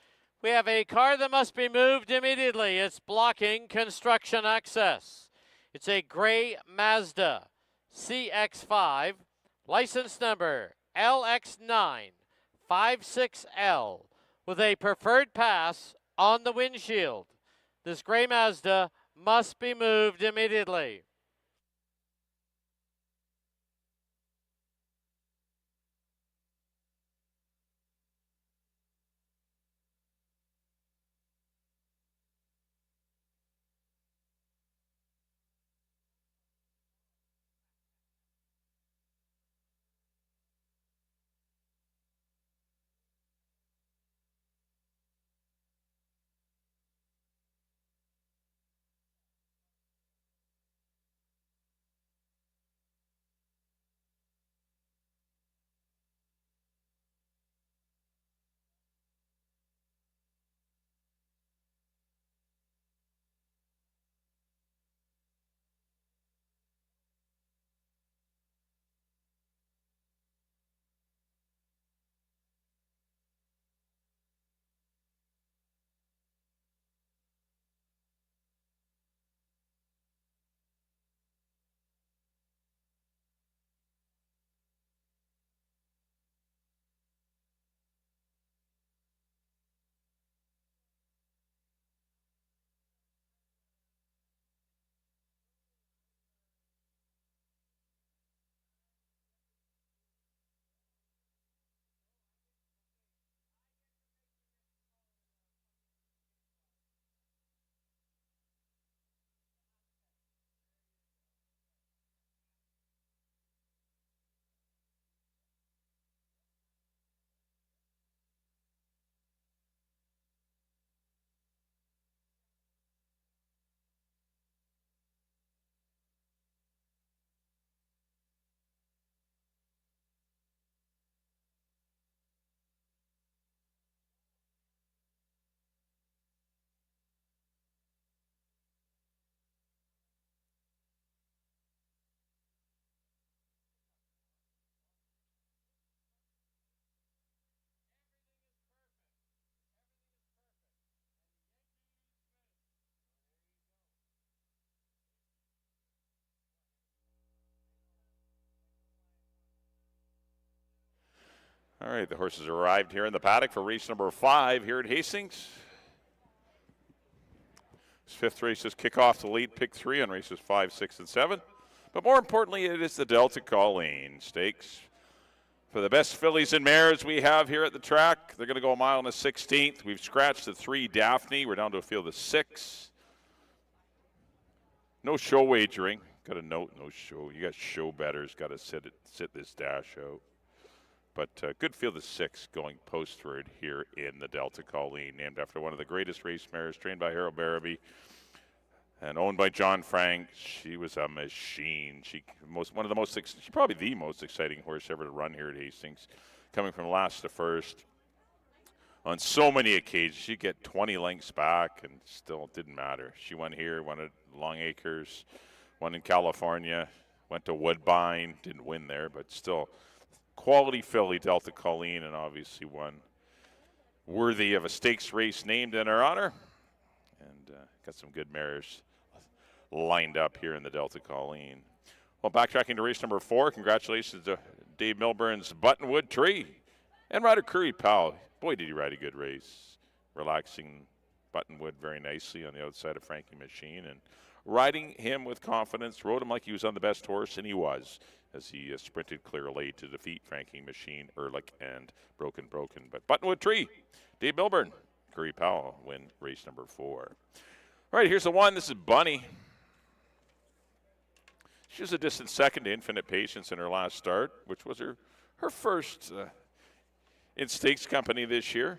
Speaker 1: We have a car that must be moved immediately. It's blocking construction access. It's a gray Mazda CX-5, license number LX956L, with a preferred pass on the windshield. This gray Mazda must be moved immediately.
Speaker 3: All right, the horses arrived here in the paddock for race number 5 here at Hastings. This 5th race is kick off the late pick 3 on races 5, 6, and 7. But more importantly, it is the Delta Colleen Stakes. For the best fillies and mares we have here at the track, they're going to go a mile and a 16th. We've scratched the 3 Daphne. We're down to a field of 6. No show wagering. Got a note, no show. You got show bettors, got to sit this dash out. But good field of 6 going postward here in the Delta Colleen, named after one of the greatest race mares, trained by Harold Barabee and owned by John Frank. She was a machine. She's probably the most exciting horse ever to run here at Hastings, coming from last to first. On so many occasions, she'd get 20 lengths back and still didn't matter. She won here, won at Long Acres, won in California, went to Woodbine, didn't win there, but still quality filly, Delta Colleen, and obviously one worthy of a stakes race named in her honor. And got some good mares lined up here in the Delta Colleen. Well, backtracking to race number 4, congratulations to Dave Milburn's Buttonwood Tree and rider Curry Powell. Boy, did he ride a good race. Relaxing Buttonwood very nicely on the outside of Frankie Machine and riding him with confidence. Rode him like he was on the best horse, and he was, as he sprinted clear late to defeat Frankie Machine, Ehrlich, and Broken. But Buttonwood Tree, Dave Milburn, Curry Powell win race number 4. All right, here's the one. This is Bunny. She was a distant second to Infinite Patience in her last start, which was her first in stakes company this year,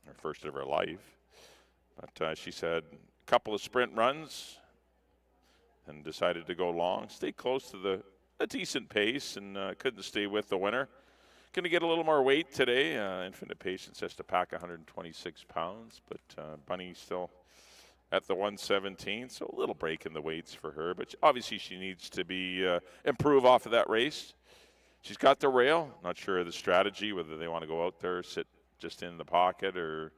Speaker 3: her first of her life. But she's had a couple of sprint runs and decided to go long, stay close to a decent pace, and couldn't stay with the winner. Going to get a little more weight today. Infinite Patience has to pack 126 pounds, but Bunny still at the 117, so a little break in the weights for her. But obviously she needs to be improve off of that race. She's got the rail. Not sure of the strategy, whether they want to go out there, sit just in the pocket, or.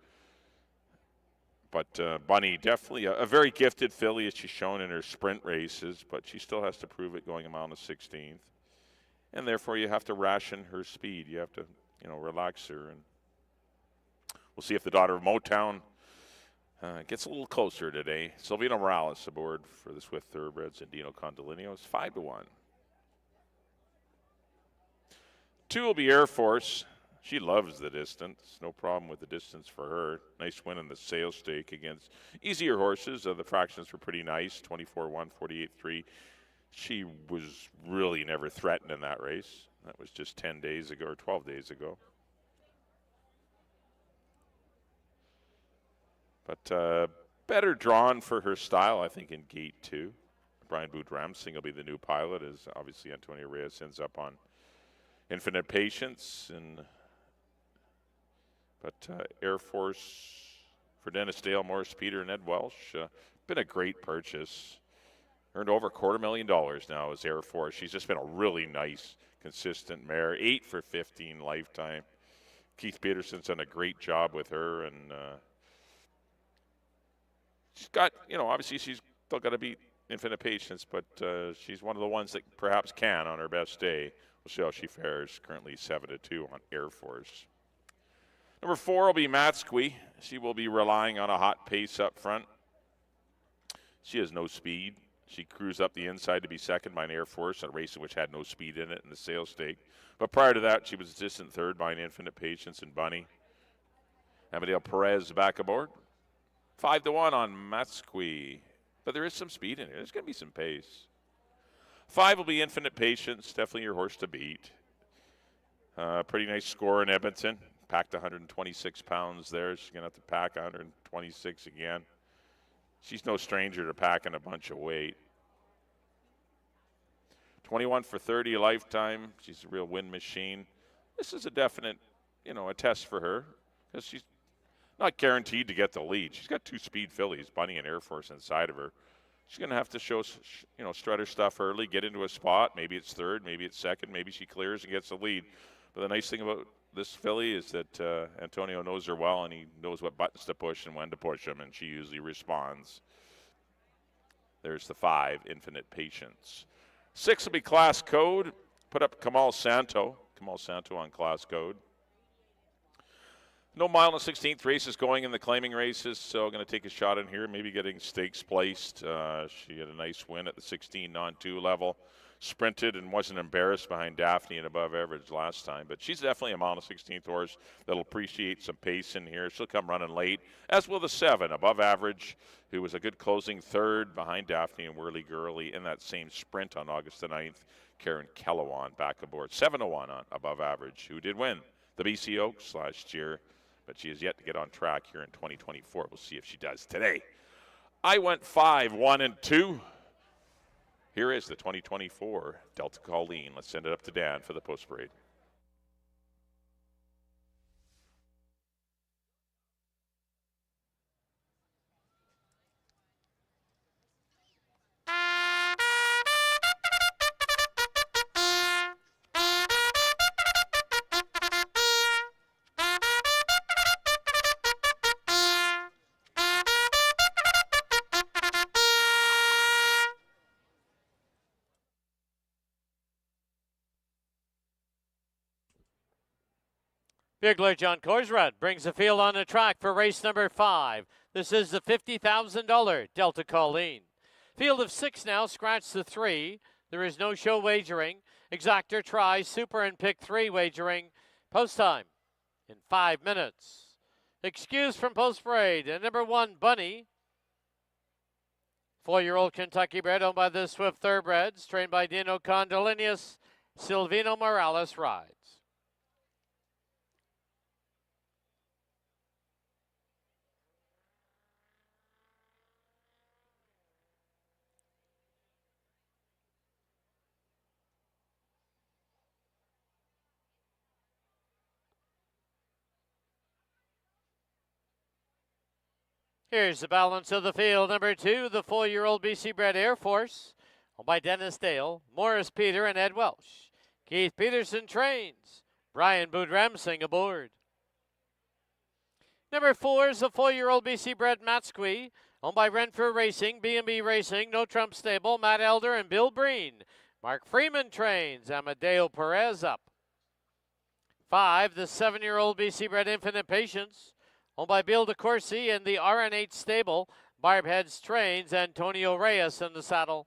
Speaker 3: But Bunny, definitely a very gifted filly, as she's shown in her sprint races, but she still has to prove it going a mile and a 16th. And therefore, you have to ration her speed. You have to, relax her. And we'll see if the daughter of Motown gets a little closer today. Silvino Morales aboard for the Swift Thoroughbreds, and Dino Condolino is 5-1. 2 will be Air Force. She loves the distance. No problem with the distance for her. Nice win in the sales stake against easier horses. The fractions were pretty nice, 24-1, 48-3. She was really never threatened in that race. That was just 10 days ago or 12 days ago. But better drawn for her style, I think, in Gate 2. Brian Boot-Ramsing will be the new pilot, as obviously Antonio Reyes ends up on Infinite Patience. But Air Force for Dennis Dale, Morris Peter, and Ed Welsh. Been a great purchase. Earned over $250,000 now as Air Force. She's just been a really nice, consistent mare. 8 for 15 lifetime. Keith Peterson's done a great job with her. And she's got, obviously she's still got to beat Infinite Patience, but she's one of the ones that perhaps can on her best day. We'll see how she fares. Currently 7-2 on Air Force. Number 4 will be Matsqui. She will be relying on a hot pace up front. She has no speed. She cruised up the inside to be second by an Air Force, a race which had no speed in it in the sales stake. But prior to that, she was a distant third by an Infinite Patience and Bunny. Amadeo Perez back aboard. 5-1 on Matsqui. But there is some speed in it. There's going to be some pace. 5 will be Infinite Patience. Definitely your horse to beat. Pretty nice score in Edmonton. Packed 126 pounds there. She's going to have to pack 126 again. She's no stranger to packing a bunch of weight. 21 for 30 lifetime. She's a real win machine. This is a definite, a test for her, because she's not guaranteed to get the lead. She's got 2 speed fillies, Bunny and Air Force, inside of her. She's going to have to show, strut her stuff early, get into a spot. Maybe it's third, maybe it's second, maybe she clears and gets the lead. But the nice thing about this filly is that Antonio knows her well, and he knows what buttons to push and when to push them, and she usually responds. There's the 5, Infinite Patience. 6 will be Class Code. Put up Kamal Santo on Class Code. No mile and 16th races going in the claiming races, so going to take a shot in here, maybe getting stakes placed. She had a nice win at the 16 non-2 level. Sprinted and wasn't embarrassed behind Daphne and above average last time. But she's definitely a mile and 16th horse that'll appreciate some pace in here. She'll come running late, as will the 7 above average, who was a good closing third behind Daphne and Whirly Gurley in that same sprint on August the 9th. Karen Kellowan back aboard. 7-1 on above average, who did win the BC Oaks last year. But she has yet to get on track here in 2024. We'll see if she does today. I went 5, 1, and 2. Here is the 2024 Delta Colleen. Let's send it up to Dan for the post parade.
Speaker 1: Bigler John Korsrud brings the field on the track for race number 5. This is the $50,000 Delta Colleen. Field of 6 now, scratch the 3. There is no show wagering. Exactor tries, super and pick 3 wagering. Post time in 5 minutes. Excuse from post parade. And number 1, Bunny. 4-year-old Kentucky bred owned by the Swift Thoroughbreds, trained by Dino Condolinius. Silvino Morales rides. Here's the balance of the field. Number 2, the 4-year-old BC bred Air Force, owned by Dennis Dale, Morris Peter, and Ed Welsh. Keith Peterson trains. Brian Boudramsing aboard. Number 4 is the 4-year-old BC bred Matt Squee, owned by Renfrew Racing, B&B Racing, No Trump Stable, Matt Elder, and Bill Breen. Mark Freeman trains. Amadeo Perez up. 5, the 7-year-old BC bred Infinite Patience, owned by Bill DeCourcy and the RN8 stable. Barb Heads trains. Antonio Reyes in the saddle.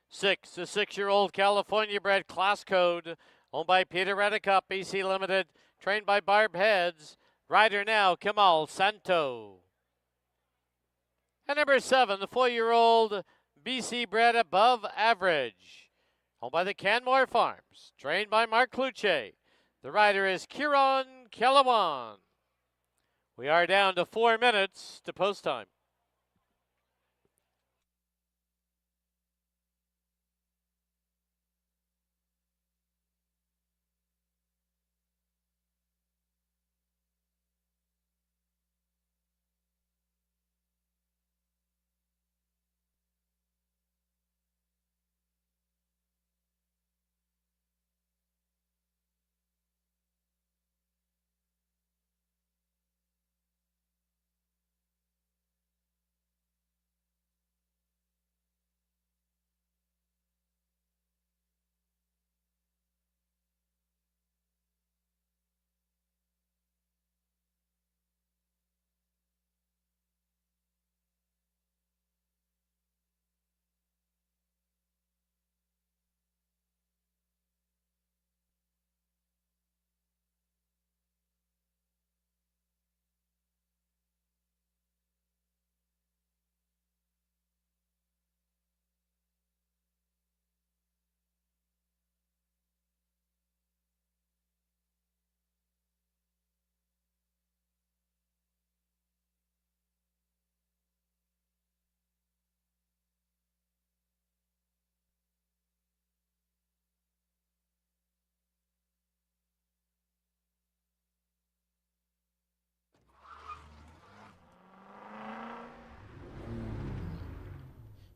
Speaker 1: 6, the 6-year-old California bred Class Code, owned by Peter Reddicup, BC Limited, trained by Barb Heads. Rider now, Kamal Santo. And number 7, the 4-year-old BC bred Above Average, owned by the Canmore Farms, trained by Mark Cluche. The rider is Kieran Kellowan. We are down to 4 minutes to post time.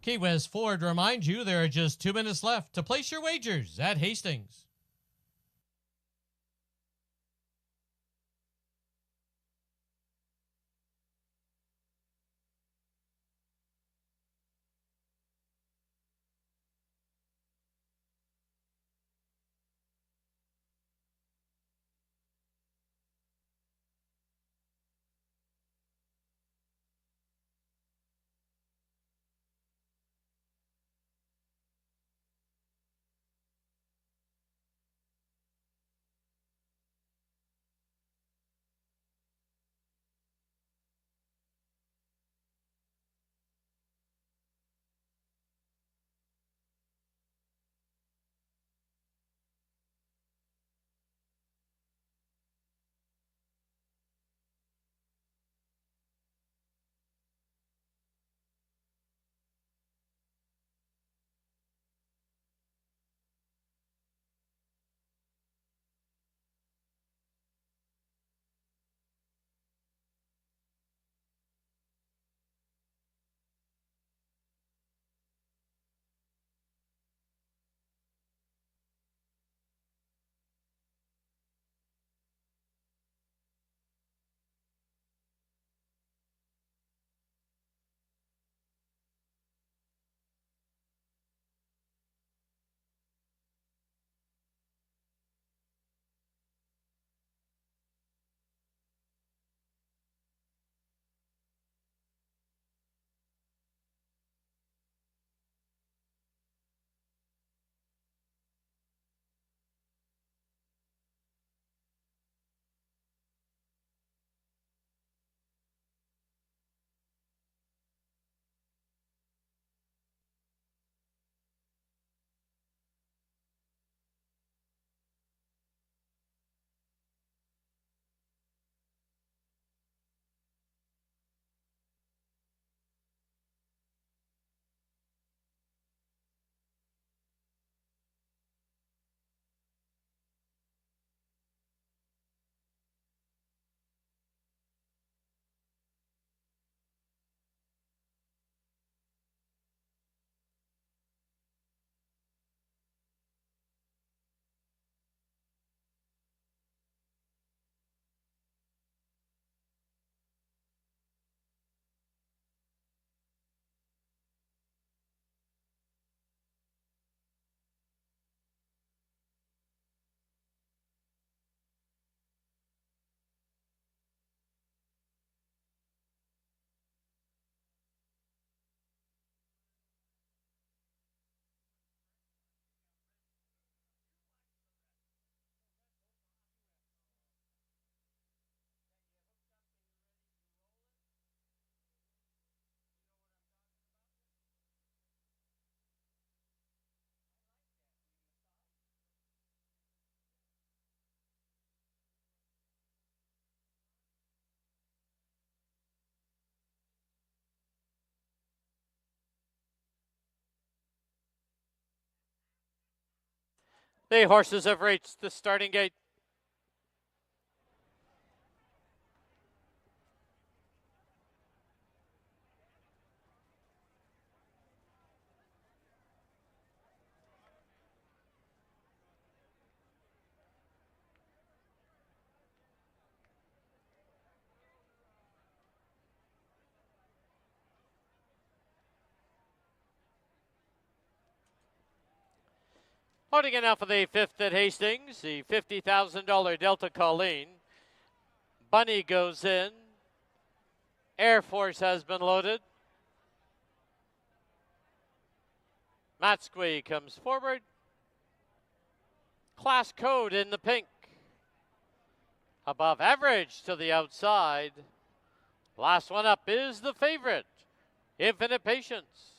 Speaker 1: Key West Ford reminds you there are just 2 minutes left to place your wagers at Hastings. The horses have reached the starting gate. Loading in now for the fifth at Hastings, the $50,000 Delta Colleen. Bunny goes in. Air Force has been loaded. Matskwe comes forward. Class Code in the pink. Above average to the outside. Last one up is the favorite, Infinite Patience.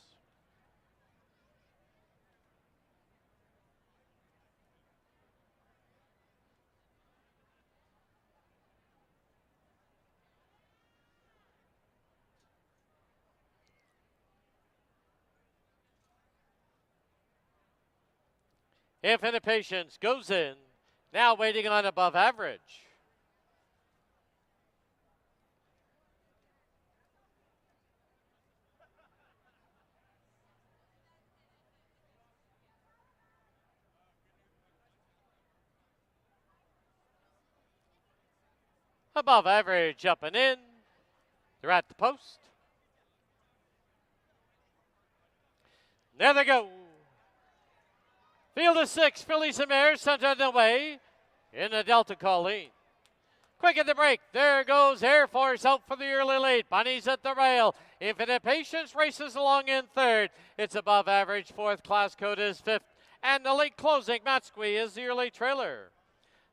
Speaker 1: Infinite Patience goes in, now waiting on above average. Above average up and in. They're at the post. There they go. Field of 6, fillies and mares sent on the way in the Delta Colleen. Quick at the break. There goes Air Force out for the early lead. Bunny's at the rail. Infinite Patience races along in third. It's above average. Fourth. Class Code is fifth. And the late closing, Matskwe, is the early trailer.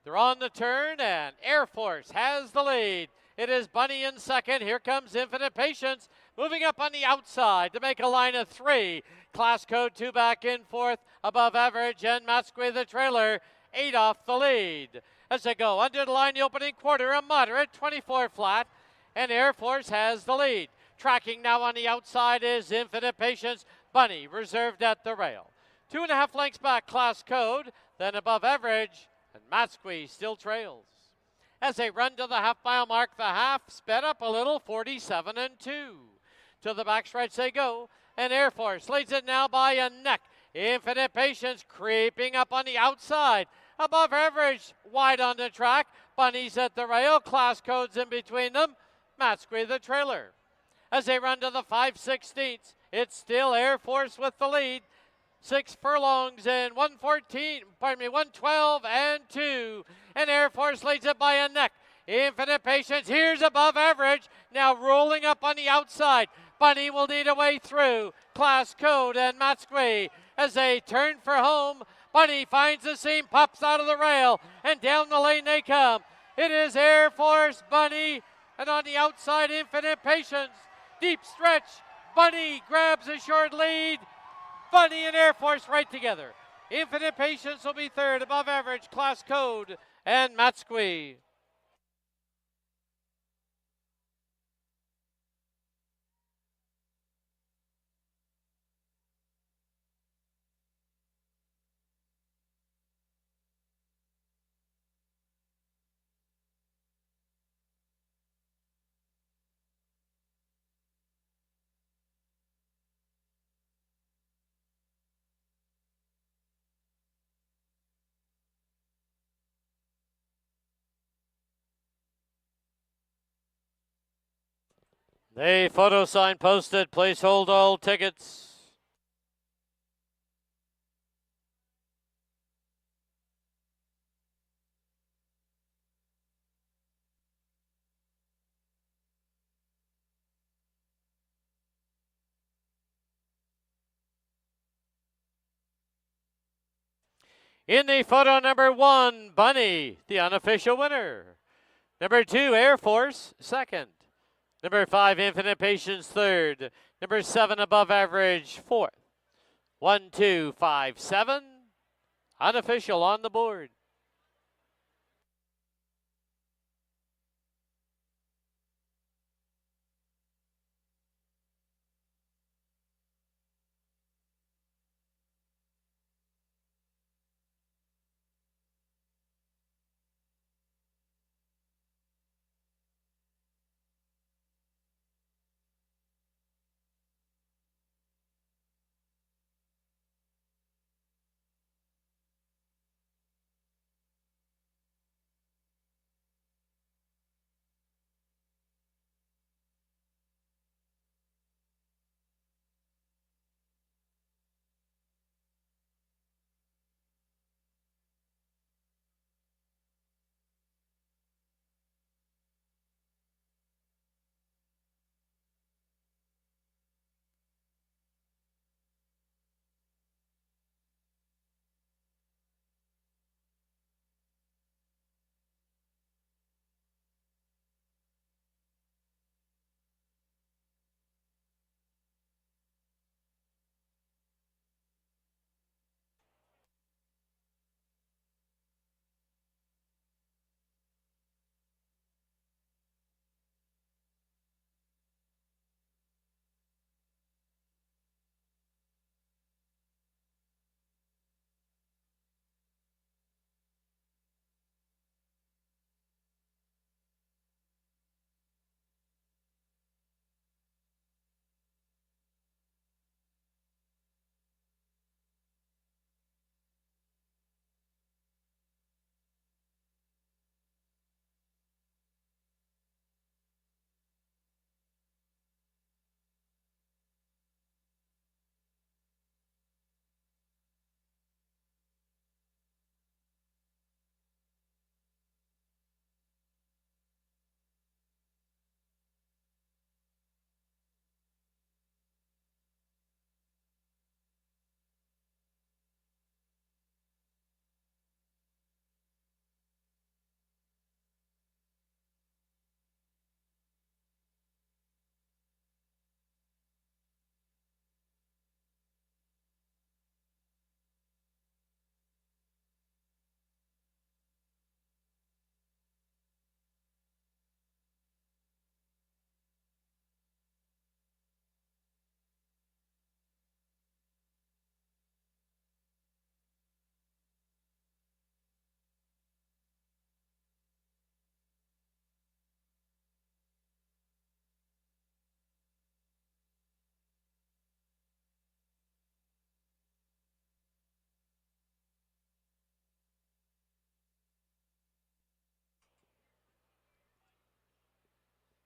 Speaker 1: They're on the turn, and Air Force has the lead. It is Bunny in second. Here comes Infinite Patience, moving up on the outside to make a line of 3. Class Code 2 back in fourth, above average, and Matskwe the trailer, 8 off the lead. As they go under the line, the opening quarter, a moderate 24 flat, and Air Force has the lead. Tracking now on the outside is Infinite Patience. Bunny reserved at the rail. 2.5 lengths back, Class Code, then above average, and Matskwe still trails. As they run to the half-mile mark, the half sped up a little, 47 and 2. To the backstretch they go, and Air Force leads it now by a neck. Infinite Patience creeping up on the outside. Above average, wide on the track. Bunny's at the rail, Class Code's in between them. Matskwe the trailer. As they run to the 5/16, it's still Air Force with the lead. 6 furlongs and 112 and 2. And Air Force leads it by a neck. Infinite Patience, here's above average. Now rolling up on the outside. Bunny will need a way through. Class Code and Matskwe as they turn for home. Bunny finds the seam, pops out of the rail, and down the lane they come. It is Air Force, Bunny, and on the outside, Infinite Patience. Deep stretch. Bunny grabs a short lead. Bunny and Air Force right together. Infinite Patience will be third, above average, Class Code, and Matskwe. The photo sign posted. Please hold all tickets. In the photo, number 1, Bunny, the unofficial winner. Number 2, Air Force, second. Number 5, Infinite Patience, third. Number 7, above average, fourth. 1, 2, 5, 7. Unofficial on the board.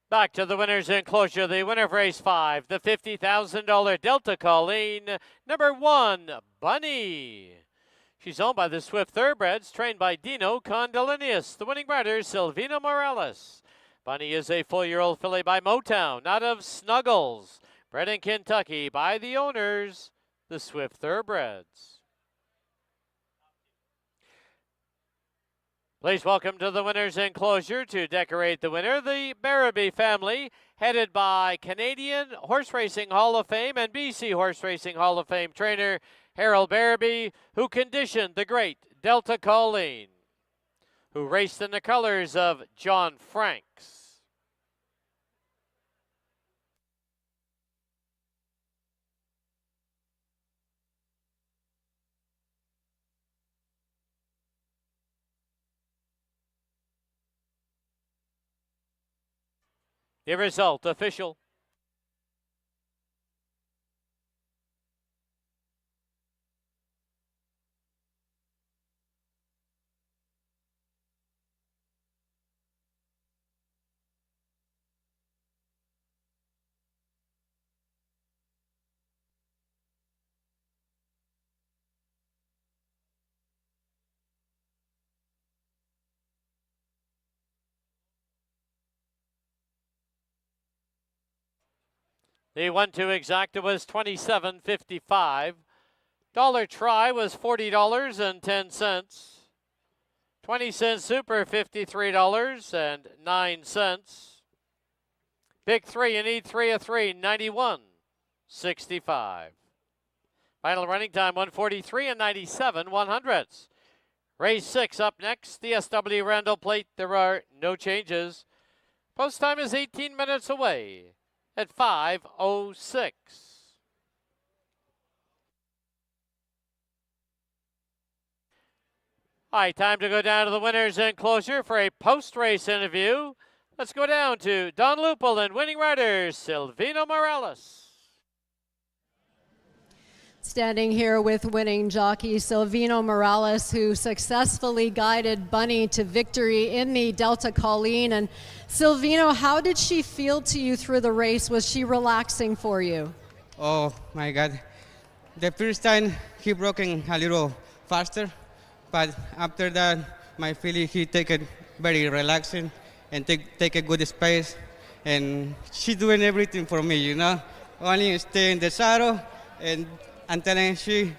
Speaker 1: Back to the winner's enclosure, the winner of race 5, the $50,000 Delta Colleen, number 1, Bunny. She's owned by the Swift Thoroughbreds, trained by Dino Condolinius. The winning rider, Silvino Morales. Bunny is a 4-year-old filly by Motown, out of Snuggles. Bred in Kentucky by the owners, the Swift Thoroughbreds. Please welcome to the winner's enclosure to decorate the winner, the Barabee family, headed by Canadian Horse Racing Hall of Fame and BC Horse Racing Hall of Fame trainer Harold Barabee, who conditioned the great Delta Colleen, who raced in the colors of John Franks. The result official. The 1-2 exacta was $27.55. Dollar try was $40.10. 20-cent super, $53.09. Big 3, you need 3 of 3, 91.65. Final running time, 1:43 and 97/100ths. Race 6 up next, the SW Randall Plate. There are no changes. Post time is 18 minutes away at 5:06. All right, time to go down to the winner's enclosure for a post-race interview. Let's go down to Don Lupel and winning rider Silvino Morales.
Speaker 5: Standing here with winning jockey Silvino Morales, who successfully guided Bunny to victory in the Delta Colleen. And Silvino, how did she feel to you through the race? Was she relaxing for you?
Speaker 6: Oh my God. The first time he broke in a little faster, but after that, my feeling he take it very relaxing and take a good space. And she doing everything for me, you know? Only stay in the saddle and then she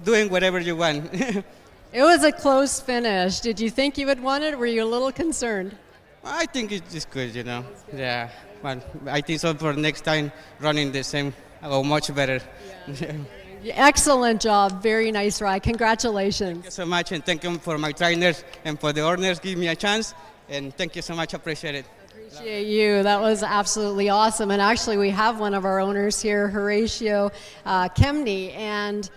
Speaker 6: doing whatever you want.
Speaker 5: It was a close finish. Did you think you had won it, or were you a little concerned?
Speaker 6: I think it's just good, you know. Yeah, but I think so for next time running the same, I'll go much better.
Speaker 5: Yeah. Excellent job. Very nice ride. Congratulations.
Speaker 6: Thank you so much, and thank you for my trainers and for the owners give me a chance. And thank you so much. Appreciate it.
Speaker 5: Appreciate you. That was absolutely awesome. And actually, we have one of our owners here, Horatio Kemney. And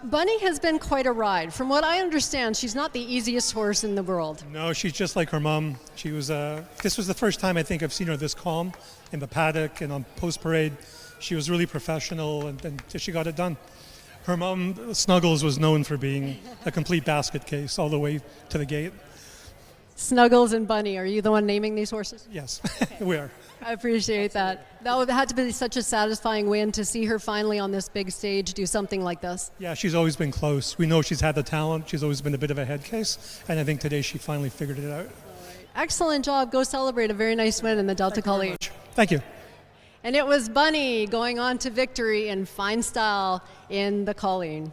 Speaker 5: Bunny has been quite a ride. From what I understand, she's not the easiest horse in the world.
Speaker 7: No, she's just like her mom. She was. This was the first time I think I've seen her this calm in the paddock and on post parade. She was really professional, and she got it done. Her mom, Snuggles, was known for being a complete basket case all the way to the gate.
Speaker 5: Snuggles and Bunny, are you the one naming these horses?
Speaker 7: Yes, we are.
Speaker 5: I appreciate that. That had to be such a satisfying win to see her finally on this big stage do something like this.
Speaker 7: Yeah, she's always been close. We know she's had the talent. She's always been a bit of a head case, and I think today she finally figured it out.
Speaker 5: Excellent job. Go celebrate a very nice win in the Delta Colleen.
Speaker 7: Thank you.
Speaker 5: And it was Bunny going on to victory in fine style in the Colleen.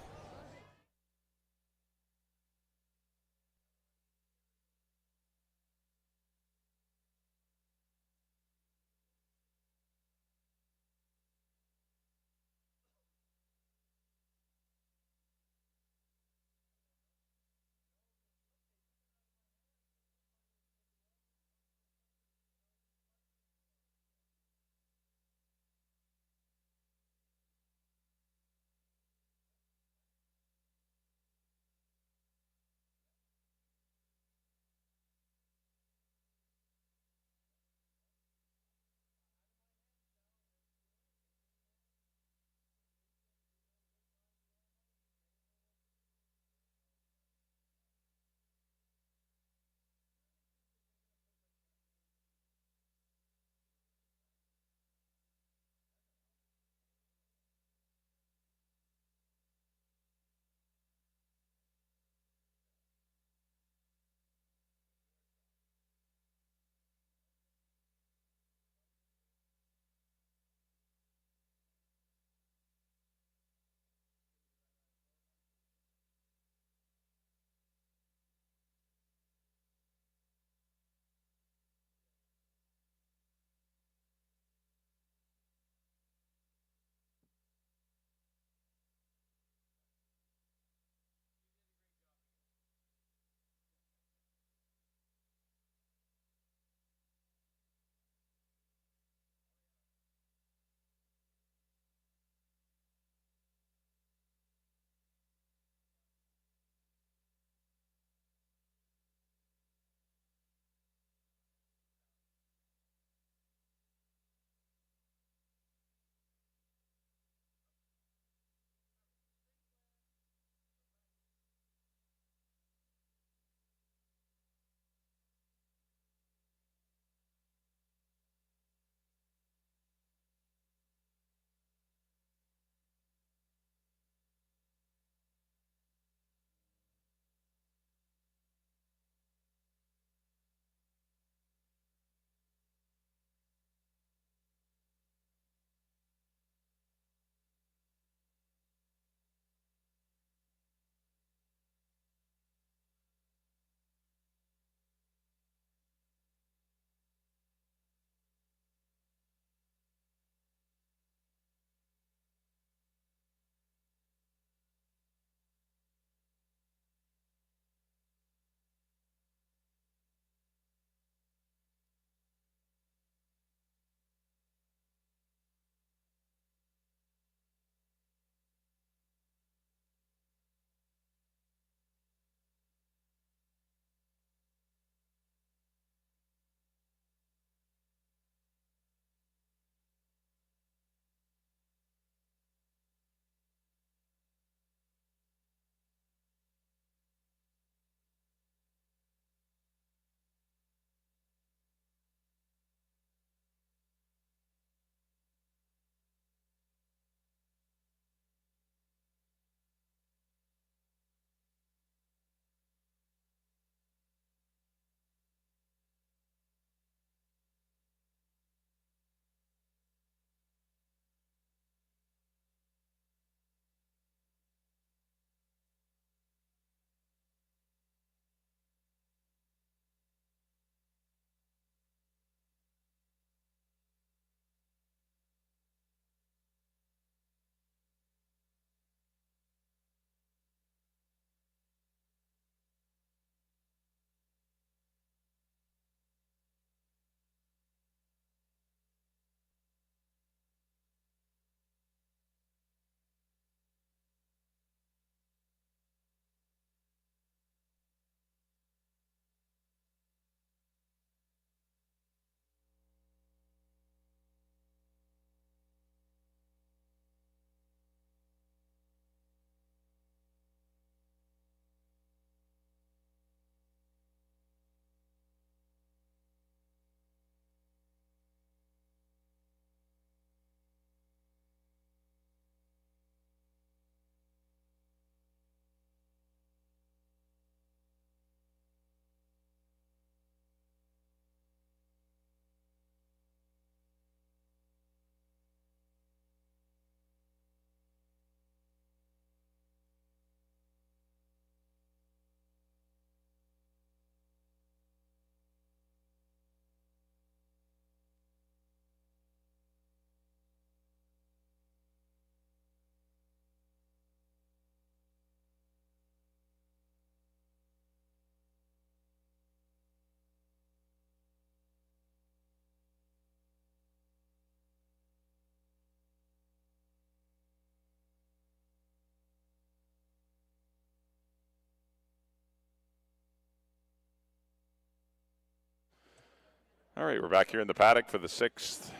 Speaker 3: All right, we're back here in the paddock for the 6th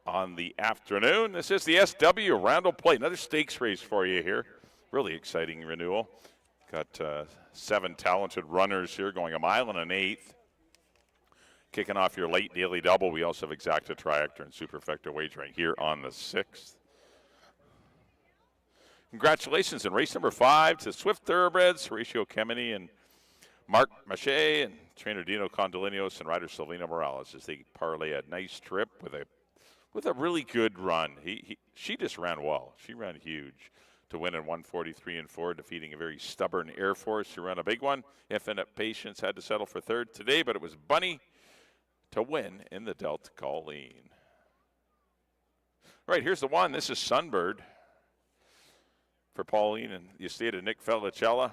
Speaker 3: on the afternoon. This is the SW Randall Plate. Another stakes race for you here. Really exciting renewal. Got 7 talented runners here going a mile and an eighth. Kicking off your late daily double, we also have Exacta Triactor and Superfecta wagering here on the 6th. Congratulations in race number 5 to Swift Thoroughbreds, Horatio Kemeny and Mark Mache, and trainer Dino Condolinos and rider Silvino Morales as they parlay a nice trip with a really good run. She just ran well. She ran huge to win in 1:43 and 4, defeating a very stubborn Air Force who ran a big one. Infinite Patience had to settle for 3rd today, but it was Bunny to win in the Delta Colleen. All right, here's the one. This is Sunbird for Pauline and the estate of Nick Felicella.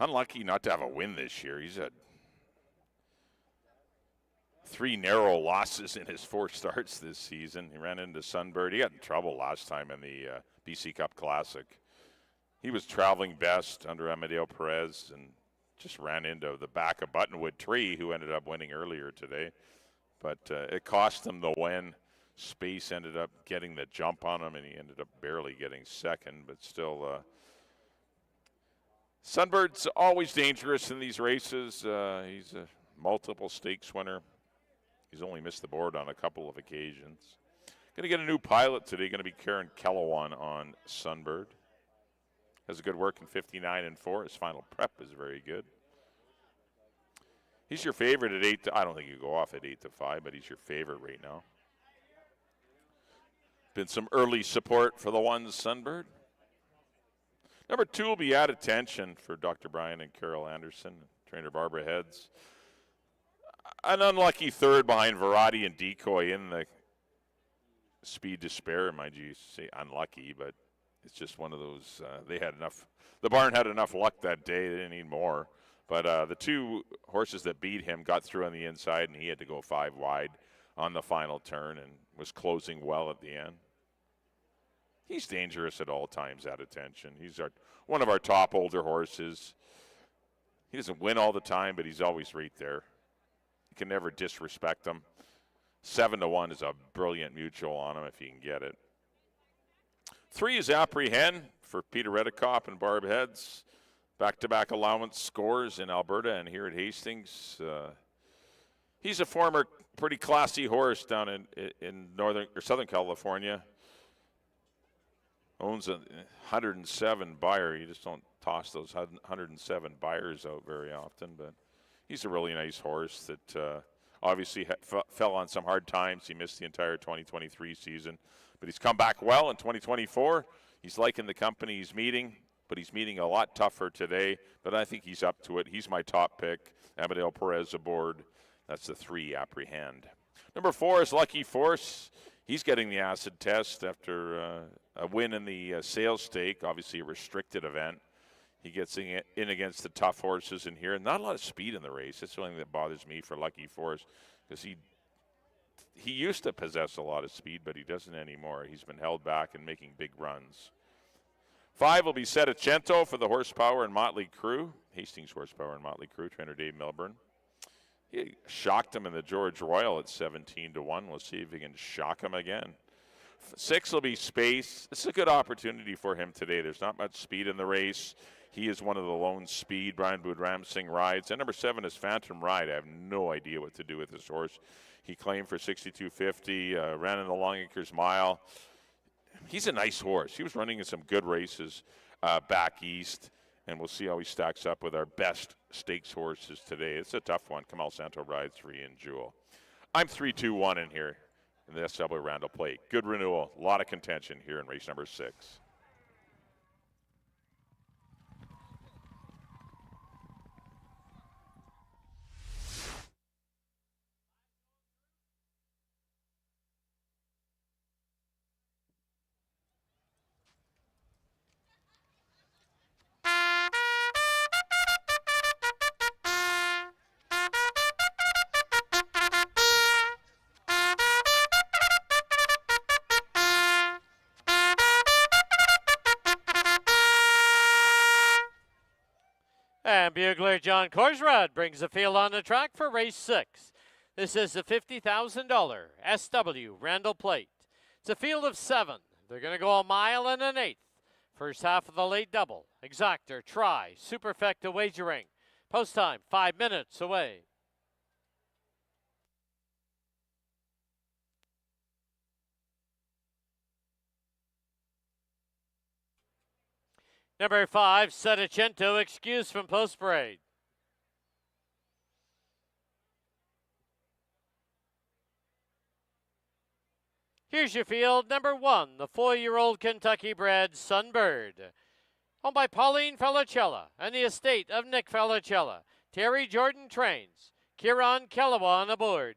Speaker 3: Unlucky not to have a win this year. He's had 3 narrow losses in his 4 starts this season. He ran into Sunbird. He got in trouble last time in the BC Cup Classic. He was traveling best under Amadeo Perez and just ran into the back of Buttonwood Tree, who ended up winning earlier today. But it cost him the win. Space ended up getting the jump on him, and he ended up barely getting second, but still Sunbird's always dangerous in these races. He's a multiple stakes winner. He's only missed the board on a couple of occasions. Going to get a new pilot today. Going to be Karen Kellowan on Sunbird. Has a good work in 59 and 4. His final prep is very good. He's your favorite at 8. I don't think you go off at 8-5, but he's your favorite right now. Been some early support for the ones Sunbird. Number 2 will be At Attention for Dr. Brian and Carol Anderson, trainer Barbara Heads. An unlucky 3rd behind Verratti and Decoy in the Speed Despair. Mind you, say unlucky, but it's just one of those. They had enough. The barn had enough luck that day. They didn't need more. But the 2 horses that beat him got through on the inside, and he had to go 5 wide on the final turn and was closing well at the end. He's dangerous at all times, At Attention. He's one of our top older horses. He doesn't win all the time, but he's always right there. You can never disrespect him. 7-1 is a brilliant mutual on him if you can get it. 3 is Apprehend for Peter Redekop and Barb Heads. Back-to-back allowance scores in Alberta and here at Hastings. He's a former pretty classy horse down in northern or Southern California. Owns a 107 buyer. You just don't toss those 107 buyers out very often, but he's a really nice horse that obviously fell on some hard times. He missed the entire 2023 season, but he's come back well in 2024. He's liking the company he's meeting, but he's meeting a lot tougher today, but I think he's up to it. He's my top pick. Amadeo Perez aboard. That's the 3, Apprehend. Number 4 is Lucky Force. He's getting the acid test after a win in the sales stake, obviously a restricted event. He gets in against the tough horses in here. Not a lot of speed in the race. That's the only thing that bothers me for Lucky Force, because he used to possess a lot of speed, but he doesn't anymore. He's been held back and making big runs. 5 will be Settecento for the Horsepower and Motley Crew. Hastings Horsepower and Motley Crew, trainer Dave Milburn. He shocked him in the George Royal at 17-1. We'll see if he can shock him again. 6 will be Space. This is a good opportunity for him today. There's not much speed in the race. He is one of the lone speed Brian Boudram Singh rides. And number 7 is Phantom Ride. I have no idea what to do with this horse. He claimed for 62.50, ran in the Long Acres Mile. He's a nice horse. He was running in some good races back east. And we'll see how he stacks up with our best stakes horses today. It's a tough one. Kamal Santo rides 3 and Jewel. I'm 3-2-1 in here in the SW Randall Plate. Good renewal. A lot of contention here in race number 6.
Speaker 1: And bugler John Korsrud brings the field on the track for race 6. This is the $50,000 SW Randall Plate. It's a field of 7. They're going to go a mile and an eighth. First half of the late double. Exactor, try, superfecta wagering. Post time, 5 minutes away. Number 5, Sedicento, excused from post parade. Here's your field. Number 1, the 4-year-old Kentucky-bred Sunbird, owned by Pauline Felicella and the estate of Nick Felicella. Terry Jordan trains. Kieran Kellawa on aboard.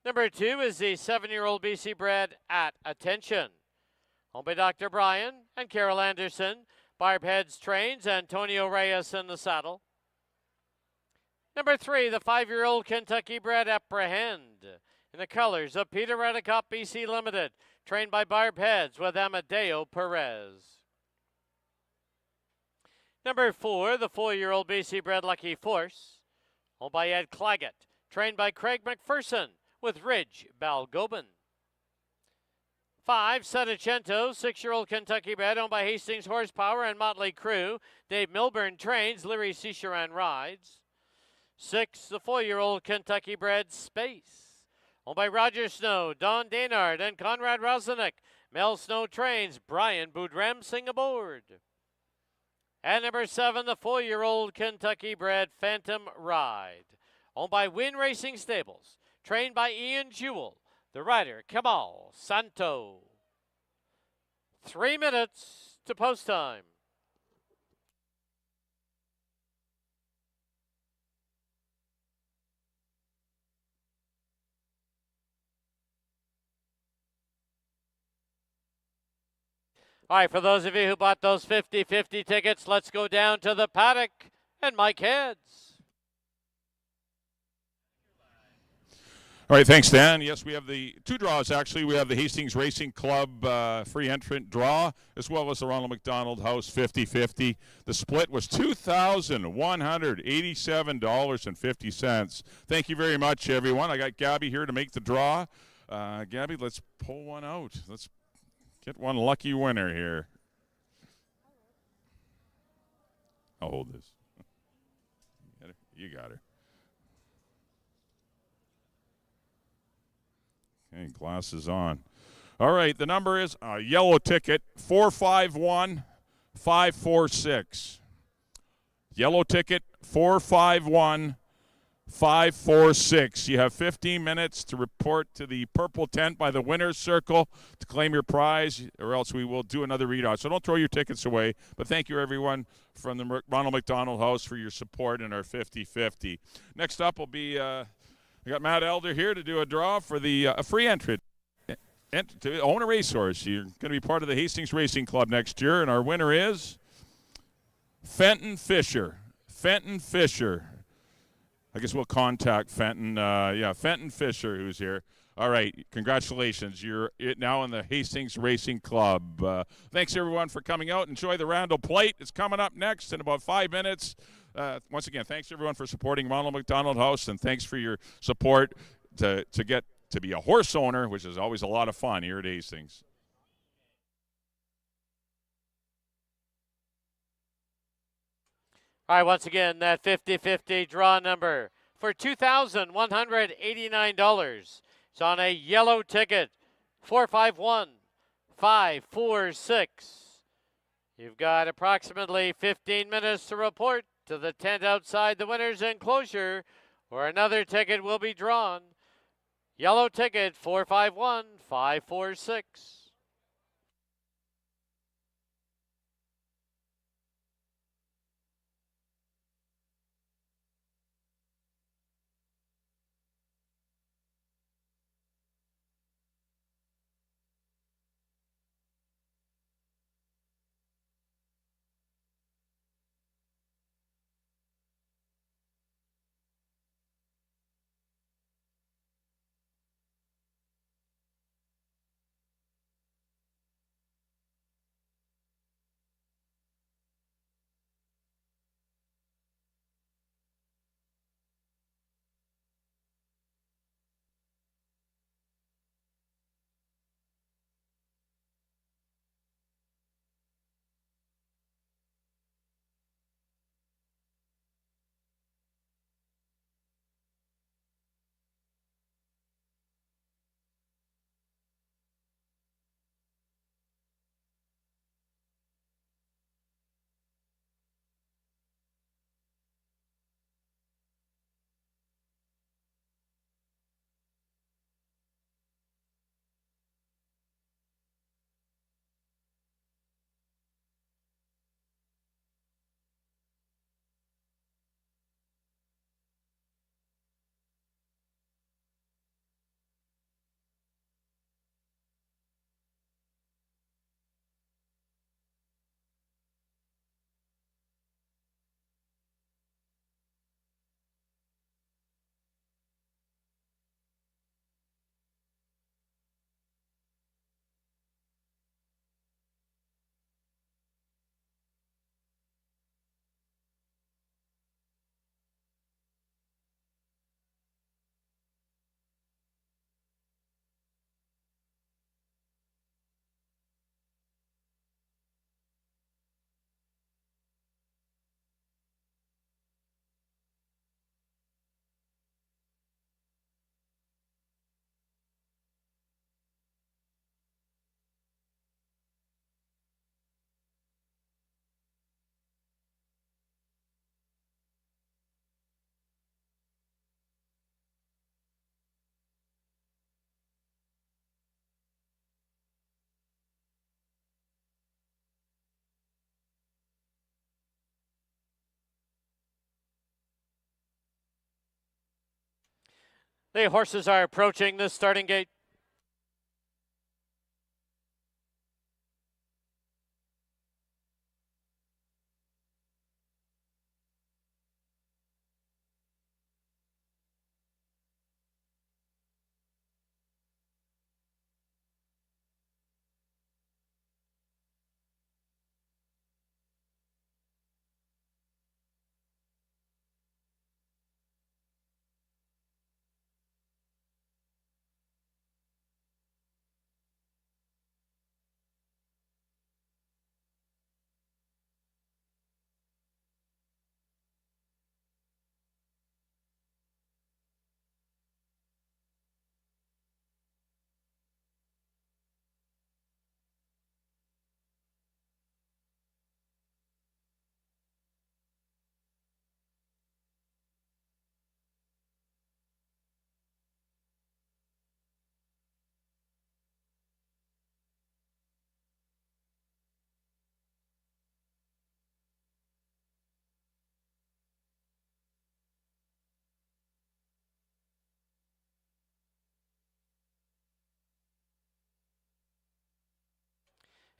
Speaker 1: Number 2 is the 7-year-old BC-bred At Attention, owned by Dr. Brian and Carol Anderson. Barb Heads trains. Antonio Reyes in the saddle. Number 3, the 5-year-old Kentucky-bred Apprehend, in the colors of Peter Redicott BC Limited, trained by Barb Heads with Amadeo Perez. Number 4, the 4-year-old BC-bred Lucky Force, owned by Ed Claggett, trained by Craig McPherson with Ridge Balgobin. 5, Sedicento, 6-year-old Kentucky-bred, owned by Hastings Horsepower and Motley Crew. Dave Milburn trains, Larry Cicheran rides. 6, the 4-year-old Kentucky-bred Space, owned by Roger Snow, Don Daynard, and Conrad Rosenik. Mel Snow trains, Brian Boudrem Singh aboard. And number 7, the 4-year-old Kentucky-bred Phantom Ride, owned by Win Racing Stables, trained by Ian Jewell, the rider Kamal Santo. 3 minutes to post time. All right, for those of you who bought those 50-50 tickets, let's go down to the paddock and Mike Heads.
Speaker 3: All right, thanks, Dan. Yes, we have the 2 draws, actually. We have the Hastings Racing Club free entrant draw, as well as the Ronald McDonald House 50-50. The split was $2,187.50. Thank you very much, everyone. I got Gabby here to make the draw. Gabby, let's pull one out. Let's get one lucky winner here. I'll hold this. You got her. Okay, glasses on. All right, the number is a yellow ticket, 451546. Yellow ticket, 451546. You have 15 minutes to report to the purple tent by the winner's circle to claim your prize, or else we will do another readout. So don't throw your tickets away. But thank you, everyone, from the Ronald McDonald House for your support in our 50-50. Next up will be, we got Matt Elder here to do a draw for the free entrant to own a racehorse. You're going to be part of the Hastings Racing Club next year, and our winner is Fenton Fisher. Fenton Fisher. I guess we'll contact Fenton. Fenton Fisher, who's here. All right, congratulations. You're now in the Hastings Racing Club. Thanks, everyone, for coming out. Enjoy the Randall Plate. It's coming up next in about 5 minutes. Once again, thanks, everyone, for supporting Ronald McDonald House, and thanks for your support to get to be a horse owner, which is always a lot of fun here at Hastings.
Speaker 1: All right, once again, that 50-50 draw number for $2,189. It's on a yellow ticket, 451546. You've got approximately 15 minutes to report to the tent outside the winner's enclosure, or another ticket will be drawn. Yellow ticket, 451546. The horses are approaching the starting gate.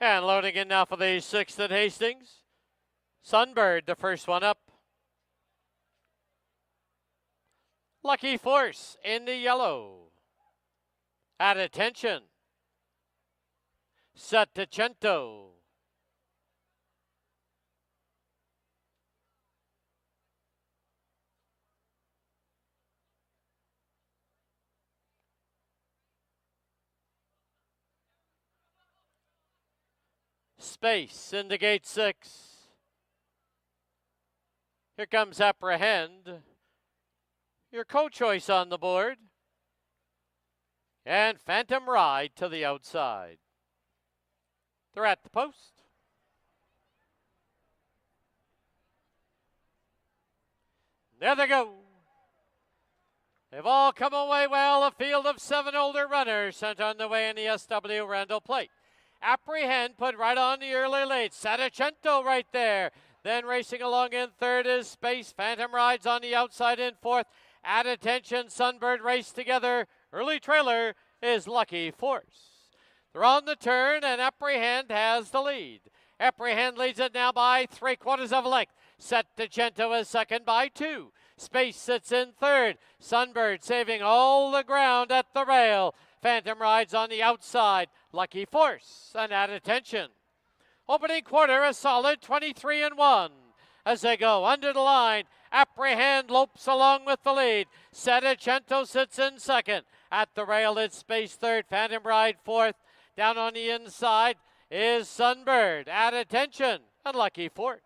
Speaker 1: And loading in now for the 6th at Hastings. Sunbird, the first one up. Lucky Force in the yellow. At attention. Settecento. Space into gate 6. Here comes Apprehend. Your co-choice on the board. And Phantom Ride to the outside. They're at the post. There they go. They've all come away well. A field of 7 older runners sent on the way in the SW Randall Plate. Apprehend put right on the early late. Settecento right there. Then racing along in 3rd is Space. Phantom Rides on the outside in 4th. At attention, Sunbird race together. Early trailer is Lucky Force. They're on the turn, and Apprehend has the lead. Apprehend leads it now by 3/4 of a length. Settecento is second by 2. Space sits in 3rd. Sunbird saving all the ground at the rail. Phantom Rides on the outside. Lucky Force and At Attention. Opening quarter, a solid 23-1. As they go under the line, Apprehend lopes along with the lead. Settecento sits in 2nd. At the rail, it's Space 3rd. Phantom Ride 4th. Down on the inside is Sunbird. At Attention and Lucky Force.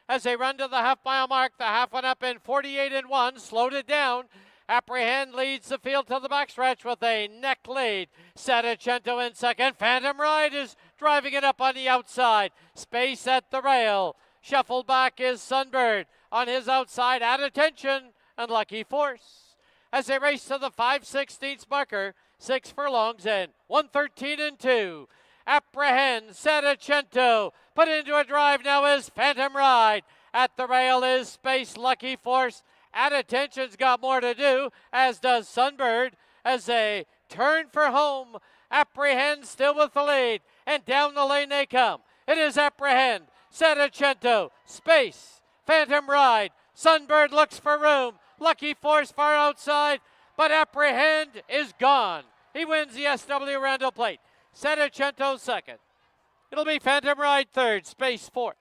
Speaker 1: As they run to the half-mile mark, the half one up in 48-1, slowed it down. Apprehend leads the field to the backstretch with a neck lead. Settecento in 2nd. Phantom Ride is driving it up on the outside. Space at the rail. Shuffled back is Sunbird. On his outside, At Attention and Lucky Force. As they race to the 5/16 marker, 6 furlongs in, 113-2. Apprehend, Settecento, put into a drive now is Phantom Ride. At the rail is Space, Lucky Force. At Attention's got more to do, as does Sunbird, as they turn for home. Apprehend still with the lead, and down the lane they come. It is Apprehend, Settecento, Space, Phantom Ride. Sunbird looks for room. Lucky Force far outside, but Apprehend is gone. He wins the SW Randall Plate. Settecento 2nd. It'll be Phantom Ride 3rd, Space 4th.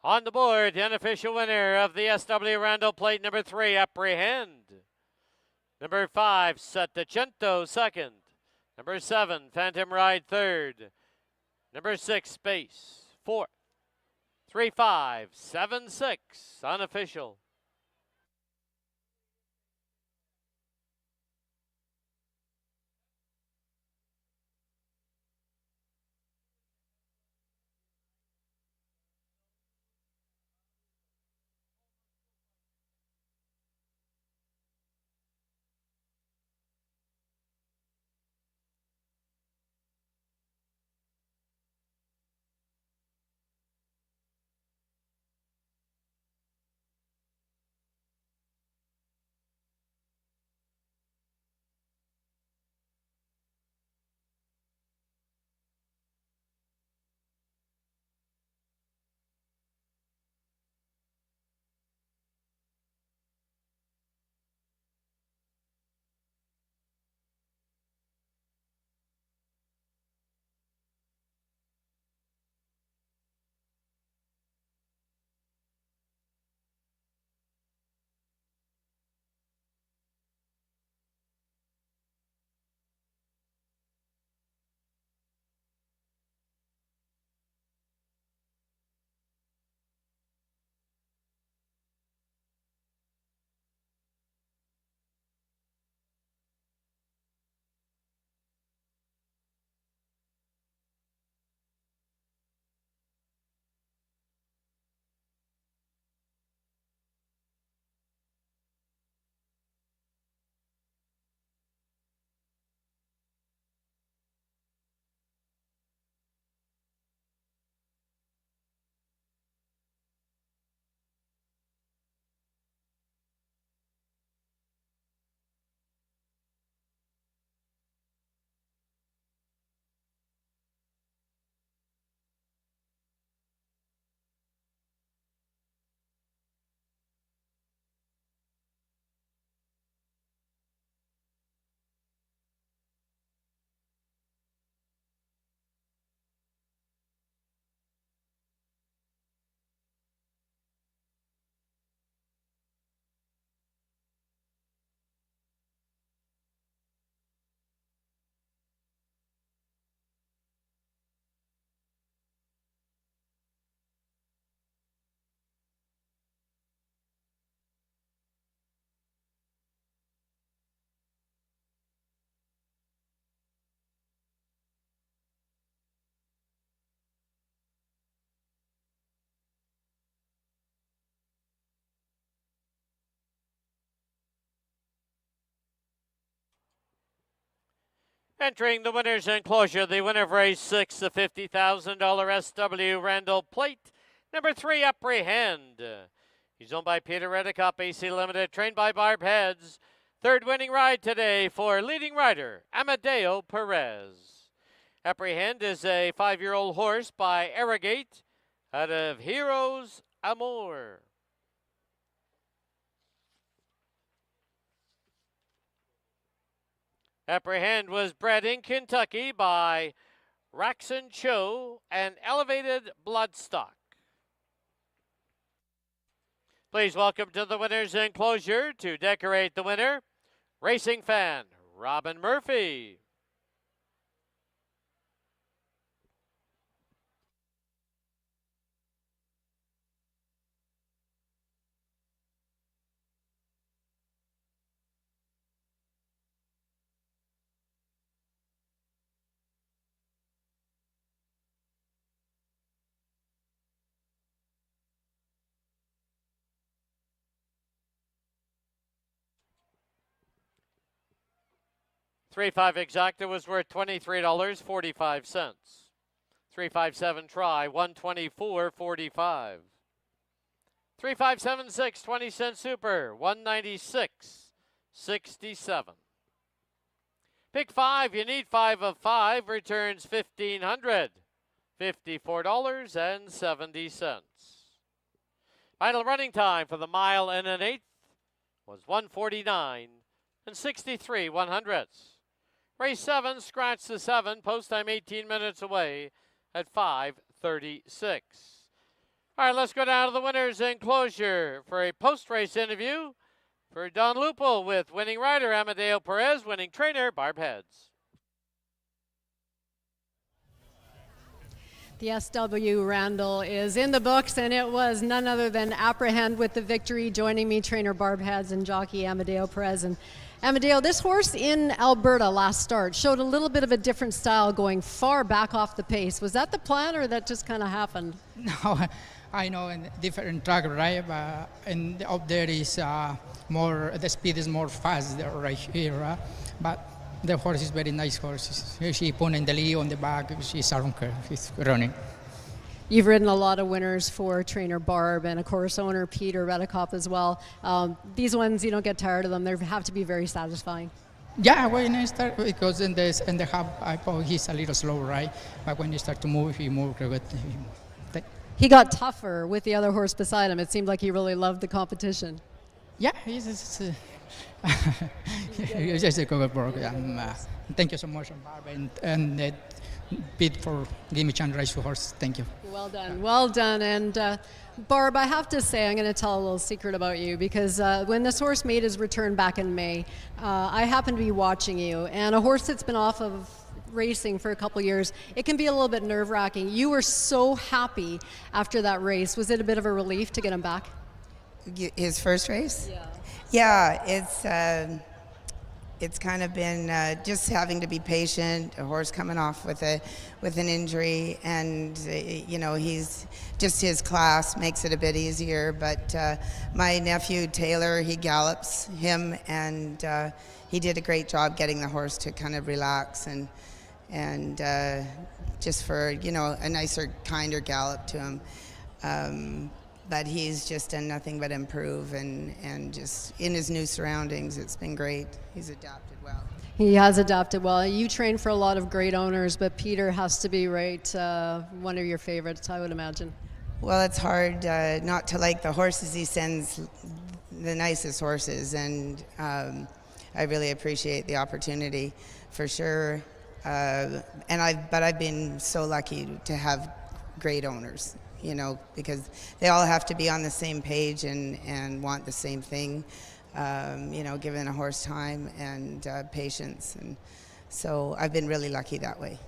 Speaker 1: On the board, the unofficial winner of the SW Randall Plate, number 3, Apprehend. Number 5, Settecento, 2nd. Number 7, Phantom Ride, 3rd. Number 6, Space, 4th. 3-5-7-6, unofficial. Entering the winner's enclosure, the winner of race 6, the $50,000 SW Randall Plate. Number 3, Apprehend. He's owned by Peter Redicop, AC Limited, trained by Barb Heads. Third winning ride today for leading rider, Amadeo Perez. Apprehend is a 5-year-old horse by Arrogate out of Heroes Amour. Apprehend was bred in Kentucky by Raxon Cho and Elevated Bloodstock. Please welcome to the winner's enclosure to decorate the winner, racing fan Robin Murphy. $3-5 exacta was worth $23.45. 3-5-7 try, $124.45. 3-5-7-6, 20-cent super, $196.67. Pick 5, you need 5 of 5, returns $1,554.70. Final running time for the mile and an eighth was 1:49 and 63/100ths. Race 7, scratch the 7, post time 18 minutes away at 5:36. All right, let's go down to the winner's enclosure for a post-race interview for Don Lupo with winning rider Amadeo Perez, winning trainer Barb Heads.
Speaker 5: The SW Randall is in the books, and it was none other than Apprehend with the victory. Joining me, trainer Barb Heads and jockey Amadeo Perez. And Amadeo, this horse in Alberta last start showed a little bit of a different style, going far back off the pace. Was that the plan, or that just kind of happened?
Speaker 8: No, I know, in different track, right? And up there is more, the speed is more fast there, right here. But the horse is very nice horse. She put in the lead on the back. She's around her. She's running.
Speaker 5: You've ridden a lot of winners for trainer Barb and, of course, owner Peter Redekop as well. These ones, you don't get tired of them. They have to be very satisfying.
Speaker 8: Yeah, when I start, because in the hub, he's a little slow, right? But when you start to move, he moves good.
Speaker 5: He got tougher with the other horse beside him. It seemed like he really loved the competition.
Speaker 8: Yeah, he's just a good work. Thank you so much, Barb, and Pete for giving me a chance to race your horse. Thank you.
Speaker 5: Well done, well done. And Barb, I have to say, I'm going to tell a little secret about you, because when this horse made his return back in May, I happened to be watching you, and a horse that's been off of racing for a couple years, it can be a little bit nerve-wracking. You were so happy after that race. Was it a bit of a relief to get him back?
Speaker 9: His first race?
Speaker 5: Yeah.
Speaker 9: Yeah, it's kind of been just having to be patient. A horse coming off with an injury, and you know, he's just, his class makes it a bit easier. But my nephew Taylor, he gallops him, and he did a great job getting the horse to kind of relax and just for, you know, a nicer, kinder gallop to him. But he's just done nothing but improve, and just in his new surroundings, it's been great. He's adapted well.
Speaker 5: He has adapted well. You train for a lot of great owners, but Peter has to be one of your favorites, I would imagine.
Speaker 9: Well, it's hard not to like the horses. He sends the nicest horses, and I really appreciate the opportunity, for sure. But I've been so lucky to have great owners, you know, because they all have to be on the same page and want the same thing, you know, giving a horse time and patience. And so I've been really lucky that way.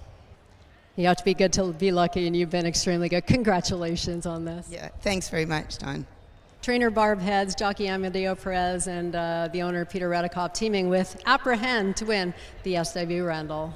Speaker 5: You have to be good to be lucky, and you've been extremely good. Congratulations on this.
Speaker 9: Yeah, thanks very much, Don.
Speaker 5: Trainer Barb Heads, jockey Amadeo Perez, and the owner Peter Redekop teaming with Apprehend to win the SW Randall.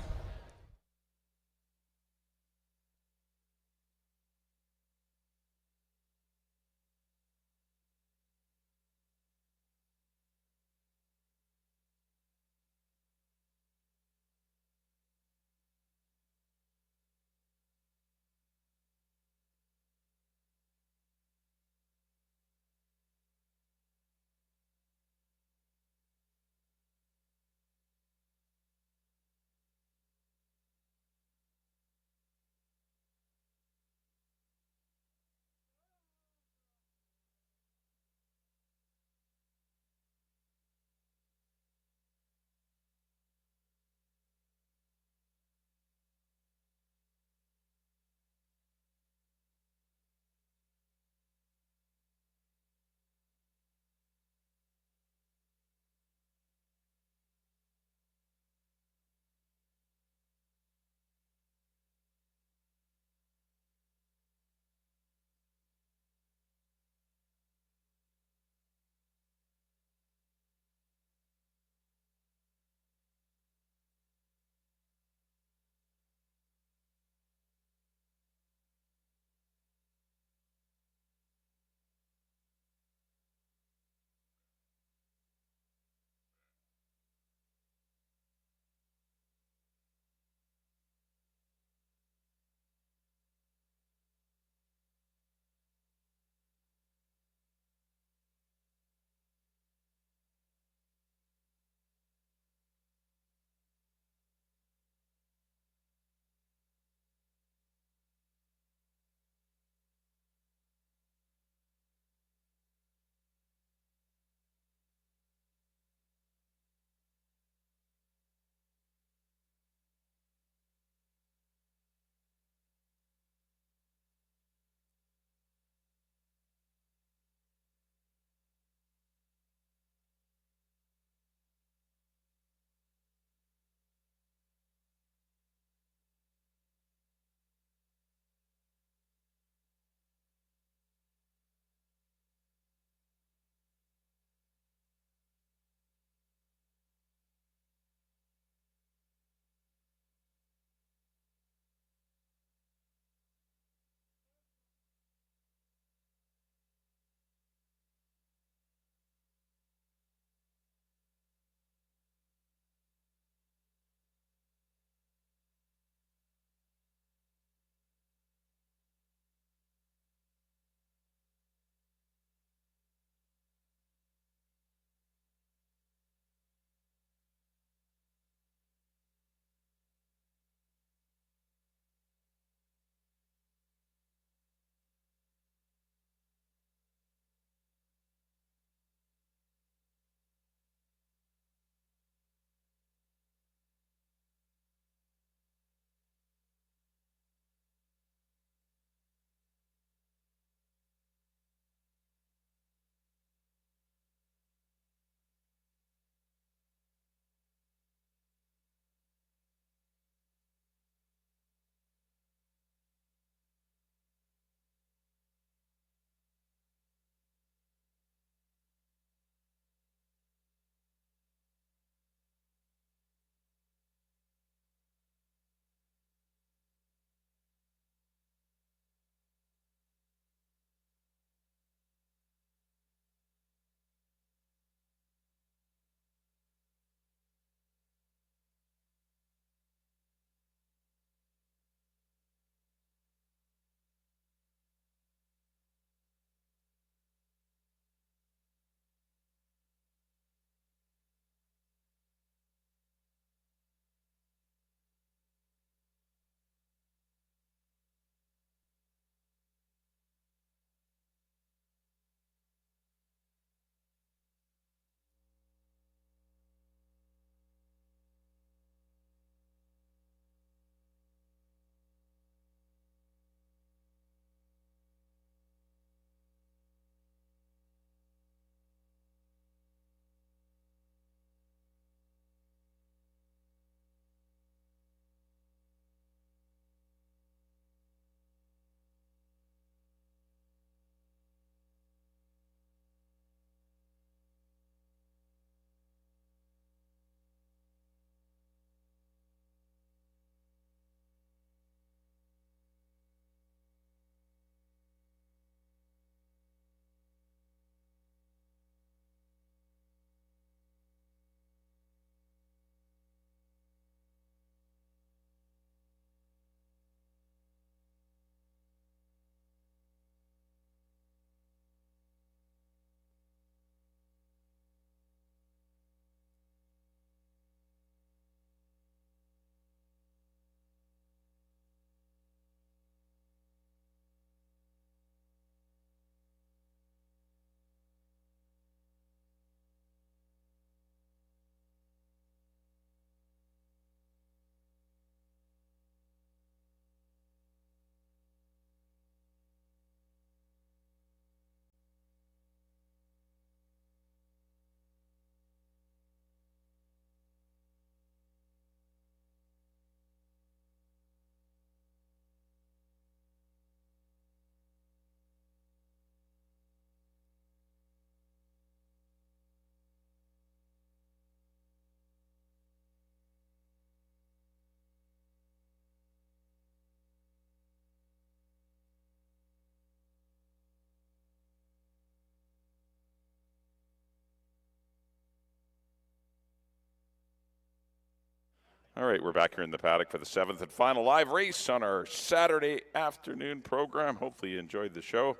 Speaker 3: All right, we're back here in the paddock for the 7th and final live race on our Saturday afternoon program. Hopefully you enjoyed the show.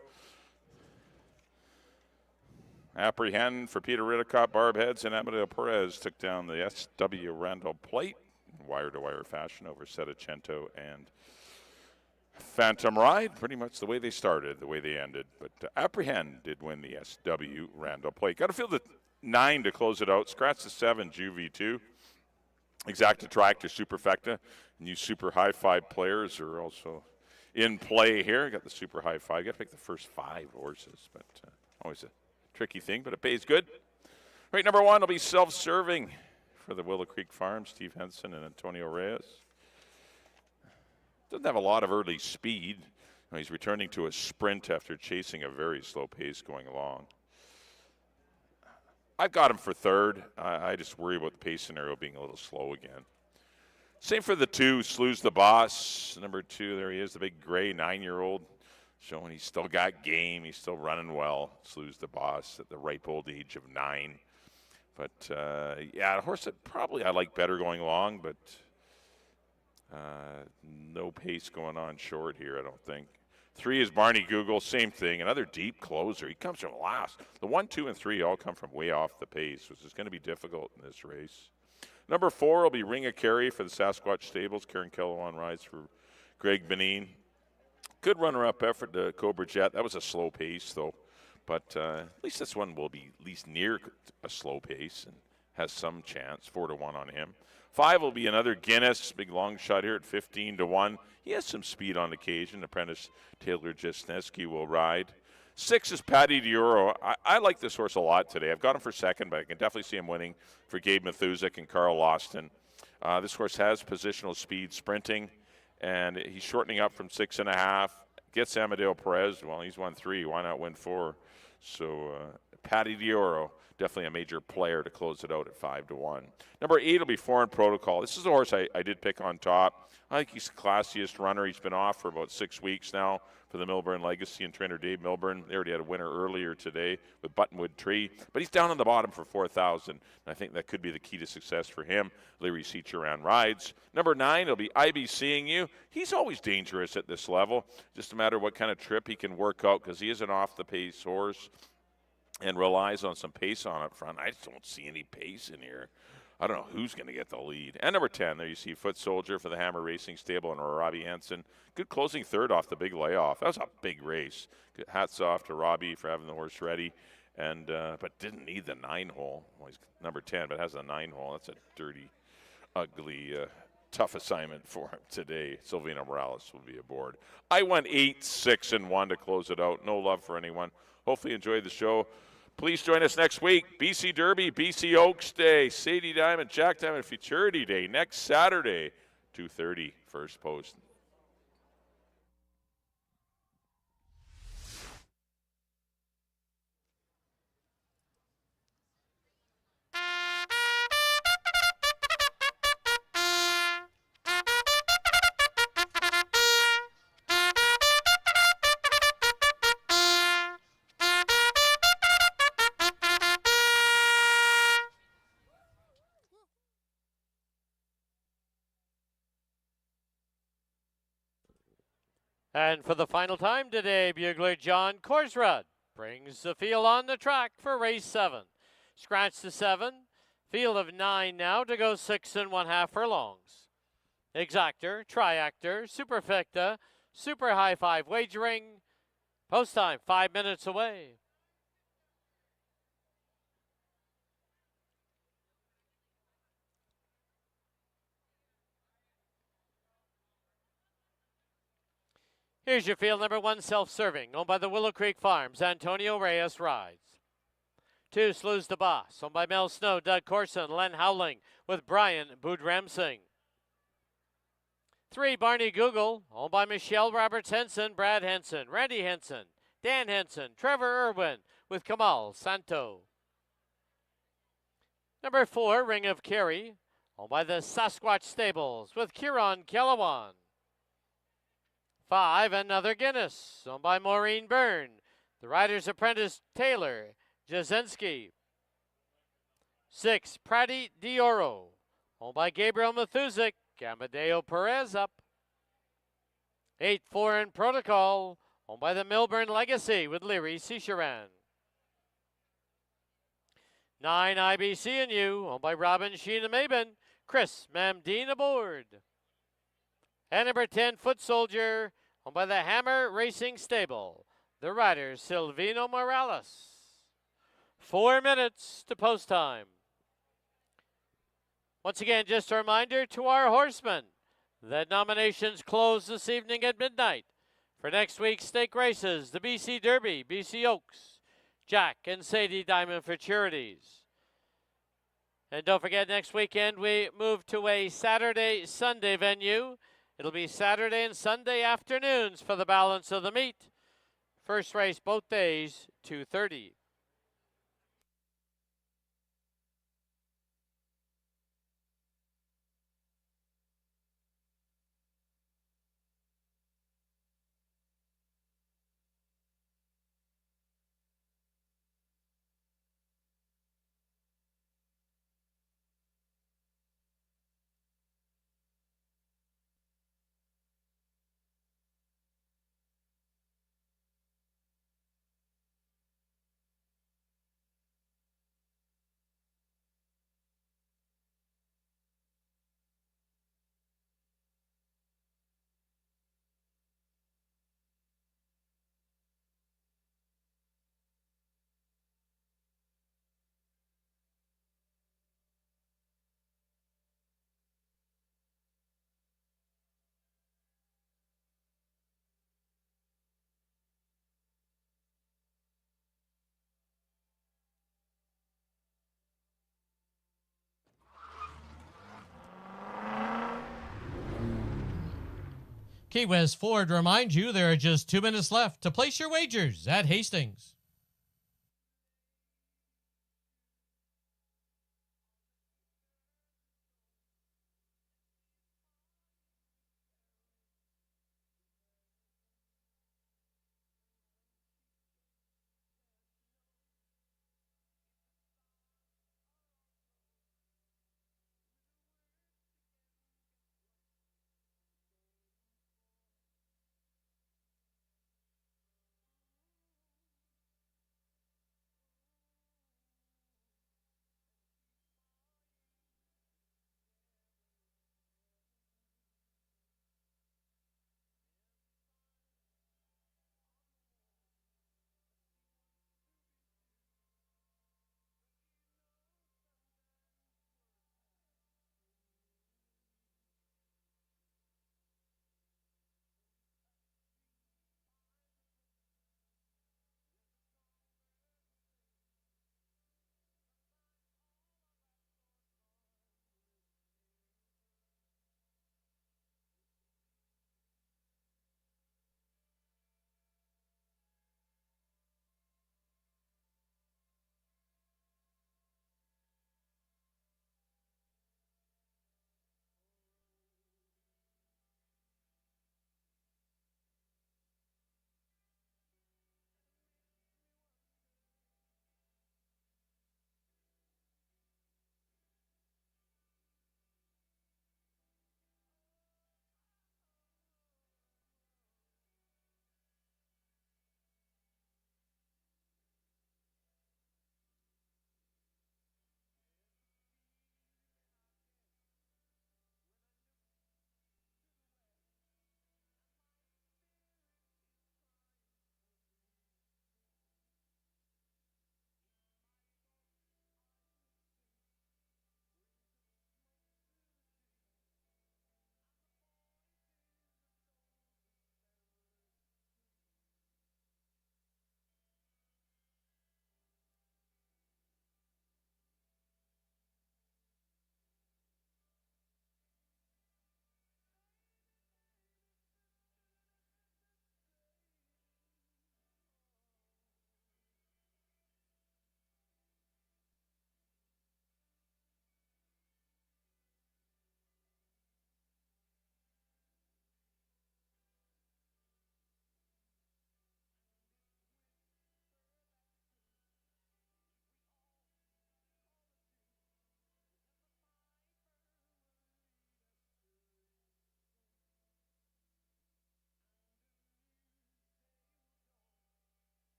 Speaker 3: Apprehend for Peter Ridicott, Barb Heads, and Amadeo Perez took down the SW Randall Plate in wire-to-wire fashion over Settecento and Phantom Ride. Pretty much the way they started, the way they ended. But Apprehend did win the SW Randall Plate. Got to field the 9 to close it out. Scratch the 7, Juvie 2. Exacta Tractor, Superfecta, new Super Hi-Fi players are also in play here. Got the Super Hi-Fi. Got to pick the first 5 horses, but always a tricky thing, but it pays good. Right, number 1 will be self-serving for the Willow Creek Farm, Steve Henson and Antonio Reyes. Doesn't have a lot of early speed. He's returning to a sprint after chasing a very slow pace going along. I've got him for 3rd. I just worry about the pace scenario being a little slow again. Same for the 2, Slew's the Boss. Number 2, there he is, the big gray 9-year-old, showing he's still got game. He's still running well. Slew's the Boss at the ripe old age of 9. But, yeah, a horse that probably I like better going along, but no pace going on short here, I don't think. 3 is Barney Google, same thing, another deep closer. He comes from last. The 1, 2, and 3 all come from way off the pace, which is going to be difficult in this race. Number 4 will be Ring of Kerry for the Sasquatch Stables. Karen Kellowan rides for Greg Benin. Good runner-up effort to Cobra Jet. That was a slow pace, though. But at least this one will be at least near a slow pace and has some chance, 4-1 on him. 5 will be another Guinness, big long shot here at 15-1. He has some speed on occasion. Apprentice Taylor Jasneski will ride. 6 is Patty Dioro. I like this horse a lot today. I've got him for 2nd, but I can definitely see him winning for Gabe Mathusic and Carl Lawston. This horse has positional speed, sprinting, and he's shortening up from 6.5. Gets Amadeo Perez. Well, he's won 3. Why not win 4? So Patty Dioro, definitely a major player to close it out at 5-1. Number 8 will be Foreign Protocol. This is a horse I did pick on top. I think he's the classiest runner. He's been off for about 6 weeks now for the Milburn Legacy and trainer Dave Milburn. They already had a winner earlier today with Buttonwood Tree, but he's down on the bottom for 4,000. And I think that could be the key to success for him. Larry Seacharan rides. Number 9 will be I Be Seeing You. He's always dangerous at this level. Just a matter of what kind of trip he can work out, because he is an off-the-pace horse and relies on some pace on up front. I just don't see any pace in here. I don't know who's going to get the lead. And number 10, there you see Foot Soldier for the Hammer Racing Stable and Robbie Hansen. Good closing 3rd off the big layoff. That was a big race. Hats off to Robbie for having the horse ready, and but didn't need the 9-hole. Well, he's number 10, but has a 9-hole. That's a dirty, ugly, tough assignment for him today. Silvino Morales will be aboard. I went 8, 6, and 1 to close it out. No love for anyone. Hopefully you enjoyed the show. Please join us next week. BC Derby, BC Oaks Day, Sadie Diamond, Jack Diamond Futurity Day next Saturday, 2:30, first post.
Speaker 1: And for the final time today, bugler John Korsrud brings the field on the track for race 7. Scratch the 7, field of 9 now to go 6 1/2 furlongs. Exactor, Triactor, Superfecta, Super High 5 wagering. Post time 5 minutes away. Here's your field, number 1, Self-Serving, owned by the Willow Creek Farms. Antonio Reyes rides. 2, Slew's the Boss, owned by Mel Snow, Doug Corson, Len Howling, with Brian Boudramsing. 3, Barney Google, owned by Michelle Roberts Henson, Brad Henson, Randy Henson, Dan Henson, Trevor Irwin, with Kamal Santo. Number 4, Ring of Kerry, owned by the Sasquatch Stables, with Kieran Kellowan. 5, Another Guinness, owned by Maureen Byrne, the Rider's Apprentice Taylor Jasinski. 6, Pratty Dioro, Owned by Gabriel Mathuzik. Amadeo Perez up. 8-4 in Protocol. Owned by the Milburn Legacy with Leary Cicheran. 9 IBC and U. Owned by Robin Sheena Maben. Chris Mamdine aboard. And number 10 Foot Soldier. Owned by the Hammer Racing Stable. The rider Silvino Morales. 4 minutes to post time. Once again, just a reminder to our horsemen that nominations close this evening at midnight for next week's stake races, the BC Derby, BC Oaks, Jack and Sadie Diamond for Charities. And don't forget, next weekend we move to a Saturday-Sunday venue. It'll be Saturday and Sunday afternoons for the balance of the meet. First race both days, 2:30. Key West Ford reminds you there are just 2 minutes left to place your wagers at Hastings.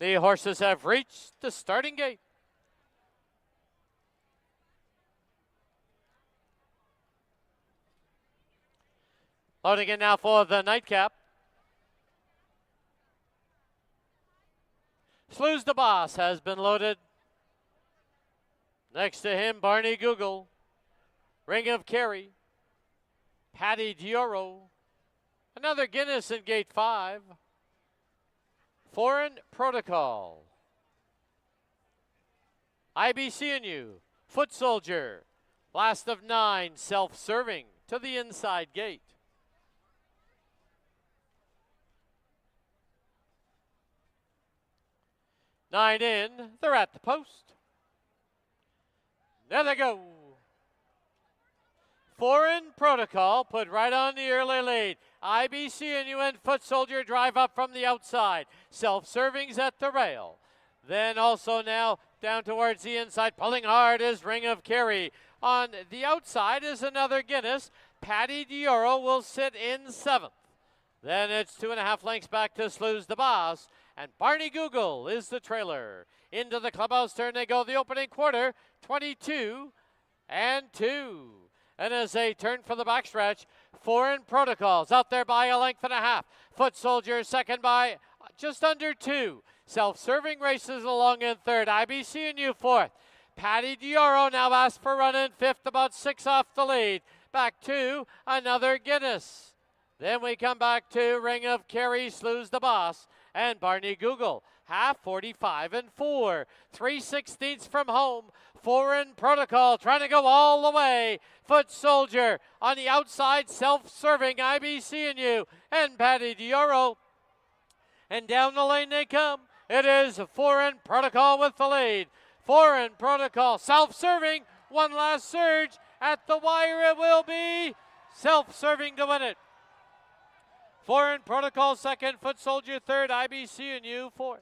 Speaker 1: The horses have reached the starting gate. Loading in now for the nightcap. Slews the Boss has been loaded. Next to him, Barney Google, Ring of Kerry, Patty Dioro, another Guinness in gate 5, Foreign Protocol, IBCNU, Foot Soldier, last of 9, self-serving to the inside gate. Nine in, they're at the post. There they go. Foreign Protocol put right on the early lead. IBCNU and Foot Soldier drive up from the outside. Self-serving's at the rail. Then also now down towards the inside, pulling hard is Ring of Kerry. On the outside is another Guinness. Patty Dioro will sit in 7th. Then it's 2.5 lengths back to Slews the Boss. And Barney Google is the trailer. Into the clubhouse turn they go, the opening quarter, 22 and 2. And as they turn for the backstretch, Foreign Protocols out there by 1.5 lengths. Foot Soldier second by just under 2. Self-serving races along in 3rd. IBCNU 4th. Patty Dioro now asks for run in 5th, about 6 off the lead. Back to another Guinness. Then we come back to Ring of Kerry, Slews the Boss, and Barney Google. Half 45 and 4. 3/16 from home. Foreign Protocol trying to go all the way. Foot Soldier on the outside, self-serving IBCNU and Patty Dioro. And down the lane they come. It is Foreign Protocol with the lead. Foreign Protocol self-serving. One last surge. At the wire it will be self-serving to win it. Foreign Protocol second, Foot Soldier third, IBCNU fourth.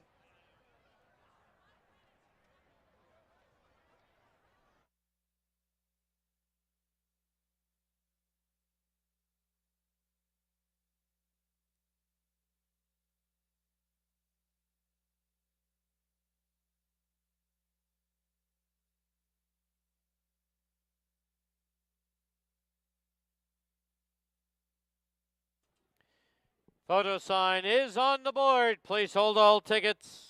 Speaker 1: Photo sign is on the board. Please hold all tickets.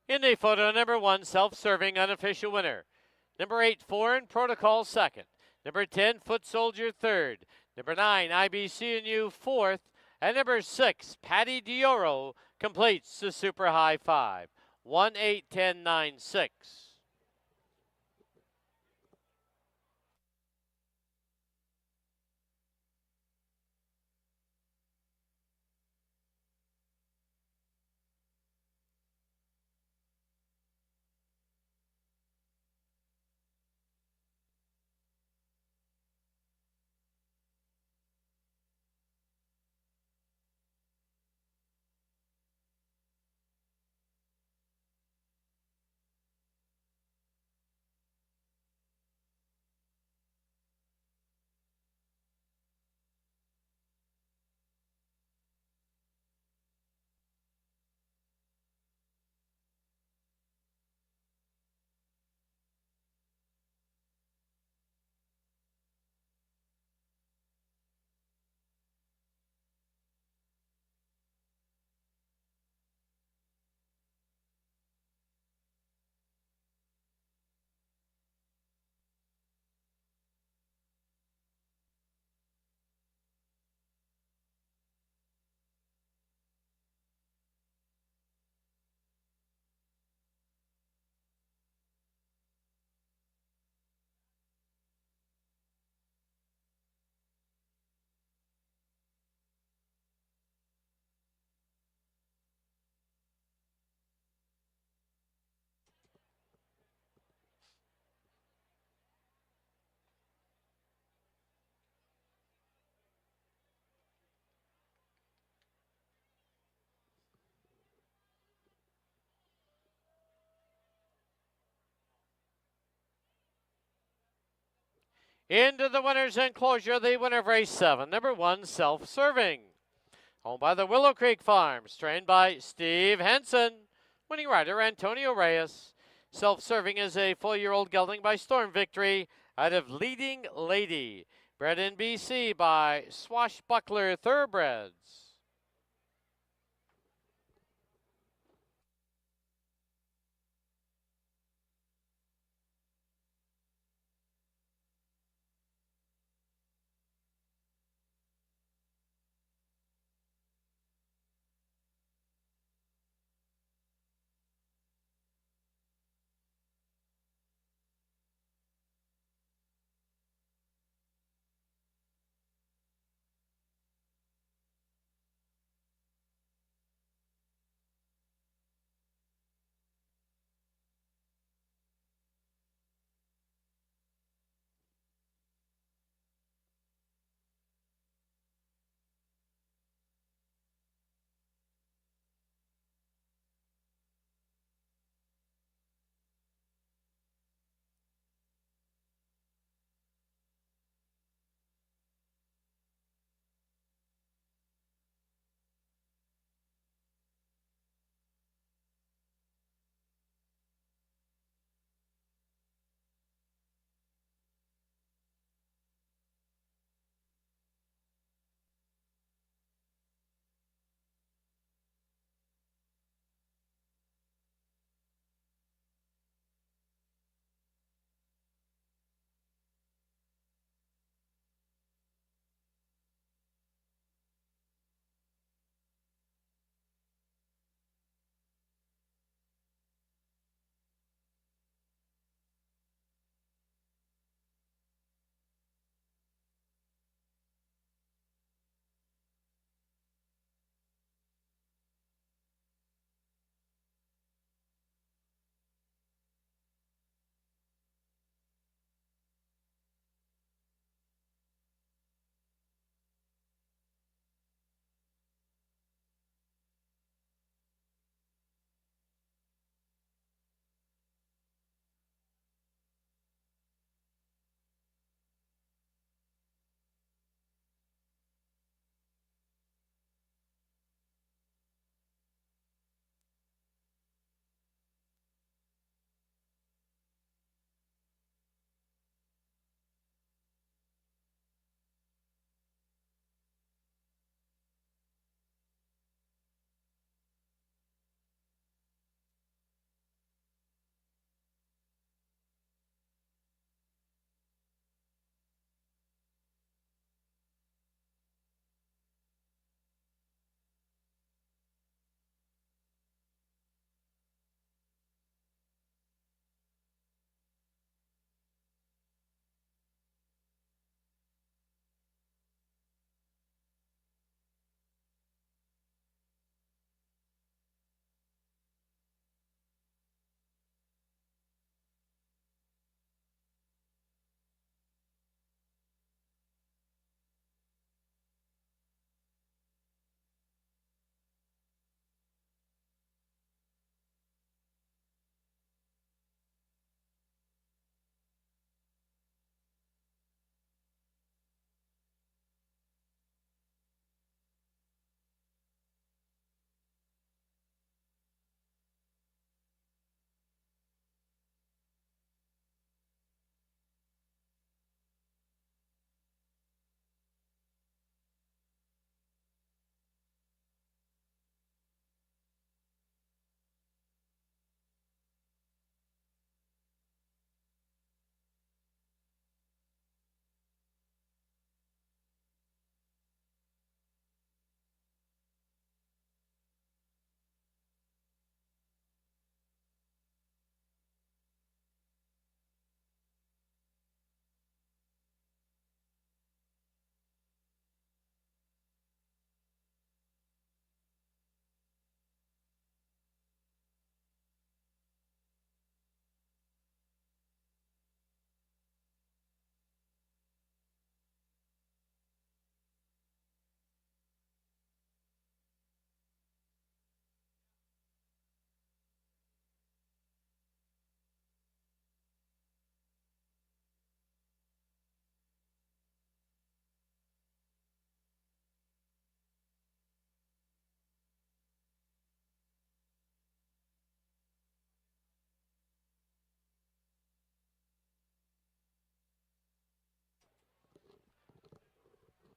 Speaker 1: In the photo, number 1, self-serving unofficial winner. Number 8, Foreign Protocol second. Number 10, Foot Soldier third. Number 9, IBCNU fourth. And number 6, Patty Dioro completes the Super High 5. 1-8-10-9-6. Into the winner's enclosure, the winner of race 7, number 1, Self-Serving. Owned by the Willow Creek Farms, trained by Steve Henson. Winning rider, Antonio Reyes. Self-Serving is a 4-year-old gelding by Storm Victory out of Leading Lady. Bred in BC by Swashbuckler Thoroughbreds.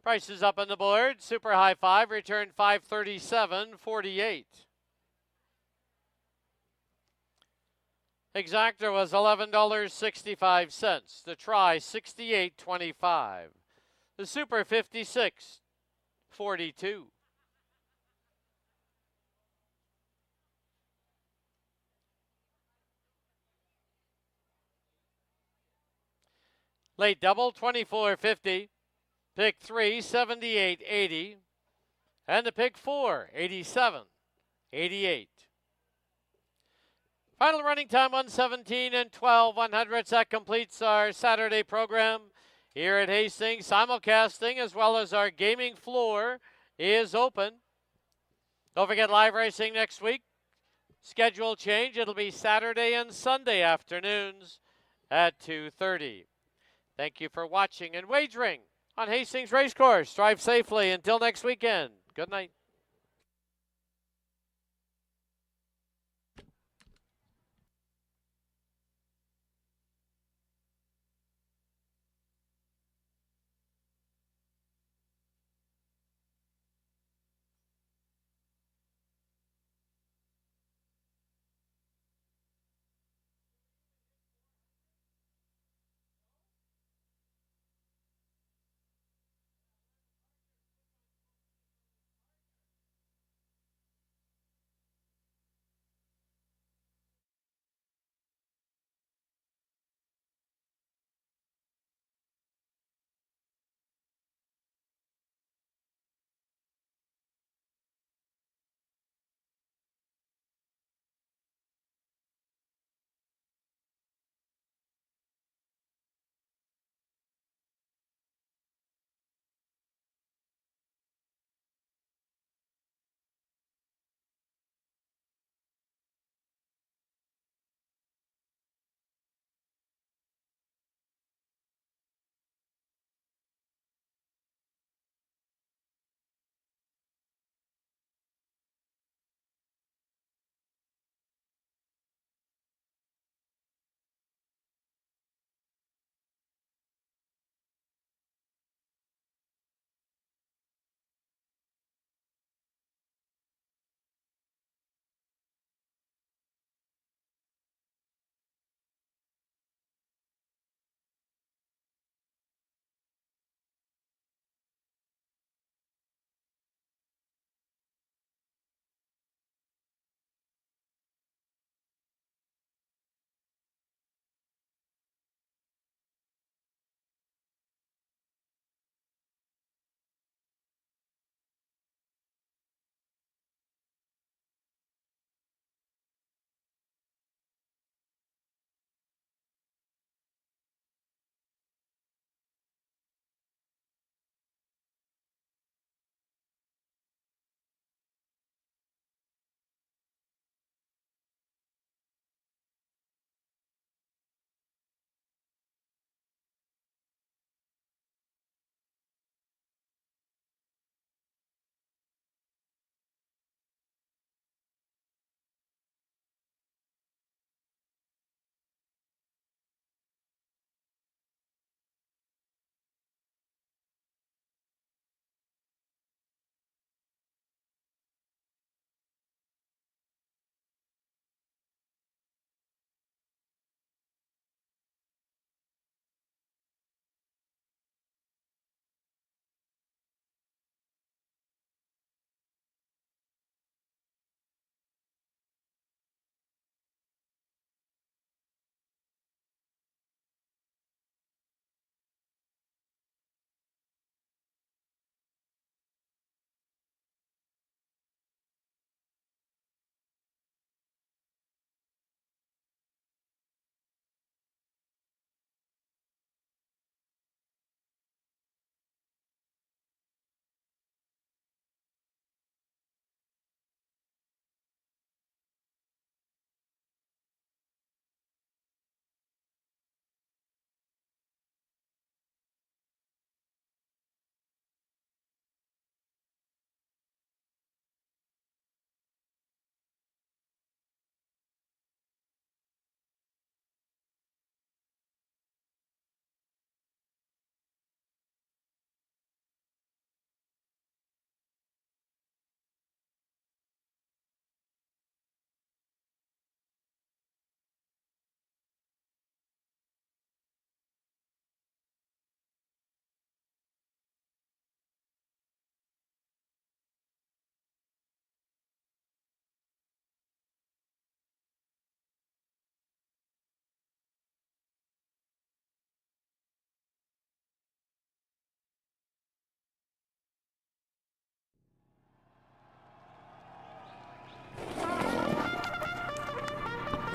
Speaker 1: Prices up on the board. Super High 5 returned 537.48. Exactor was $11.65. The Try $68.25. The Super $56.42. Late double $24.50. Pick 3 $78.80. And the pick 4 $87.88. Final running time 1:17 and 12/100ths. That completes our Saturday program here at Hastings. Simulcasting as well as our gaming floor is open. Don't forget live racing next week. Schedule change. It'll be Saturday and Sunday afternoons at 2:30. Thank you for watching and wagering on Hastings Racecourse. Drive safely until next weekend. Good night.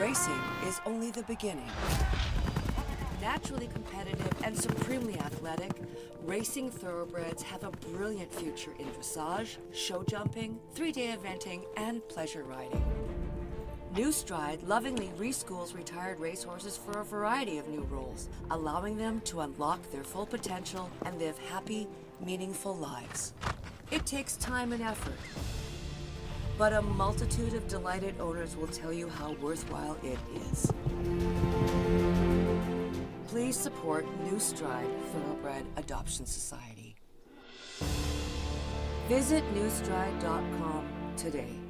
Speaker 2: racing is only the beginning. Naturally competitive and supremely athletic, racing thoroughbreds have a brilliant future in dressage, show jumping, 3-day eventing, and pleasure riding. New Stride lovingly reschools retired racehorses for a variety of new roles, allowing them to unlock their full potential and live happy, meaningful lives. It takes time and effort, but a multitude of delighted owners will tell you how worthwhile it is. Please support New Stride Thoroughbred Adoption Society. Visit newstride.com today.